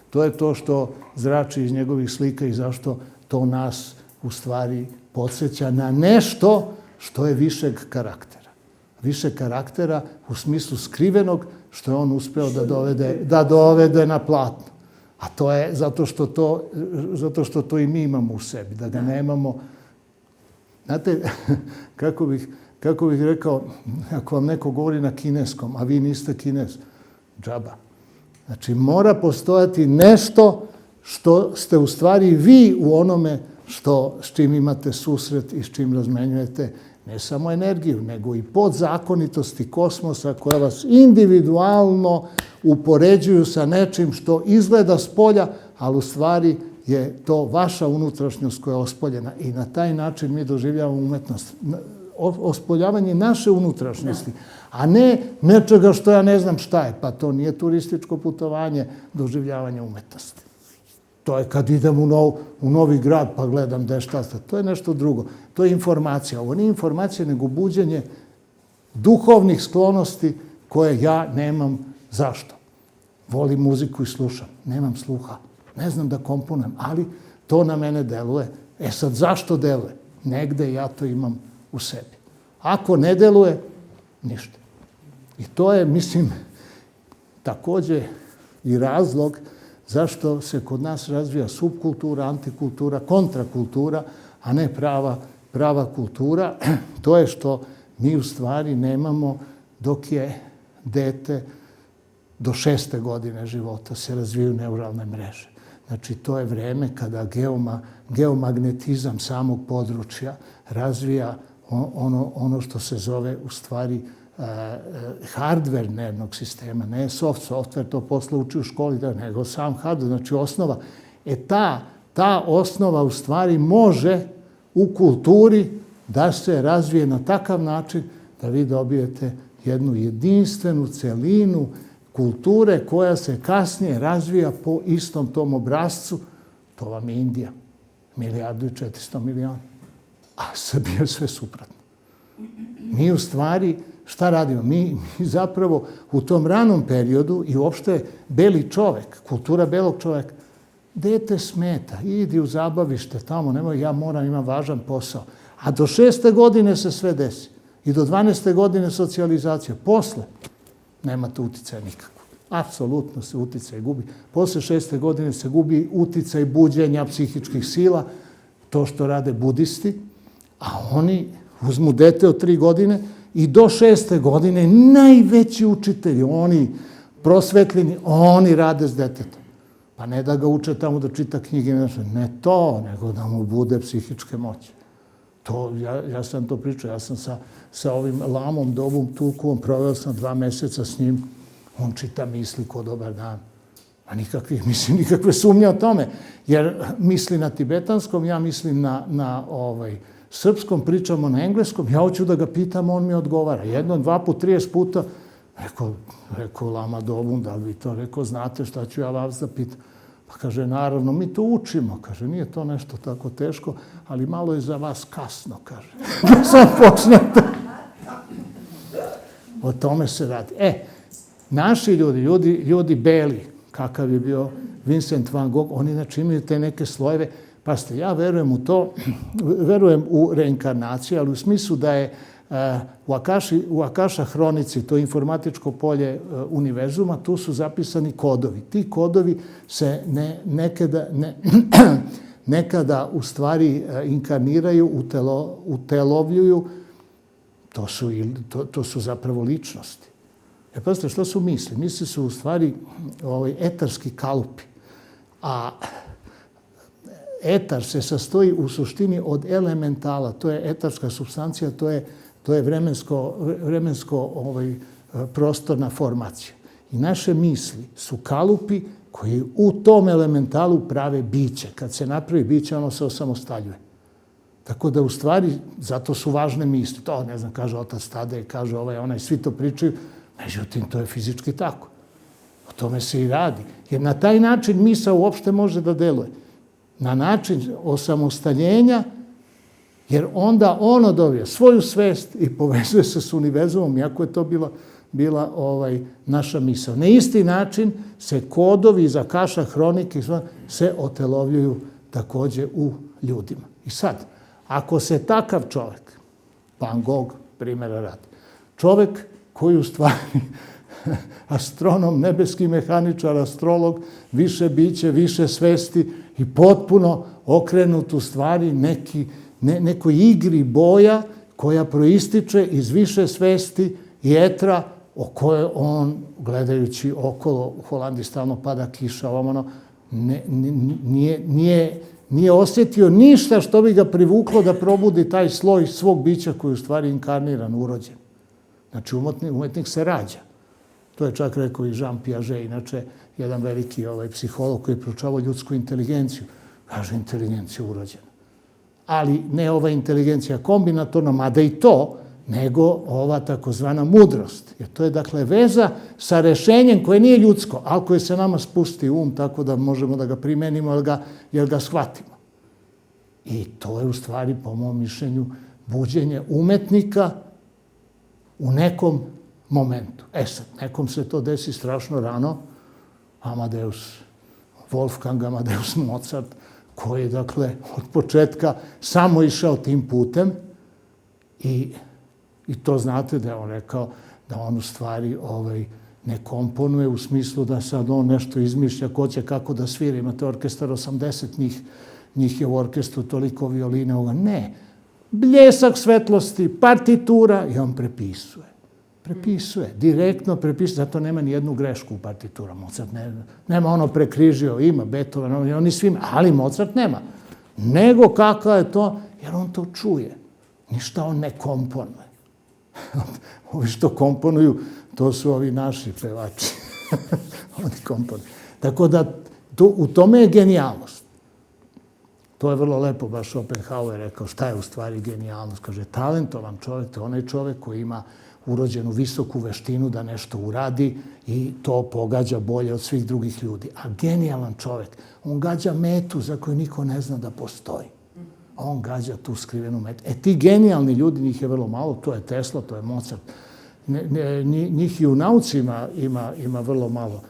to je to što zrači iz njegovih slika i zašto to nas u stvari podsjeća na nešto što je višeg karaktera. Više karaktera u smislu skrivenog što je on uspeo da dovede na platno. A to je zato što to i mi imamo u sebi, da ga nemamo. Znate, kako bih rekao, ako vam neko govori na kineskom, a vi niste Kinez, džaba. Znači, mora postojati nešto što ste u stvari vi u onome s čim imate susret i s čim razmenjujete ne samo energiju, nego i podzakonitosti kosmosa koja vas individualno upoređuju sa nečim što izgleda spolja, ali u stvari je to vaša unutrašnjost koja je ospoljena i na taj način mi doživljavamo umetnost. Ospoljavanje naše unutrašnjosti, a ne nečega što ja ne znam šta je. Pa to nije turističko putovanje doživljavanja umetnosti. To je kad idem u Novi Grad pa gledam gde šta. To je nešto drugo. To je informacija. Ovo nije informacija nego buđenje duhovnih sklonosti koje ja nemam. Zašto? Volim muziku i slušam. Nemam sluha. Ne znam da komponujem, ali to na mene deluje. E sad, zašto deluje? Negde ja to imam u sebi. Ako ne deluje, ništa. I to je, mislim, takođe i razlog zašto se kod nas razvija subkultura, antikultura, kontrakultura, a ne prava kultura. To je što mi u stvari nemamo dok je dete do 6. godine života se razvijaju neuralne mreže. Znači, to je vreme kada geomagnetizam samog područja razvija ono što se zove u stvari hardware nervnog sistema, ne software, to posle uči u školi, nego sam hardware, znači osnova. Ta osnova u stvari može u kulturi da se razvije na takav način da vi dobijete jednu jedinstvenu celinu kulture koja se kasnije razvija po istom tom obrascu. To vam je Indija, 1.400.000.000. A Srbija je sve suprotno. Mi u stvari, šta radimo? Mi zapravo u tom ranom periodu i uopšte beli čovek, kultura belog čoveka, dete smeta, idi u zabavište tamo, nemoj, ja moram, imam važan posao. A do 6. godine se sve desi. I do 12. godine socijalizacija. Posle nemate uticaja nikako. Apsolutno se uticaj gubi. Posle 6. godine se gubi uticaj buđenja psihičkih sila, to što rade budisti, a oni uzmu dete od 3 godine i do 6. godine najveći učitelji, oni prosvetljeni, oni rade s detetom. Pa ne da ga uče tamo da čita knjige, ne to, nego da mu bude psihičke moći. Ja sam to pričao, ja sam sa ovim lamom Dobom Tulkovom, proveo sam 2 meseca s njim, on čita misli ko dobar dan. A nikakve sumnje o tome. Jer misli na tibetanskom, ja mislim na srpskom, pričamo na engleskom, ja hoću da ga pitam, on mi odgovara. 1, 2 put, 30 puta. Rekao lama Dobun, da li vi to znate šta ću ja vas da pitam? Pa kaže, naravno, mi to učimo. Kaže, nije to nešto tako teško, ali malo je za vas kasno, kaže. Da sad počnete. O tome se radi. Naši ljudi beli, kakav je bio Vincent van Gogh, oni znači imaju te neke slojeve. Pazite, ja verujem u to, verujem u reinkarnaciju, ali u smislu da je u Akaša hronici, to je informatičko polje univerzuma, tu su zapisani kodovi. Ti kodovi se nekada u stvari inkarniraju, utelovljuju, to su zapravo ličnosti. Pazite, što su misli? Misli su u stvari etarski kalupi. A etar se sastoji u suštini od elementala. To je etarska supstancija, to je vremensko prostorna formacija. I naše misli su kalupi koji u tom elementalu prave biće. Kad se napravi biće, ono se osamostaljuje. Tako da u stvari, zato su važne misli. To, ne znam, kaže otac Tadej, kaže onaj, svi to pričaju. Međutim, to je fizički tako. O tome se i radi. Jer na taj način misao uopšte može da deluje. Na način osamostaljenja Jer onda ono dobije svoju svest i povezuje se s univerzumom, iako je to bila naša misao. Na isti način se kodovi za kaša hronike se otelovljuju takođe u ljudima. I sad, ako se takav čovek, Van Gogh, primjera radi, čovek koji u stvari astronom, nebeski mehaničar, astrolog, više biće, više svesti i potpuno okrenut u stvari nekoj igri boja koja proističe iz više svesti i etra o kojoj on, gledajući okolo, u Holandiji stalno pada kiša, nije osjetio ništa što bi ga privuklo da probudi taj sloj svog bića koji je u stvari inkarniran, urođen. Znači, umetnik se rađa. To je čak rekao i Jean Piaget, inače jedan veliki psiholog koji je proučavao ljudsku inteligenciju. Kaže, inteligencija urođena. Ali ne ova inteligencija kombinatorna, mada i to, nego ova takozvana mudrost. Jer to je, dakle, veza sa rešenjem koje nije ljudsko, ali koje se nama spusti u tako da možemo da ga primenimo, jer ga shvatimo. I to je, u stvari, po mom mišljenju, buđenje umetnika u nekom momentu. Sad, nekom se to desi strašno rano, Wolfgang Amadeus Mozart, koji je, dakle, od početka samo išao tim putem i to znate da je on rekao da on u stvari ne komponuje u smislu da sad on nešto izmišlja ko će kako da svira. Imate orkestar 80 njih je u orkestru toliko violina. Ne. Bljesak svetlosti, partitura i on prepisuje. Direktno prepisuje. Zato nema ni jednu grešku u partiturama. Mozart nema ono prekrižio, ima Beethoven, oni svima, ali Mozart nema. Nego kakva je to, jer on to čuje. Ništa on ne komponuje. Ovi što komponuju, to su ovi naši pevači. Oni komponuju. Tako da u tome je genijalnost. To je vrlo lepo, baš Schopenhauer rekao šta je u stvari genijalnost. Kaže, talentovan čovjek, to je onaj čovjek koji ima urođenu visoku veštinu da nešto uradi i to pogađa bolje od svih drugih ljudi. A genijalan čovjek, on gađa metu za koju niko ne zna da postoji. On gađa tu skrivenu metu. Ti genijalni ljudi, njih je vrlo malo, to je Tesla, to je Mozart. Njih i u nauci ima vrlo malo.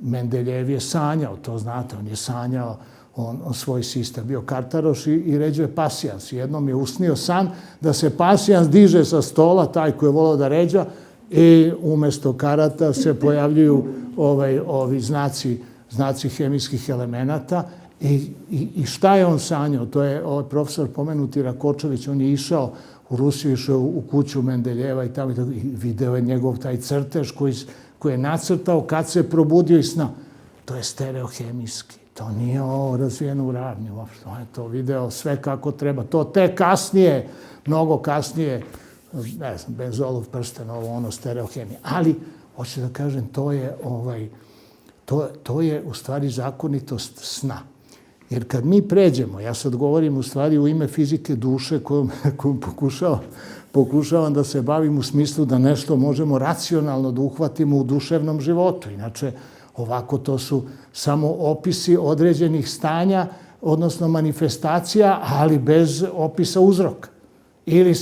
Mendeljev je sanjao, to znate, on je sanjao on svoj sistem. Bio kartaroš i ređuje pasijans. Jednom je usnio san da se pasijans diže sa stola, taj koji je volao da ređa, i umesto karata se pojavljuju ovi znaci hemijskih elemenata. I šta je on sanjao? To je profesor pomenuti Rakočević, on je išao u Rusiju, išao u kuću Mendeljeva i tamo i video je njegov taj crtež koji je nacrtao kad se probudio iz sna. To je stereohemijski. To nije razvijeno u ravni uopšte. On je to video sve kako treba. To te kasnije, mnogo kasnije, ne znam, benzolov prsten, ono stereohemija. Ali, hoću da kažem, to je u stvari zakonitost sna. Jer kad mi pređemo, ja sad govorim u stvari u ime fizike duše kojom pokušavam da se bavim u smislu da nešto možemo racionalno da uhvatimo u duševnom životu. Inače, ovako to su samo opisi određenih stanja, odnosno manifestacija, ali bez opisa uzroka. Ili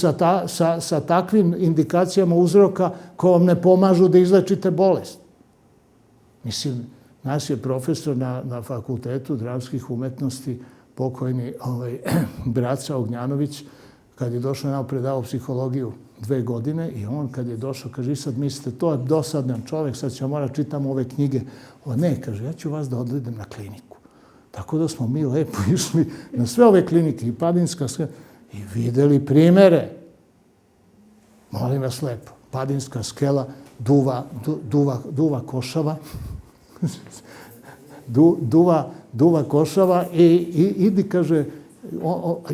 sa takvim indikacijama uzroka koje vam ne pomažu da izlečite bolest. Mislim, nas je profesor na Fakultetu dramskih umetnosti, pokojni Braca Ognjanović, kad je došao nam predavao psihologiju 2 godine i on kad je došao, kaže, sad mislite, to je dosadan čovjek, sad ćemo morati čitamo ove knjige. Ne, kaže, ja ću vas da odvedem na kliniku. Tako da smo mi lepo išli na sve ove klinike i Padinska i videli primere. Molim vas lepo, Padinska skela, duva košava, duva košava i idi, kaže,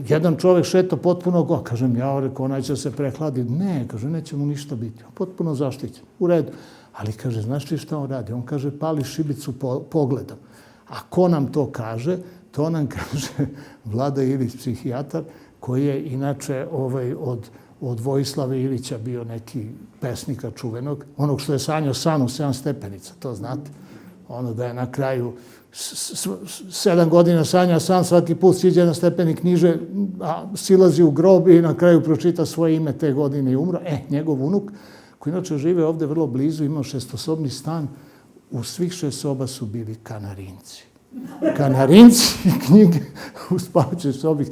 jedan čovjek šeto potpuno go. Kažem, ja rekao, onaj će se prehladiti. Ne, kaže, neće mu ništa biti. Potpuno zaštićen. U redu. Ali, kaže, znaš li šta on radi? On kaže, pali šibicu pogledom. A ko nam to kaže? To nam kaže Vlada Ilić, psihijatar, koji je inače od Vojislava Ilića bio neki pesnika čuvenog. Onog što je sanjao san u 7 stepenica, to znate. Ono da je na kraju 7 godina sanja sam, svaki put siđe na stepenik niže, a silazi u grob i na kraju pročita svoje ime te godine i umro. Njegov unuk, koji inače žive ovde vrlo blizu, imao 6-sobni stan, u svih 6 soba su bili Kanarinci. Kanarinci i knjige u spavaćoj sobi,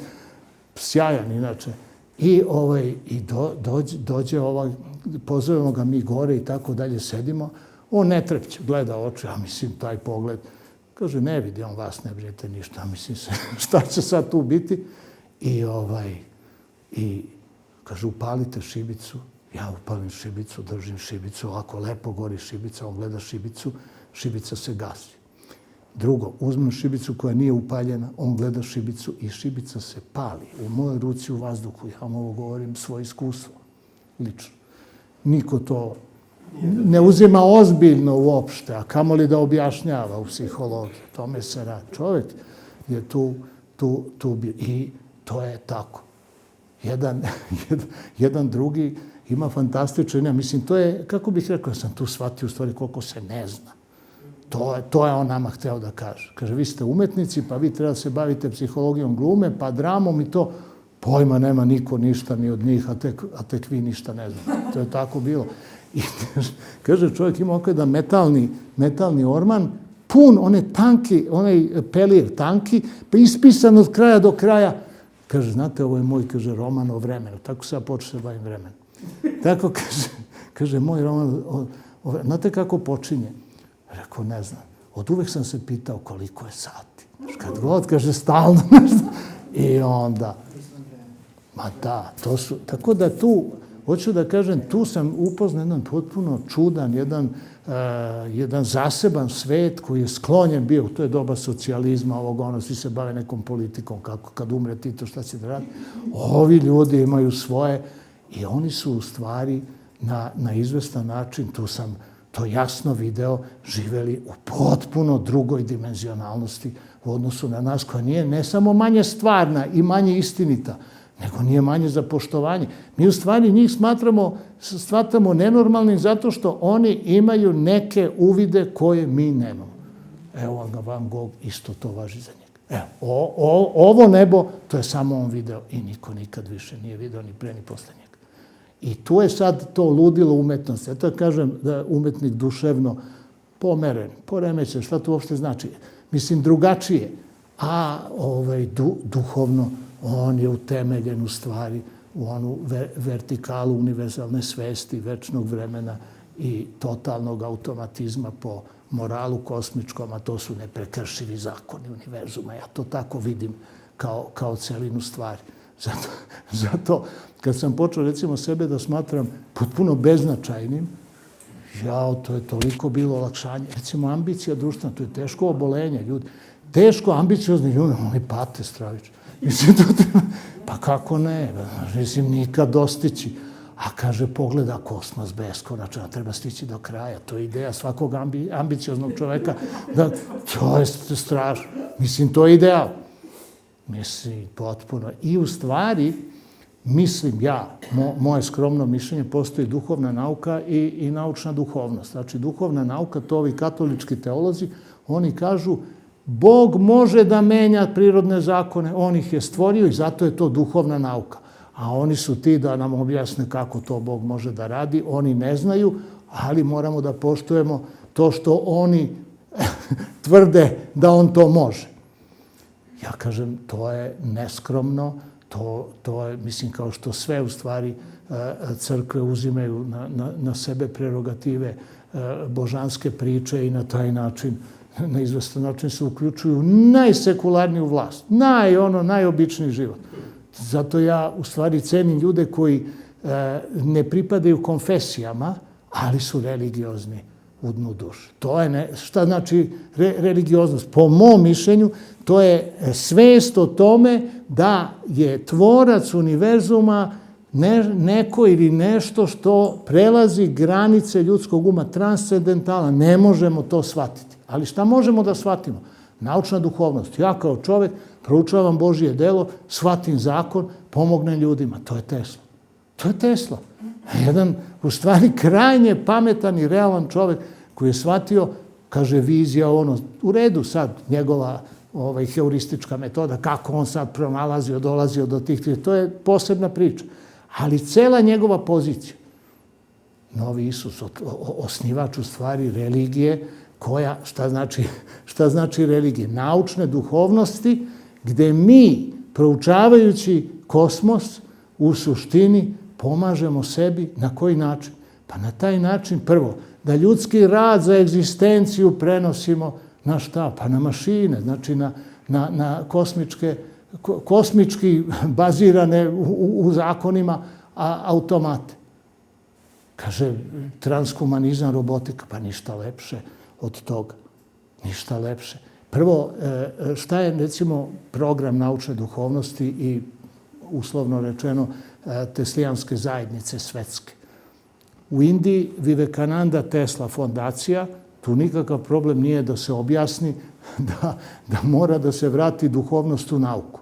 sjajan inače. I dođe pozovemo ga mi gore i tako dalje, sedimo, on ne trepće, gleda oči, a mislim taj pogled, kaže, ne vidi on vas, ne brinete ništa, mislim se, šta će sad tu biti? I kaže, upalite šibicu, ja upalim šibicu, držim šibicu, ovako lepo gori šibica, on gleda šibicu, šibica se gasi. Drugo, uzmem šibicu koja nije upaljena, on gleda šibicu i šibica se pali u mojoj ruci u vazduhu. Ja vam ovo govorim svoje iskustvo, lično. Niko to ne uzima ozbiljno uopšte, a kamoli da objašnjava u psihologiji. Tome se radi. Čovjek je tu bio. I to je tako. Jedan drugi ima fantastično. Mislim, to je, kako bih rekao, ja sam tu shvatio u stvari koliko se ne zna. To je on nama hteo da kaže. Kaže, vi ste umetnici, pa vi treba da se bavite psihologijom glume, pa dramom i to. Pojma nema niko ništa ni od njih, a tek vi ništa ne znate. To je tako bilo. I kaže, čovjek ima ovako jedan metalni orman, pun onaj pelir tanki, pa ispisan od kraja do kraja. Kaže, znate, ovo je moj, kaže, roman o vremenu. Tako se ja počeo se bavim vremenom. Tako kaže, moj roman, znate kako počinje? Rekao, ne znam. Od uvek sam se pitao koliko je sati. Kad god, kaže, stalno nešto. I onda, ma da, to su, tako da tu, hoću da kažem, tu sam upoznao jedan potpuno čudan, jedan zaseban svet koji je sklonjen bio, to je doba socijalizma, svi se bave nekom politikom, kako kad umre Tito, šta će da radi. Ovi ljudi imaju svoje i oni su u stvari na izvestan način, tu sam to jasno video, živeli u potpuno drugoj dimenzionalnosti u odnosu na nas, koja nije ne samo manje stvarna i manje istinita, nego nije manje za poštovanje. Mi u stvari njih smatramo nenormalnim zato što oni imaju neke uvide koje mi nemamo. Evo Van Gogh, isto to važi za njega. Ovo nebo, to je samo on video i niko nikad više nije video ni pre ni posle njega. I tu je sad to ludilo umetnosti. Ja to kažem da umetnik duševno pomeren, poremećen, šta to uopšte znači? Mislim, drugačije. A duhovno, on je utemeljen u stvari u onu vertikalu univerzalne svesti, večnog vremena i totalnog automatizma po moralu kosmičkom, a to su neprekršivi zakoni univerzuma. Ja to tako vidim kao celinu stvari. Zato, kad sam počeo, recimo, sebe da smatram potpuno beznačajnim, to je toliko bilo olakšanje. Recimo, ambicija društvena, to je teško obolenje, ljudi. Teško, ambiciozni ljudi, oni pate stravično. Mislim, to treba, pa kako ne, mislim, nikad dostići. A kaže, pogleda kosmos beskonačno, treba stići do kraja. To je ideja svakog ambicioznog čoveka. To je strašno. Mislim, to je ideal. Mislim, potpuno. I u stvari, mislim ja, moje skromno mišljenje, postoji duhovna nauka i naučna duhovnost. Znači, duhovna nauka, to ovi katolički teolozi, oni kažu, Bog može da menja prirodne zakone, on ih je stvorio i zato je to duhovna nauka. A oni su ti da nam objasne kako to Bog može da radi. Oni ne znaju, ali moramo da poštujemo to što oni tvrde da on to može. Ja kažem, to je neskromno, to je, mislim, kao što sve u stvari crkve uzimaju na sebe prerogative božanske priče i na taj način, na izvestan način se uključuju u najsekularniju vlast, najobičniji život. Zato ja u stvari cenim ljude koji ne pripadaju konfesijama, ali su religiozni u dnu duše. To je, šta znači religioznost? Po mom mišljenju, to je svest o tome da je tvorac univerzuma neko ili nešto što prelazi granice ljudskog uma, transcendentala. Ne možemo to shvatiti. Ali šta možemo da shvatimo? Naučna duhovnost. Ja kao čovek proučavam Božije delo, shvatim zakon, pomognem ljudima. To je Tesla. To je Tesla. Jedan, u stvari, krajnje pametan i realan čovek koji je shvatio kaže vizija, ono, u redu sad njegova heuristička metoda, kako on sad pronalazio, dolazio do tih, to je posebna priča. Ali cela njegova pozicija, novi Isus, osnivač u stvari religije, koja, šta znači religije? Naučne duhovnosti, gde mi, proučavajući kosmos, u suštini pomažemo sebi. Na koji način? Pa na taj način, prvo, da ljudski rad za egzistenciju prenosimo na šta? Pa na mašine, znači na kosmički bazirane u zakonima automate. Kaže, transhumanizam, robotika, pa ništa lepše od toga. Ništa lepše. Prvo, šta je, recimo, program naučne duhovnosti i, uslovno rečeno, teslijanske zajednice svetske? U Indiji Vivekananda Tesla fondacija, tu nikakav problem nije da se objasni da mora da se vrati duhovnost u nauku.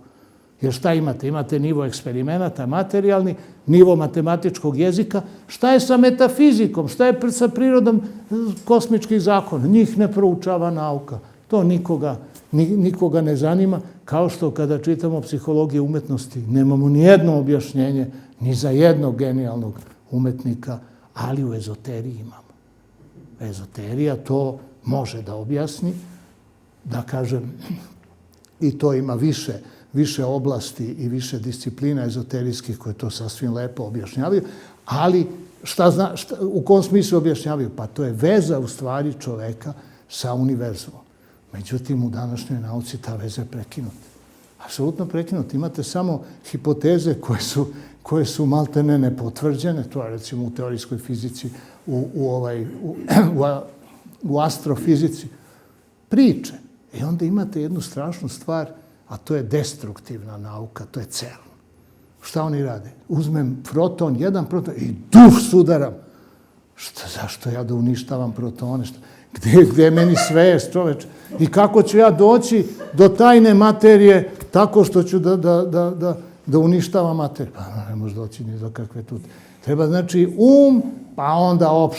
Jer šta imate? Imate nivo eksperimenata, materijalni, nivo matematičkog jezika. Šta je sa metafizikom? Šta je sa prirodom kosmičkih zakona? Njih ne proučava nauka. To nikoga ne zanima. Kao što kada čitamo psihologiju umetnosti, nemamo ni jedno objašnjenje ni za jednog genijalnog umetnika, ali u ezoteriji imamo. Ezoterija to može da objasni, da kažem, i to ima više oblasti i više disciplina ezoterijskih koje to sasvim lepo objašnjavaju, ali u kom smislu objašnjavaju? Pa to je veza u stvari čoveka sa univerzumom. Međutim, u današnjoj nauci ta veza je prekinuta. Apsolutno prekinuta. Imate samo hipoteze koje su maltene nepotvrđene, to je recimo u teorijskoj fizici, u astrofizici, priče. I onda imate jednu strašnu stvar, a to je destruktivna nauka, to je CERN. Šta oni rade? Uzmem proton, jedan proton i sudaram. Zašto ja da uništavam protone? Gde je meni svest, čoveč? I kako ću ja doći do tajne materije tako što ću da uništavam materiju? Pa ne može doći ni do kakve tu. Treba znači pa onda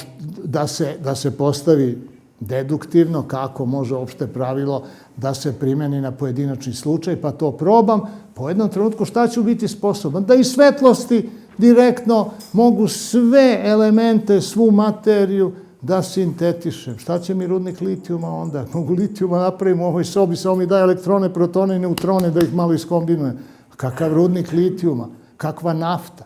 da se postavi deduktivno, kako može opšte pravilo da se primeni na pojedinačni slučaj, pa to probam, po jednom trenutku šta ću biti sposoban? Da iz svetlosti direktno mogu sve elemente, svu materiju da sintetišem. Šta će mi rudnik litijuma onda? Mogu litijuma napravim u ovoj sobi, samo mi daje elektrone, protone i neutrone da ih malo iskombinujem. Kakav rudnik litijuma? Kakva nafta?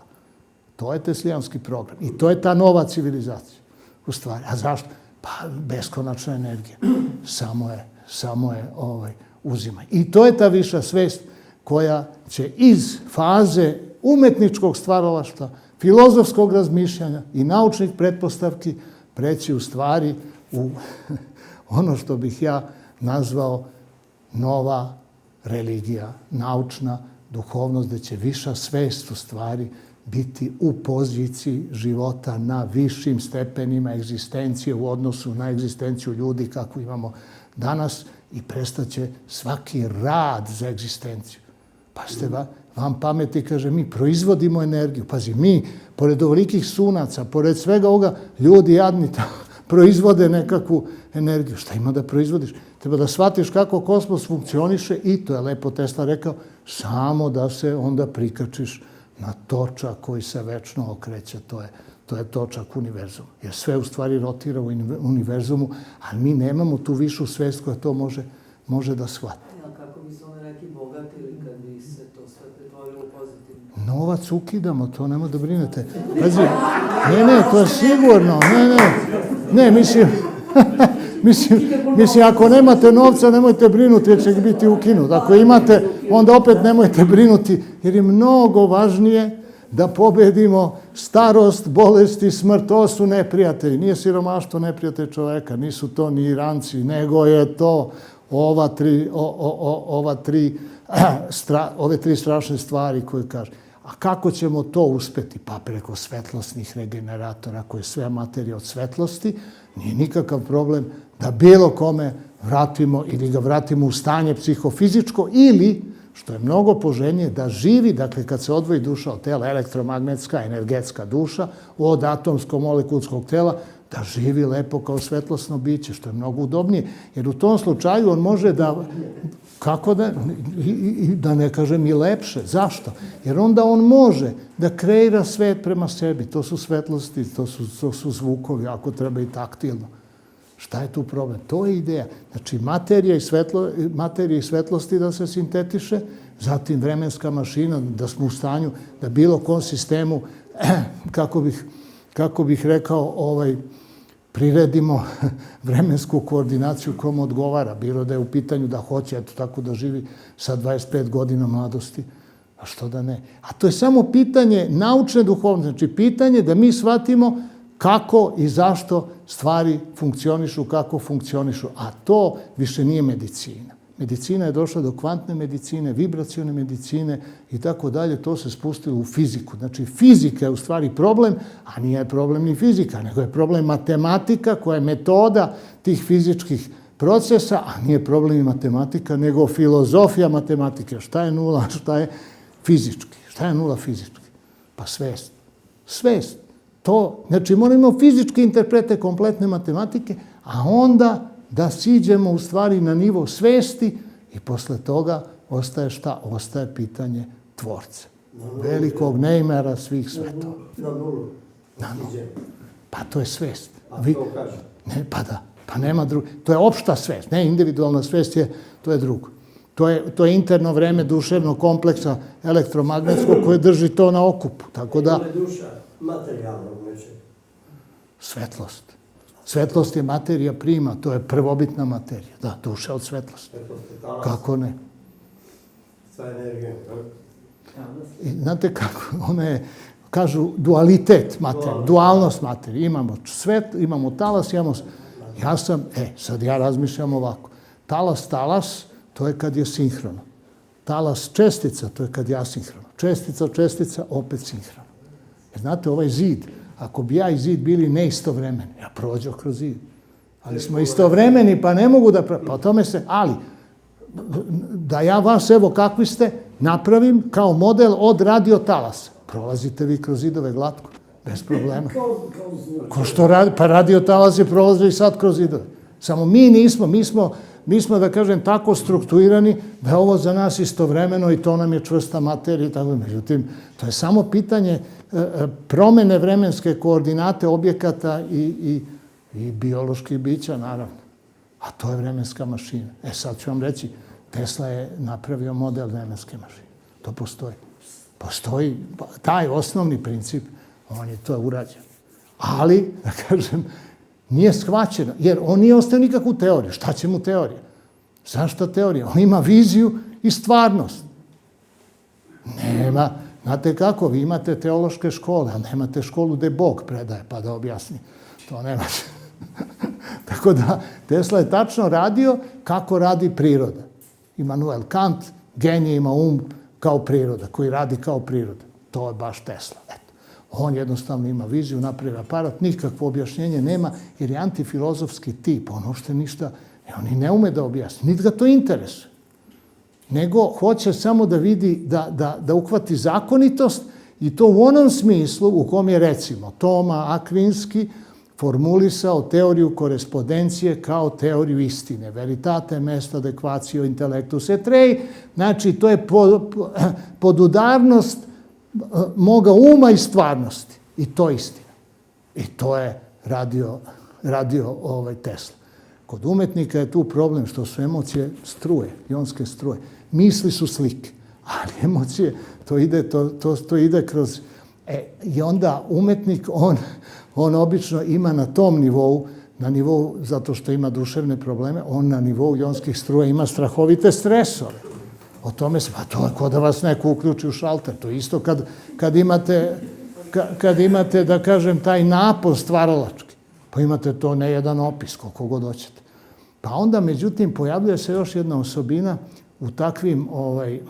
To je teslijanski program. I to je ta nova civilizacija. U stvari. A zašto? Pa beskonačna energija. Samo je uzimaj. I to je ta viša svest koja će iz faze umetničkog stvaralaštva, filozofskog razmišljanja i naučnih pretpostavki preći u stvari u ono što bih ja nazvao nova religija, naučna duhovnost, gde će viša svest u stvari biti u poziciji života na višim stepenima egzistencije u odnosu na egzistenciju ljudi kakvu imamo danas i prestaće svaki rad za egzistenciju. Pazite, vam pameti, kaže, mi proizvodimo energiju. Pazi, mi, pored ovolikih sunaca, pored svega ovoga, ljudi jadni proizvode nekakvu energiju. Šta ima da proizvodiš? Treba da shvatiš kako kosmos funkcioniše i, to je lepo Tesla rekao, samo da se onda prikačiš na točak koji se večno okreće. To je točak univerzuma. Jer sve u stvari rotira u univerzumu, ali mi nemamo tu višu svest koja to može da shvati. A kako bi se oni neki bogatili kad bi se to sve pretvorilo pozitivno? Novac ukidamo, to nema da brinete. Pazi, ne, to je sigurno. Ne, mislim, ako nemate novca, nemojte brinuti jer će biti ukinut. Ako imate, onda opet nemojte brinuti jer je mnogo važnije da pobedimo starost, bolest i smrt. To su neprijatelji. Nije siromaštvo neprijatelj čoveka, nisu to ni Iranci, nego je to ove tri strašne stvari koje kaže. A kako ćemo to uspeti? Pa preko svetlosnih regeneratora koje sve materija od svetlosti, nije nikakav problem da bilo kome vratimo ili ga vratimo u stanje psihofizičko ili, što je mnogo poželjnije, da živi, dakle kad se odvoji duša od tela, elektromagnetska, energetska duša, od atomsko-molekulskog tela, da živi lepo kao svetlosno biće, što je mnogo udobnije. Jer u tom slučaju on može da, kako da, da ne kažem i lepše. Zašto? Jer onda on može da kreira svet prema sebi. To su svetlosti, to su zvukovi, ako treba i taktilno. Šta je tu problem? To je ideja. Znači, materija i svetlosti da se sintetiše, zatim vremenska mašina, da smo u stanju da bilo kom sistemu, kako bih rekao, priredimo vremensku koordinaciju kom odgovara. Bilo da je u pitanju da hoće, eto tako da živi sa 25 godina mladosti, a što da ne. A to je samo pitanje naučne duhovnosti, znači pitanje da mi shvatimo kako i zašto stvari funkcionišu, kako funkcionišu. A to više nije medicina. Medicina je došla do kvantne medicine, vibracione medicine i tako dalje. To se spustilo u fiziku. Znači, fizika je u stvari problem, a nije problem ni fizika, nego je problem matematika koja je metoda tih fizičkih procesa, a nije problem i matematika, nego filozofija matematike. Šta je nula, šta je fizički? Šta je nula fizički? Pa svest. Svest. To, znači, moramo fizički interprete kompletne matematike, a onda da siđemo u stvari na nivo svesti i posle toga ostaje šta? Ostaje pitanje tvorca. Velikog neimara svih svetova. Na nulu. Na nulu. Pa to je svest. A to kaže? Ne, pa da. Pa nema drugo. To je opšta svest. Ne, individualna svest to je drugo. To je interno vreme duševnog kompleksa elektromagnetskog koje drži to na okupu. Tako da... To je duša materijalnog nečega. Svetlost. Svetlost je materija prima, to je prvobitna materija. Da, duša od svetlosti. Kako ne? Sa energijom, I znate kako? Ona je, kažu, dualitet materije, dualnost materije. Imamo svet, imamo talas, imamo... Sad ja razmišljam ovako. Talas, to je kad je sinhrono. Talas čestica, to je kad je asinhrono. Čestica, opet sinhrono. Jer znate, ovaj zid, ako bi ja i zid bili neistovremeni, ja prođo kroz zid. Ali smo istovremeni, pa ne mogu da... Pa o tome se... Ali, da ja vas, evo kakvi ste, napravim kao model od radiotalasa. Prolazite vi kroz zidove glatko, bez problema. Ko što radi? Pa radiotalas je prolazio i sad kroz zidove. Samo mi nismo, mi smo, da kažem, tako strukturirani da je ovo za nas istovremeno i to nam je čvrsta materija i tako. Međutim, to je samo pitanje promene vremenske koordinate objekata i bioloških bića, naravno. A to je vremenska mašina. Sad ću vam reći, Tesla je napravio model vremenske mašine. To postoji. Postoji taj osnovni princip, on je to urađen. Ali, da kažem, nije shvaćeno, jer on nije ostao nikakvu teoriju. Šta će mu teorija? Zašto teorija? On ima viziju i stvarnost. Nema. Znate kako? Vi imate teološke škole, a nemate školu gde Bog predaje, pa da objasni. To nemate. Tako da, Tesla je tačno radio kako radi priroda. Immanuel Kant, genije, ima kao priroda, koji radi kao priroda. To je baš Tesla. Eto. On jednostavno ima viziju, napravi aparat, nikakvo objašnjenje nema, jer je antifilozofski tip. On uopšte ništa, on i ne ume da objasni. Niti ga to interesuje. Nego hoće samo da vidi, da uhvati zakonitost i to u onom smislu u kom je, recimo, Toma Akvinski formulisao teoriju korespondencije kao teoriju istine. Veritate, mesto, adekvacio, intelektus et rei. Znači, to je podudarnost moga uma i stvarnosti. I to je istina. I to je radio Tesla. Kod umetnika je tu problem što su emocije struje, ionske struje. Misli su slike, ali emocije, to ide kroz... I onda umetnik, on obično ima na tom nivou, zato što ima duševne probleme, on na nivou ionskih struja ima strahovite stresove. O tome se, pa to je kao da vas neko uključi u šalter. To je isto kad imate, da kažem, taj napon stvaralački. Pa imate to ne jedan opis, koliko god hoćete. Pa onda, međutim, pojavljuje se još jedna osobina u takvim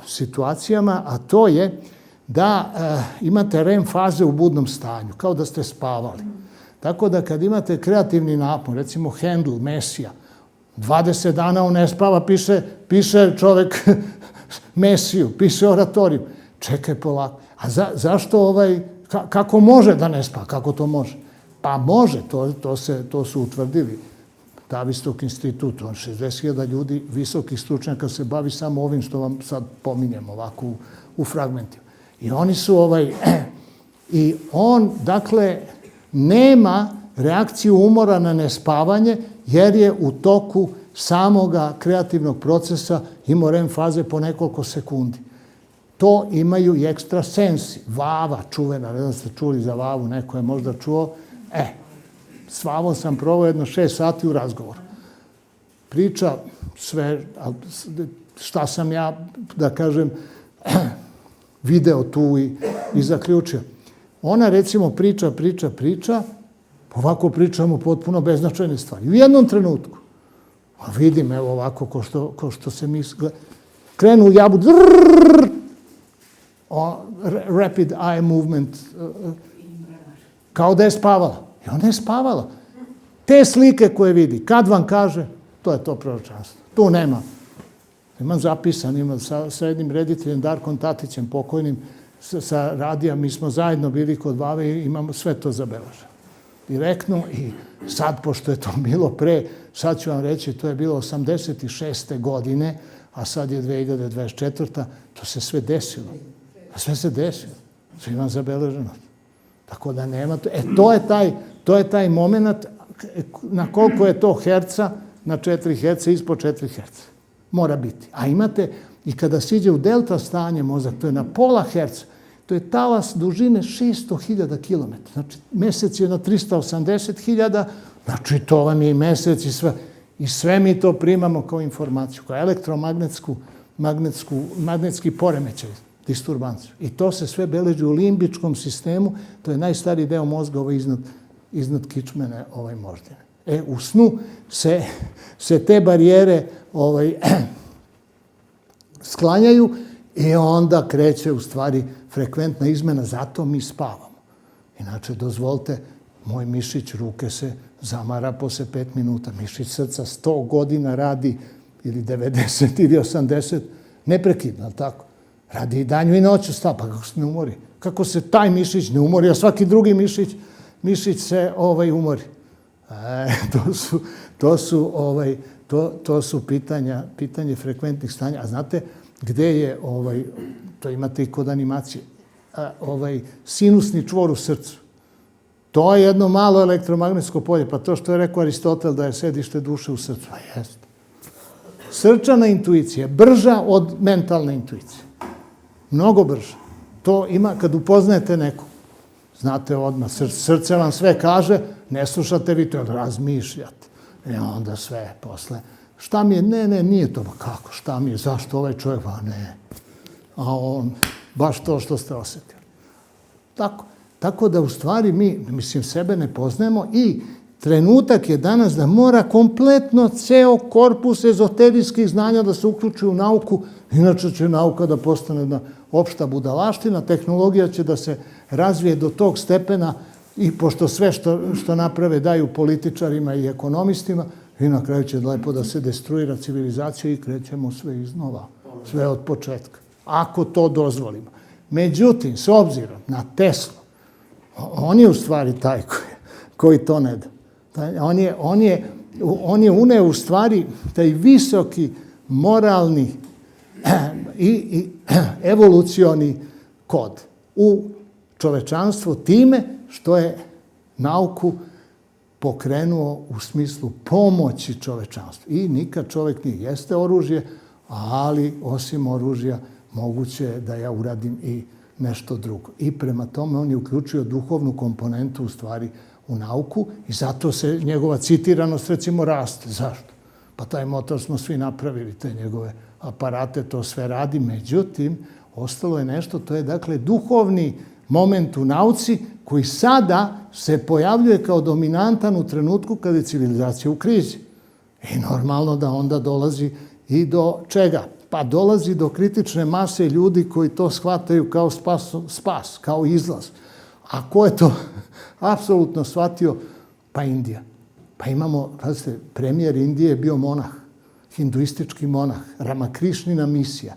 situacijama, a to je da imate REM faze u budnom stanju, kao da ste spavali. Tako da kad imate kreativni napon, recimo Handel, Mesija, 20 dana on ne spava, piše čovek Mesiju, piše oratoriju. Čekaj polako. A zašto kako može da ne spava? Kako to može? Pa može, to su utvrdili. Tavistok institut, on 60.000 ljudi, visokih stručnjaka se bavi samo ovim što vam sad pominjem ovako u fragmentima. I oni su i on, dakle, nema reakciju umora na nespavanje, jer je u toku samoga kreativnog procesa imao REM faze po nekoliko sekundi. To imaju i ekstrasensi. Vava, čuvena, ne znam ste čuli za Vavu, neko je možda čuo. S Vavom sam provao jedno 6 sati u razgovoru. Priča sve, šta sam ja, da kažem, video tu i zaključio. Ona, recimo, priča, ovako pričamo potpuno beznačajne stvari. U jednom trenutku, vidim, evo ovako, ko što se mi krenu u jabu, rapid eye movement, kao da je spavala. I onda je spavala. Te slike koje vidi, kad vam kaže, to je to proročanstvo. Tu nema. Imam zapisan, sa jednim rediteljem Darkom Tatićem, pokojnim, sa radija, mi smo zajedno bili kod Vave i imamo sve to zabeleženo. Direktno i sad, pošto je to bilo pre, sad ću vam reći, to je bilo 86. godine, a sad je 2024. To se sve desilo. Sve se desilo. Sve imam zabeleženo. Tako da nema to. To je taj moment na koliko je to herca, na 4 herca, ispod 4 herca. Mora biti. A imate, i kada siđe u delta stanje mozak, to je na pola herca, to je talas dužine 600.000 km. Znači, mesec je na 380.000, znači to vam je i mesec i sve. I sve mi to primamo kao informaciju, kao magnetski poremećaj, disturbanciju. I to se sve beleži u limbičkom sistemu, to je najstariji deo mozga iznad kičmene moždine. U snu se te barijere sklanjaju i onda kreće u stvari frekventna izmena, zato mi spavamo. Inače, dozvolite, moj mišić ruke se zamara posle 5 minuta. Mišić srca 100 godina radi, ili 90 ili 80, neprekidno, ali tako? Radi i danju i noću sta, pa kako se ne umori? Kako se taj mišić ne umori, a svaki drugi mišić se umori? To su pitanje frekventnih stanja. A znate gde je, to imate i kod animacije, sinusni čvor u srcu. To je jedno malo elektromagnetsko polje, pa to što je rekao Aristotel da je sedište duše u srcu. A jeste. Srčana intuicija je brža od mentalne intuicije. Mnogo brža. To ima, kad upoznajete nekog, znate odmah, srce vam sve kaže, ne slušate vi to, razmišljate. I onda sve posle. Šta mi je? Ne, nije to. Kako? Šta mi je? Zašto ovaj čovjek? Pa ne. A on, baš to što ste osjetili. Tako da u stvari mi, sebe ne poznajemo i trenutak je danas da mora kompletno ceo korpus ezoterijskih znanja da se uključi u nauku, inače će nauka da postane jedna opšta budalaština, tehnologija će da se razvije do tog stepena i pošto sve što naprave daju političarima i ekonomistima, i na kraju će lepo da se destruira civilizacija i krećemo sve iznova, sve od početka, ako to dozvolimo. Međutim, s obzirom na Teslu, on je u stvari taj koji to ne da. On je uneo u stvari taj visoki moralni i evolucioni kod u čovečanstvo time što je nauku pokrenuo u smislu pomoći čovečanstvu. I nikad čovek nije. Jeste oružje, ali osim oružja moguće je da ja uradim i nešto drugo. I prema tome on je uključio duhovnu komponentu u stvari u nauku i zato se njegova citiranost recimo raste. Zašto? Pa taj motor smo svi napravili, te njegove aparate, to sve radi. Međutim, ostalo je nešto, to je dakle duhovni moment u nauci koji sada se pojavljuje kao dominantan u trenutku kada je civilizacija u krizi. I normalno da onda dolazi i do čega? Pa dolazi do kritične mase ljudi koji to shvataju kao spas, kao izlaz. A ko je to apsolutno shvatio? Pa Indija. Pa imamo, pazite, premijer Indije je bio monah, hinduistički monah, Ramakrišnina misija.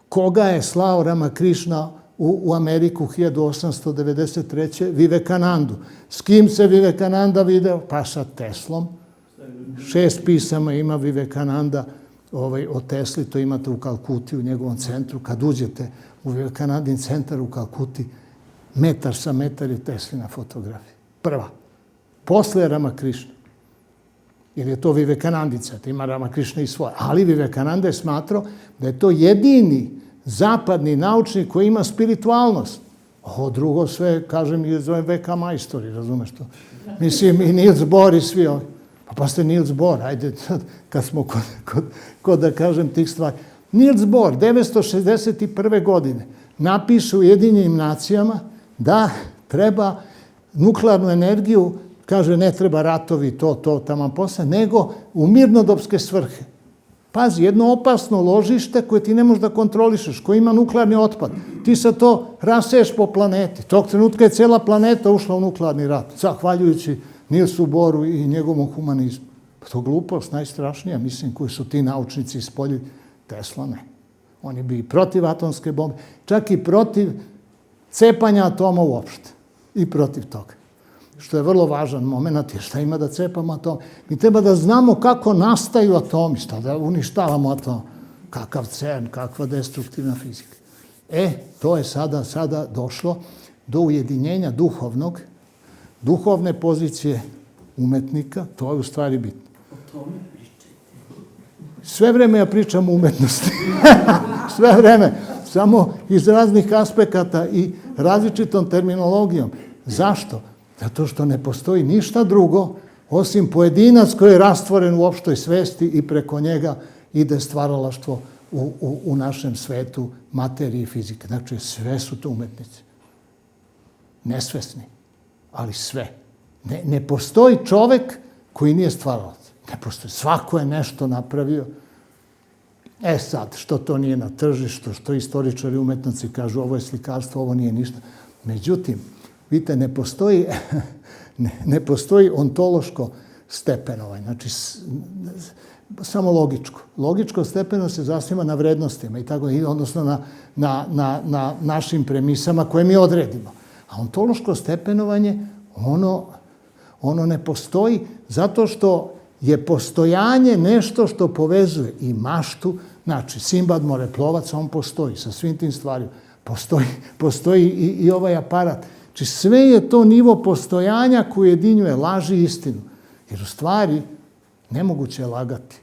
Koga je slao Ramakrišna u Ameriku 1893. Vivekanandu. S kim se Vivekananda video? Pa sa Teslom. 6 pisama ima Vivekananda o Tesli, to imate u Kalkuti, u njegovom centru. Kad uđete u Vivekanandin centar u Kalkuti, metar sa metar je Teslina fotografija. Prva. Posle je Ramakrišna. Jer je to Vivekanandica, ima Ramakrišna i svoje. Ali Vivekananda je smatrao da je to jedini zapadni naučnik koji ima spiritualnost. Ovo drugo sve, kažem, je zovem VK majstori, razumeš to? Mislim, i Niels Bohr i svi ovi. Pa ste Niels Bohr, ajde, kad smo kod da kažem tih stvari. Niels Bohr, 961. godine, napiše u Ujedinjenim nacijama da treba nuklearnu energiju, kaže, ne treba ratovi, to, taman posle, nego u mirnodopske svrhe. Pazi, jedno opasno ložište koje ti ne možeš da kontrolišeš, koje ima nuklearni otpad. Ti sad to raseješ po planeti. Tog trenutka je cela planeta ušla u nuklearni rat, zahvaljujući Nielsu Bohru i njegovom humanizmu. Pa to glupost, najstrašnija, mislim, koji su ti naučnici ispoljili. Tesla ne. Oni bi i protiv atomske bombe, čak i protiv cepanja atoma uopšte. I protiv toga. Što je vrlo važan moment, jer šta ima da cepamo atom? Mi treba da znamo kako nastaju atomi, šta da uništavamo atom. Kakav CERN, kakva destruktivna fizika. To je sada došlo do ujedinjenja duhovne pozicije umetnika, to je u stvari bitno. O tome pričajte. Sve vreme ja pričam o umetnosti. Sve vreme. Samo iz raznih aspekata i različitom terminologijom. Zašto? Zato što ne postoji ništa drugo osim pojedinac koji je rastvoren u opštoj svesti i preko njega ide stvaralaštvo u našem svetu, materiji i fizike. Znači, sve su to umetnici. Nesvesni, ali sve. Ne postoji čovek koji nije stvaralac. Ne postoji. Svako je nešto napravio. Sad, što to nije na tržištu, što istoričari umetnici kažu ovo je slikarstvo, ovo nije ništa. Međutim, vidite, ne postoji ontološko stepenovanje. Znači, samo logičko. Logičko stepeno se zasniva na vrednostima, odnosno na našim premisama koje mi odredimo. A ontološko stepenovanje, ono ne postoji zato što je postojanje nešto što povezuje i maštu. Znači, Simbad moreplovac, on postoji sa svim tim stvarima. Postoji i ovaj aparat. Znači, sve je to nivo postojanja koji ujedinjuje laž i istinu. Jer u stvari nemoguće je lagati.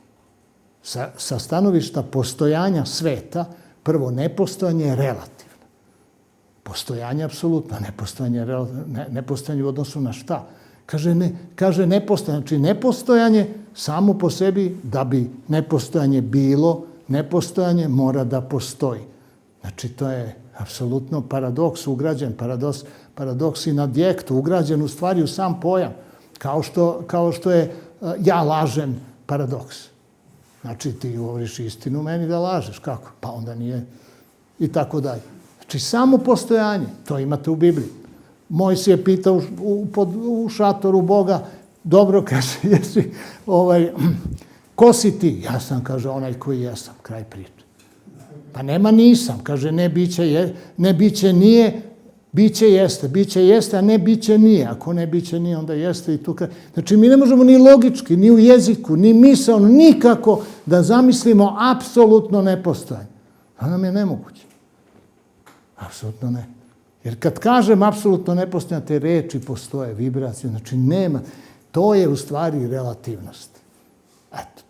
Sa stanovišta postojanja sveta, prvo, nepostojanje je relativno. Postojanje apsolutno, nepostojanje u odnosu na šta? Kaže nepostojanje. Znači, nepostojanje samo po sebi, da bi nepostojanje bilo, nepostojanje mora da postoji. Znači, to je apsolutno paradoks ugrađen, paradoks i nadjektu, ugrađen u stvari u sam pojam, kao što je ja lažem paradoks. Znači, ti govoriš istinu meni da lažeš. Kako? Pa onda nije i tako dalje. Znači, samo postojanje, to imate u Bibliji. Mojsije je pitao u šatoru Boga, dobro, kaže, ko si ti? Ja sam, kaže, onaj koji jesam, kraj priče. Pa nema nisam, kaže, ne biće nije, biće jeste, a ne biće nije. Ako ne biće nije, onda jeste i tu. Znači, mi ne možemo ni logički, ni u jeziku, ni misalno, nikako da zamislimo apsolutno nepostojanje. To nam je nemoguće. Apsolutno ne. Jer kad kažem apsolutno nepostojanje, te reči postoje, vibracije, znači nema. To je u stvari relativnost. Eto,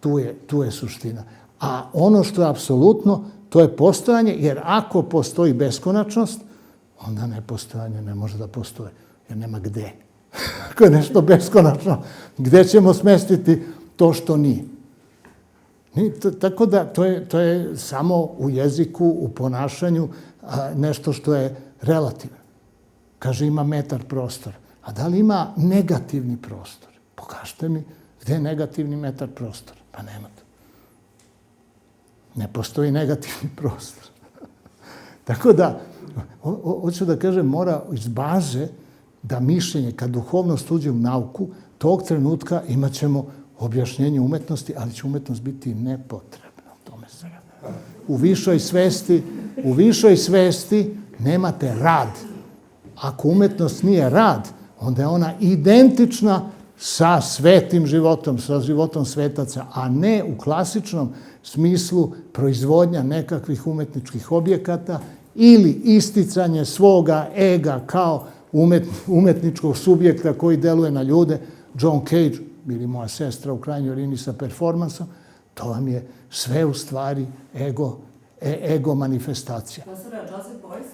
tu je suština. A ono što je apsolutno, to je postojanje, jer ako postoji beskonačnost, onda nepostojanje ne može da postoje, jer nema gde. Ako je nešto beskonačno, gde ćemo smestiti to što nije? Tako da, to je samo u jeziku, u ponašanju, nešto što je relativno. Kaže, ima metar prostora. A da li ima negativni prostor? Pokažite mi gde je negativni metar prostora. Pa nema to. Ne postoji negativni prostor. Tako da, hoću da kažem, mora iz baze da mišljenje, kad duhovnost uđe u nauku, tog trenutka imat ćemo objašnjenje umetnosti, ali će umetnost biti nepotrebna. U tome se radi. U višoj svesti nemate rad. Ako umetnost nije rad, onda je ona identična sa svetim životom, sa životom svetaca, a ne u klasičnom smislu proizvodnja nekakvih umetničkih objekata ili isticanje svoga ega kao umetničkog subjekta koji deluje na ljude. John Cage, ili moja sestra u krajnjoj liniji sa performansom, to vam je sve u stvari ego manifestacija. Profesora, Joseph Beuys?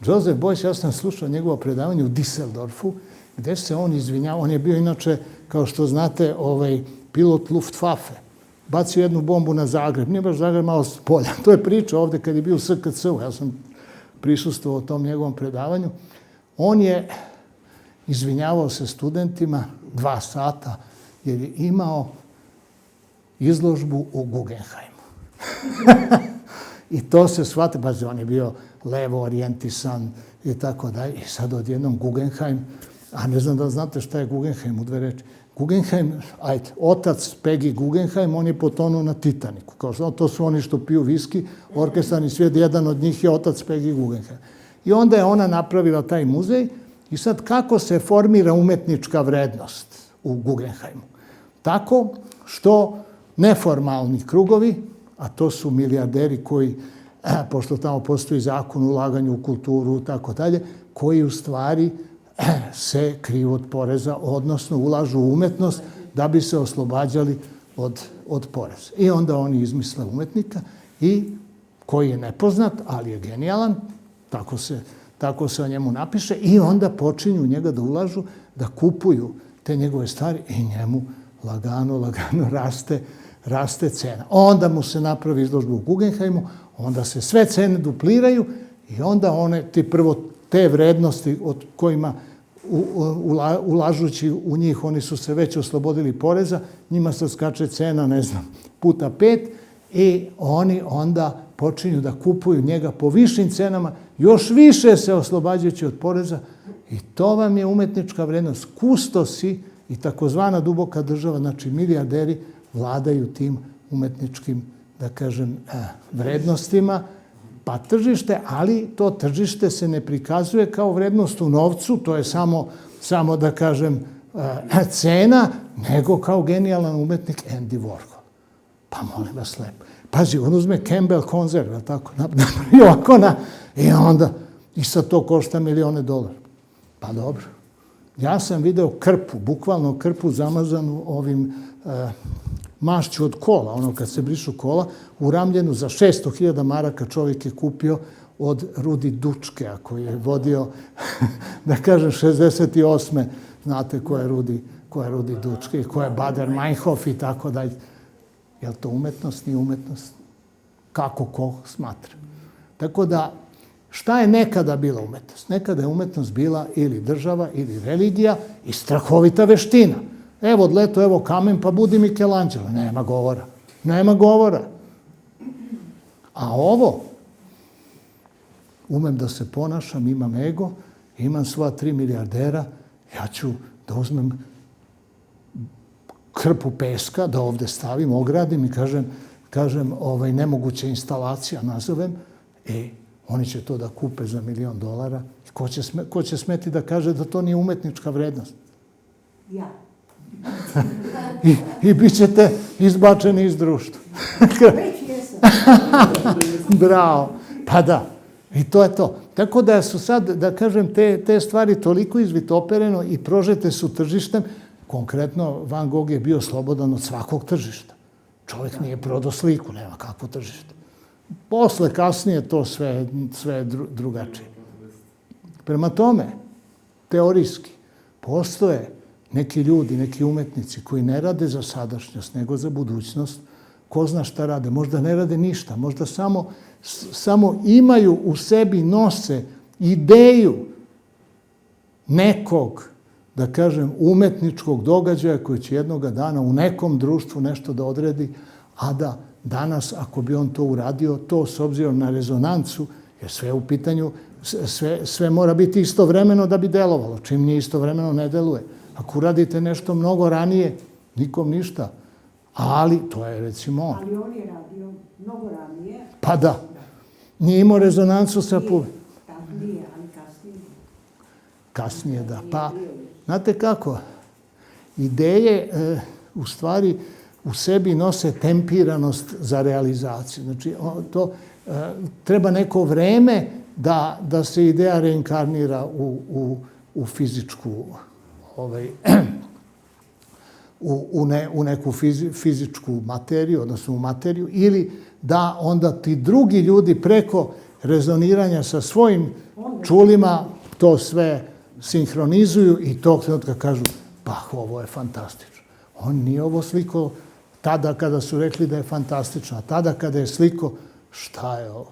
Joseph Beuys, ja sam slušao njegovo predavanje u Düsseldorfu, gde se on izvinjava. On je bio inače, kao što znate, pilot Luftwaffe. Bacio jednu bombu na Zagreb. Nije baš Zagreb, malo s polja. To je priča ovde kad je bio u SKC-u. Ja sam prisustvovao tom njegovom predavanju. On je izvinjavao se studentima 2 sata jer je imao izložbu u Guggenheimu. I to se shvate, pazi, on je bio levo orijentisan i tako dalje. I sad odjednom Guggenheim, a ne znam da znate šta je Guggenheim u 2 reči. Guggenheim, otac Peggy Guggenheim, on je potonuo na Titaniku. Kao što, to su oni što piju viski, orkestralni svijet, jedan od njih je otac Peggy Guggenheim. I onda je ona napravila taj muzej i sad kako se formira umetnička vrednost u Guggenheimu? Tako što neformalni krugovi, a to su milijarderi koji, pošto tamo postoji zakon o ulaganju u kulturu i tako dalje, koji u stvari se kriju od poreza, odnosno ulažu u umetnost da bi se oslobađali od poreza. I onda oni izmisle umetnika i koji je nepoznat, ali je genijalan, tako se o njemu napiše, i onda počinju njega da ulažu, da kupuju te njegove stvari i njemu lagano raste cena. Onda mu se napravi izložba u Guggenheimu, onda se sve cene dupliraju i onda te vrednosti od kojima ulažući u njih, oni su se već oslobodili poreza, njima se skače cena, ne znam, puta 5 i oni onda počinju da kupuju njega po višim cenama, još više se oslobađajući od poreza i to vam je umetnička vrednost. Kustosi i takozvana duboka država, znači milijarderi, vladaju tim umetničkim, da kažem, vrednostima, pa tržište, ali to tržište se ne prikazuje kao vrednost u novcu, to je samo da kažem, cena, nego kao genijalan umetnik Andy Warhol. Pa molim vas lepo. Pazi, on uzme Campbell konzerve, tako, i ovako i onda, i sad to košta $1.000.000. Pa dobro. Ja sam video krpu, bukvalno krpu zamazanu ovim mašću od kola, ono kad se brišu kola, uramljenu za 600.000 maraka čovjek je kupio od Rudi Dučkea, koji je vodio, da kažem, 68. Znate ko je Rudi Dučke, ko je Bader Meinhof i tako dalje. Je li to umetnost? Nije umetnost? Kako ko smatra? Tako da, šta je nekada bila umetnost? Nekada je umetnost bila ili država, ili religija i strahovita veština. Evo odleto, evo kamen, pa budi Michelangelo. Nema govora. A ovo, umem da se ponašam, imam ego, imam sva 3 milijardera, ja ću da uzmem krpu peska, da ovde stavim, ogradim i kažem nemoguća instalacija, nazovem, oni će to da kupe za $1.000.000. Ko će smeti da kaže da to nije umetnička vrednost? Ja. I bit ćete izbačeni iz društva. Već jesam. Bravo. Pa da. I to je to. Tako da su sad, da kažem, te stvari toliko izvitopereno i prožete su tržištem. Konkretno, Van Gogh je bio slobodan od svakog tržišta. Čovjek nije prodao sliku, nema kakvo tržište. Posle, kasnije, to sve je drugačije. Prema tome, teorijski, postoje neki ljudi, neki umetnici koji ne rade za sadašnjost, nego za budućnost. Ko zna šta rade? Možda ne rade ništa. Možda samo imaju u sebi, nose ideju nekog, da kažem, umetničkog događaja koji će jednoga dana u nekom društvu nešto da odredi, a da danas, ako bi on to uradio, to s obzirom na rezonancu, jer sve u pitanju, sve mora biti istovremeno da bi delovalo. Čim nije istovremeno, ne deluje. Ako uradite nešto mnogo ranije, nikom ništa. Ali, to je recimo on. Ali on je radio mnogo ranije. Pa da. Nije imao rezonancu sa publikom. Nije, ali kasnije. Kasnije, da. Pa, znate kako? Ideje, u stvari, u sebi nose tempiranost za realizaciju. Znači, to treba neko vreme da se ideja reinkarnira u fizičku, u neku fizičku materiju, odnosno u materiju, ili da onda ti drugi ljudi preko rezoniranja sa svojim čulima to sve sinhronizuju i tog trenutka kažu, pa ovo je fantastično. On nije ovo sliko tada kada su rekli da je fantastično, a tada kada je sliko, šta je ovo?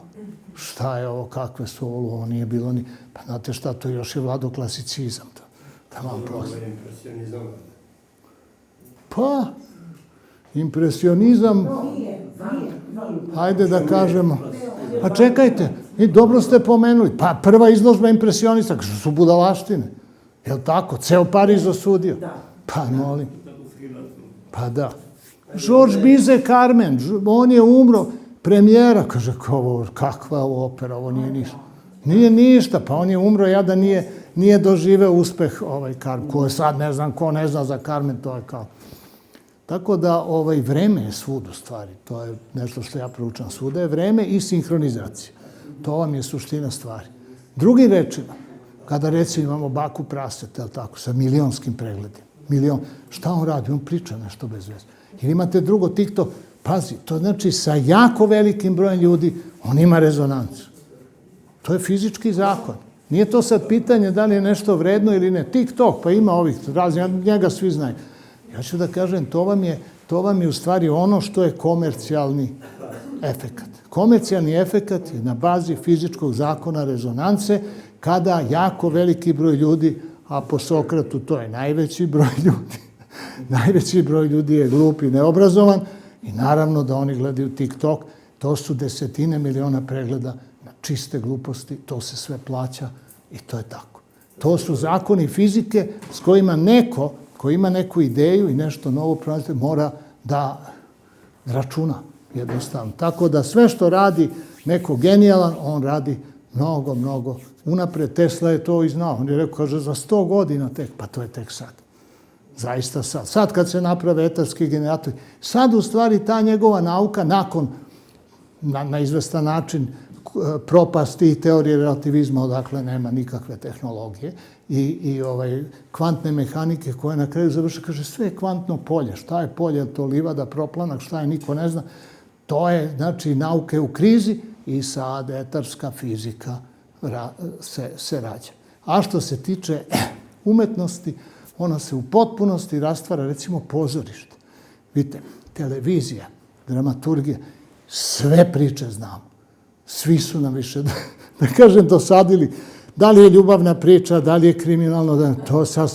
Šta je ovo? Kakve su ovo? Ovo nije bilo ni... Pa znate šta, to još je vladao klasicizam. Da vam prosim. Impresionizam. Pa, impresionizam... Hajde da kažemo. Pa čekajte, i dobro ste pomenuli. Pa prva izložba impresionista, što su budalaštine. Je li tako? Ceo Pariz osudio. Pa molim. Pa da. Georges Bizet Carmen, on je umro, premijera, kaže, kakva ovo opera, ovo nije ništa. Nije ništa, pa on je umro, ja da nije doživeo uspeh Carmen, ko je sad ne znam, ko ne zna za Carmen, to je kao. Tako da vreme je svud u stvari, to je nešto što ja proučam, svuda je vreme i sinhronizacija. To vam je suština stvari. Drugim rečima, kada recimo imamo baku praseta, tako, sa milionskim pregledima, šta on radi? On priča nešto bez veze. Ili imate drugo TikTok, pazi, to znači sa jako velikim brojem ljudi on ima rezonancu. To je fizički zakon. Nije to sad pitanje da li je nešto vredno ili ne. TikTok, pa ima ovih raznih, njega svi znaju. Ja ću da kažem, to vam je u stvari ono što je komercijalni efekat. Komercijalni efekat je na bazi fizičkog zakona rezonance, kada jako veliki broj ljudi, a po Sokratu to je najveći broj ljudi, najveći broj ljudi je glup i neobrazovan i naravno da oni gledaju TikTok, to su desetine miliona pregleda na čiste gluposti, to se sve plaća i to je tako. To su zakoni fizike s kojima neko ko ima neku ideju i nešto novo pronati, mora da računa jednostavno. Tako da sve što radi neko genijalan, on radi mnogo, mnogo unapred. Tesla je to i znao. On je rekao, kaže, za 100 godina tek, pa to je tek sad. Zaista sad. Sad kad se naprave etarski generatori, sad u stvari ta njegova nauka nakon, na izvestan način, propasti i teorije relativizma, odakle nema nikakve tehnologije, i kvantne mehanike koje na kraju završe, kaže, sve je kvantno polje. Šta je polje? To livada, proplanak, šta je? Niko ne zna. To je, znači, nauke u krizi i sad etarska fizika se rađa. A što se tiče umetnosti, ona se u potpunosti rastvara, recimo, pozorište. Vidite, televizija, dramaturgija, sve priče znamo. Svi su nam više, da kažem, dosadili. Da li je ljubavna priča, da li je kriminalno, to sad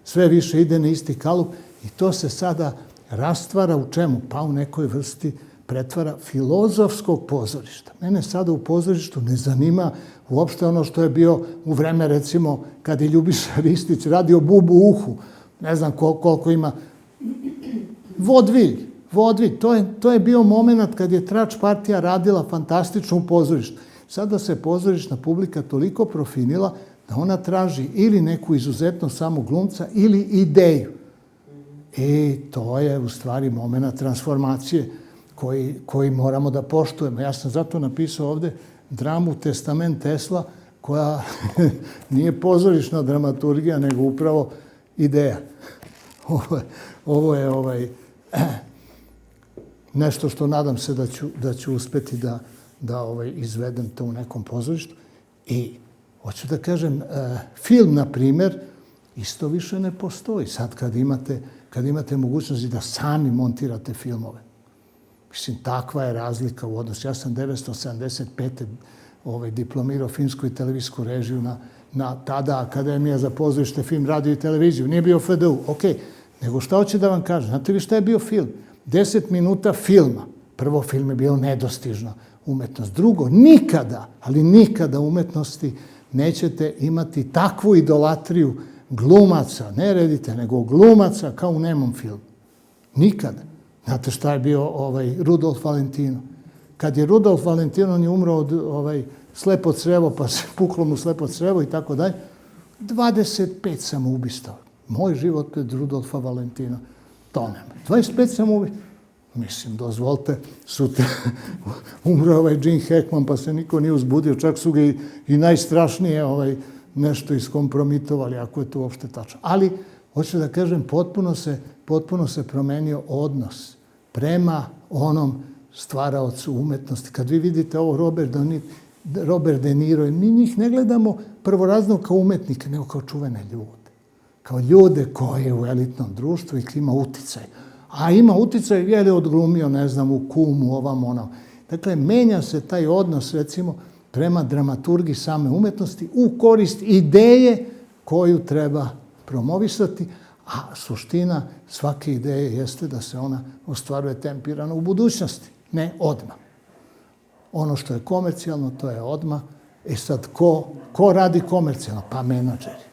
sve više ide na isti kalup i to se sada rastvara u čemu? Pa u nekoj vrsti pretvara filozofskog pozorišta. Mene sada u pozorištu ne zanima uopšte ono što je bio u vreme, recimo, kad je Ljubiša Ristić radio Bubu u uhu. Ne znam koliko ima. Vodvilj. To je bio moment kad je Trač partija radila fantastično u pozorištu. Sada se pozorišna publika toliko profinila da ona traži ili neku izuzetno samo glumca ili ideju. I to je u stvari moment transformacije koji moramo da poštujemo. Ja sam zato napisao ovde dramu Testament Tesla, koja nije pozorišna dramaturgija, nego upravo ideja. Ovo je nešto što nadam se da ću uspeti da izvedem to u nekom pozorištu. I hoću da kažem, film, na primer, isto više ne postoji. Sad kad imate mogućnosti da sami montirate filmove. Mislim, takva je razlika u odnosu. Ja sam 1975. Diplomirao filmsku i televizijsku režiju na tada Akademija za pozorište, film, radio i televiziju. Nije bio FDU, okej. Nego šta hoće da vam kažem? Znate vi šta je bio film? 10 minuta filma. Prvo, film je bio nedostižna umetnost. Drugo, nikada, ali nikada umetnosti nećete imati takvu idolatriju glumaca, ne redite, nego glumaca kao u nemom filmu. Nikada. Znate šta je bio Rudolf Valentino? kad je Rudolf Valentino, on je umro od slepo crevo, pa se puklo mu slepo crevo i tako dalje. 25 samoubistava. Moj život pred Rudolfa Valentina. To nema. 25 samoubistava. Mislim, dozvolite, sutra umro Gene Hackman, pa se niko nije uzbudio, čak su ga i najstrašnije nešto iskompromitovali, ako je to uopšte tačno. Ali, hoću da kažem, potpuno se promenio odnos prema onom stvaraocu umetnosti. Kad vi vidite ovo Robert De Niro, mi njih ne gledamo prvorazno kao umetnike, nego kao čuvene ljude. Kao ljude koji je u elitnom društvu i ima uticaj. A ima uticaj, je li odglumio, ne znam, u Kumu, ovam, ono. Dakle, menja se taj odnos, recimo, prema dramaturgiji same umetnosti u korist ideje koju treba promovisati, a suština svake ideje jeste da se ona ostvaruje tempirano u budućnosti, ne odmah. Ono što je komercijalno, to je odmah. E sad, ko radi komercijalno? Pa menadžeri.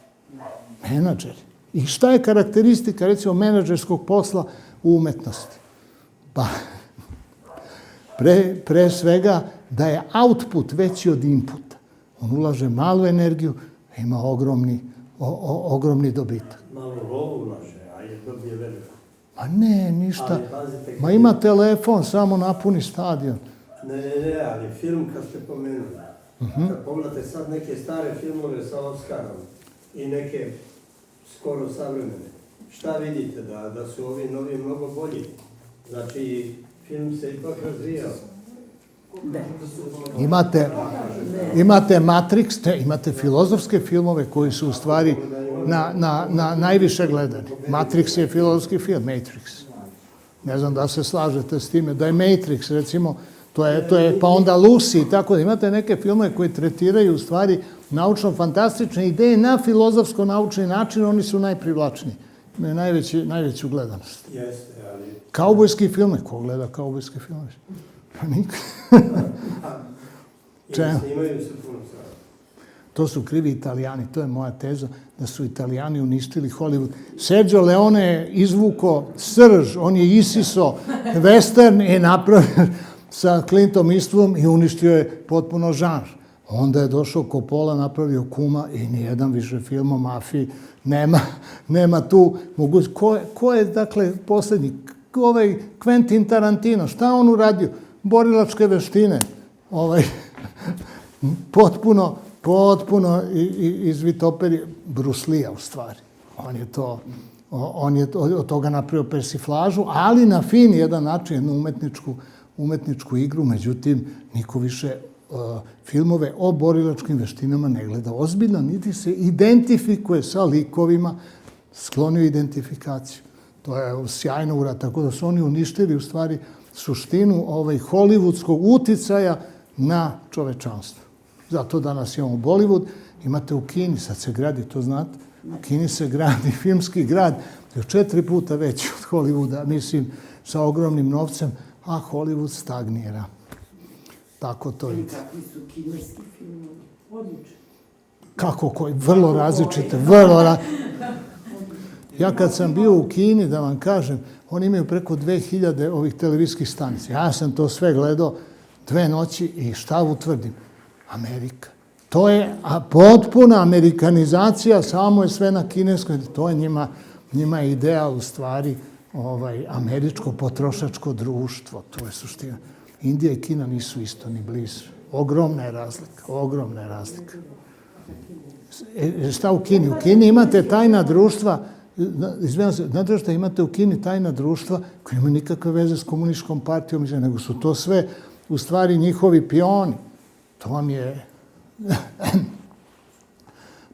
Menadžeri. I šta je karakteristika, recimo, menadžerskog posla u umetnosti? Pa, pre svega, da je output veći od inputa. On ulaže malu energiju, ima ogromni dobitak. Malo lovu ulaže, a je dobije veliko. Ma ne, ništa. Ali pazite... Ma ima telefon, samo napuni stadion. Ne, ali film kad ste pomenuli. Kad pogledate sad neke stare filmove sa Oskarom i neke skoro savremene, šta vidite? Da su ovi novi mnogo bolji. Znači, film se ipak razvijao. Imate Matrix, imate filozofske filmove koji su u stvari na najviše gledani. Matrix je filozofski film, Matrix. Ne znam da se slažete s time, da je Matrix, recimo, to je pa onda Lucy i tako da imate neke filmove koji tretiraju u stvari naučno-fantastične ideje na filozofsko-naučni način, oni su najprivlačniji. Imaju najveću gledanost. Jeste, ali... Kaubojski filme, ko gleda kaubojske filme? Pa niko. I snimaju se puno sada. To su krivi Italijani, to je moja teza, da su Italijani uništili Hollywood. Sergio Leone je izvuko srž, on je isiso western i napravio sa Clintom Eastwoodom i uništio je potpuno žanr. Onda je došao Coppola, napravio Kuma i nijedan više film o mafiji nema tu mogućnost. Ko je, dakle, posljednji? Quentin Tarantino, šta on uradio? Borilačke veštine. Potpuno izvitoperi Bruce Lee-a u stvari. On je od toga napravio persiflažu, ali na fin jedan način, jednu umetničku igru, međutim, niko više filmove o borilačkim veštinama ne gleda ozbiljno, niti se identifikuje sa likovima, sklonio identifikaciju. To je sjajno urad, tako da su oni uništili u stvari suštinu hollywoodskog uticaja na čovečanstvo. Zato danas imamo Bollywood, imate u Kini, sad se gradi, to znate, u Kini se gradi filmski grad, je 4 puta veći od Hollywooda, mislim, sa ogromnim novcem, a Hollywood stagnira. Tako to ide. Kakvi su kineski filmovi? Odlično. Kako koji? Vrlo različite, vrlo različite. Ja kad sam bio u Kini, da vam kažem, oni imaju preko 2000 ovih televizijskih stanica. Ja sam to sve gledao 2 noći i šta utvrdim? Amerika. To je potpuna amerikanizacija, samo je sve na kineskoj. To je njima ideal u stvari američko potrošačko društvo. To je suština. Indija i Kina nisu isto ni blizu. Ogromna je razlika. Šta u Kini? U Kini imate tajna društva, izvinjam se, znate što imate u Kini tajna društva koja ima nikakve veze s komunističkom partijom, nego su to sve u stvari njihovi pioni. To vam je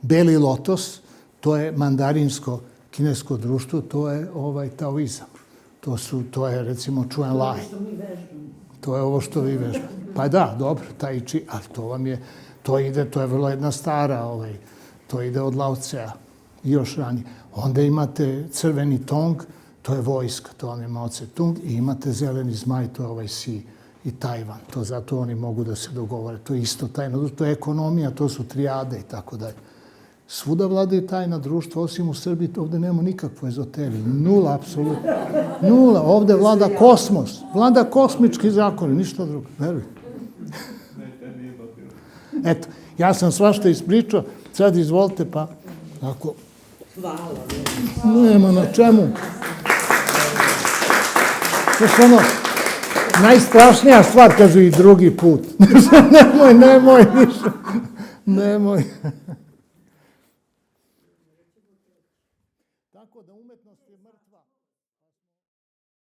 Beli lotos, to je mandarinsko kinesko društvo, to je taoizam. To je recimo Čuen Lai. To je ovo što vi vežbate. Pa da, dobro, tai chi, ali to vam je, to je vrlo jedna stara, to ide od Lao Tsea i još ranije. Onda imate crveni tong, to je vojska, to vam je Mao Tse-tung, i imate zeleni zmaj, to je Si i Tajvan. To zato oni mogu da se dogovore. To je isto tajno, to je ekonomija, to su trijade i tako dalje. Svuda vladaju tajna društva, osim u Srbiji, ovde nema nikakvu ezoteriju. Nula, apsolutno. Nula. Ovde vlada kosmos. Vlada kosmički zakon, ništa drugo. Veruj. Eto, ja sam svašta ispričao, sad izvolite pa, ako... Hvala. Nema na čemu. To je ono, najstrašnija stvar, kažu i drugi put. Nemoj više. Nemoj. Tako da umetnost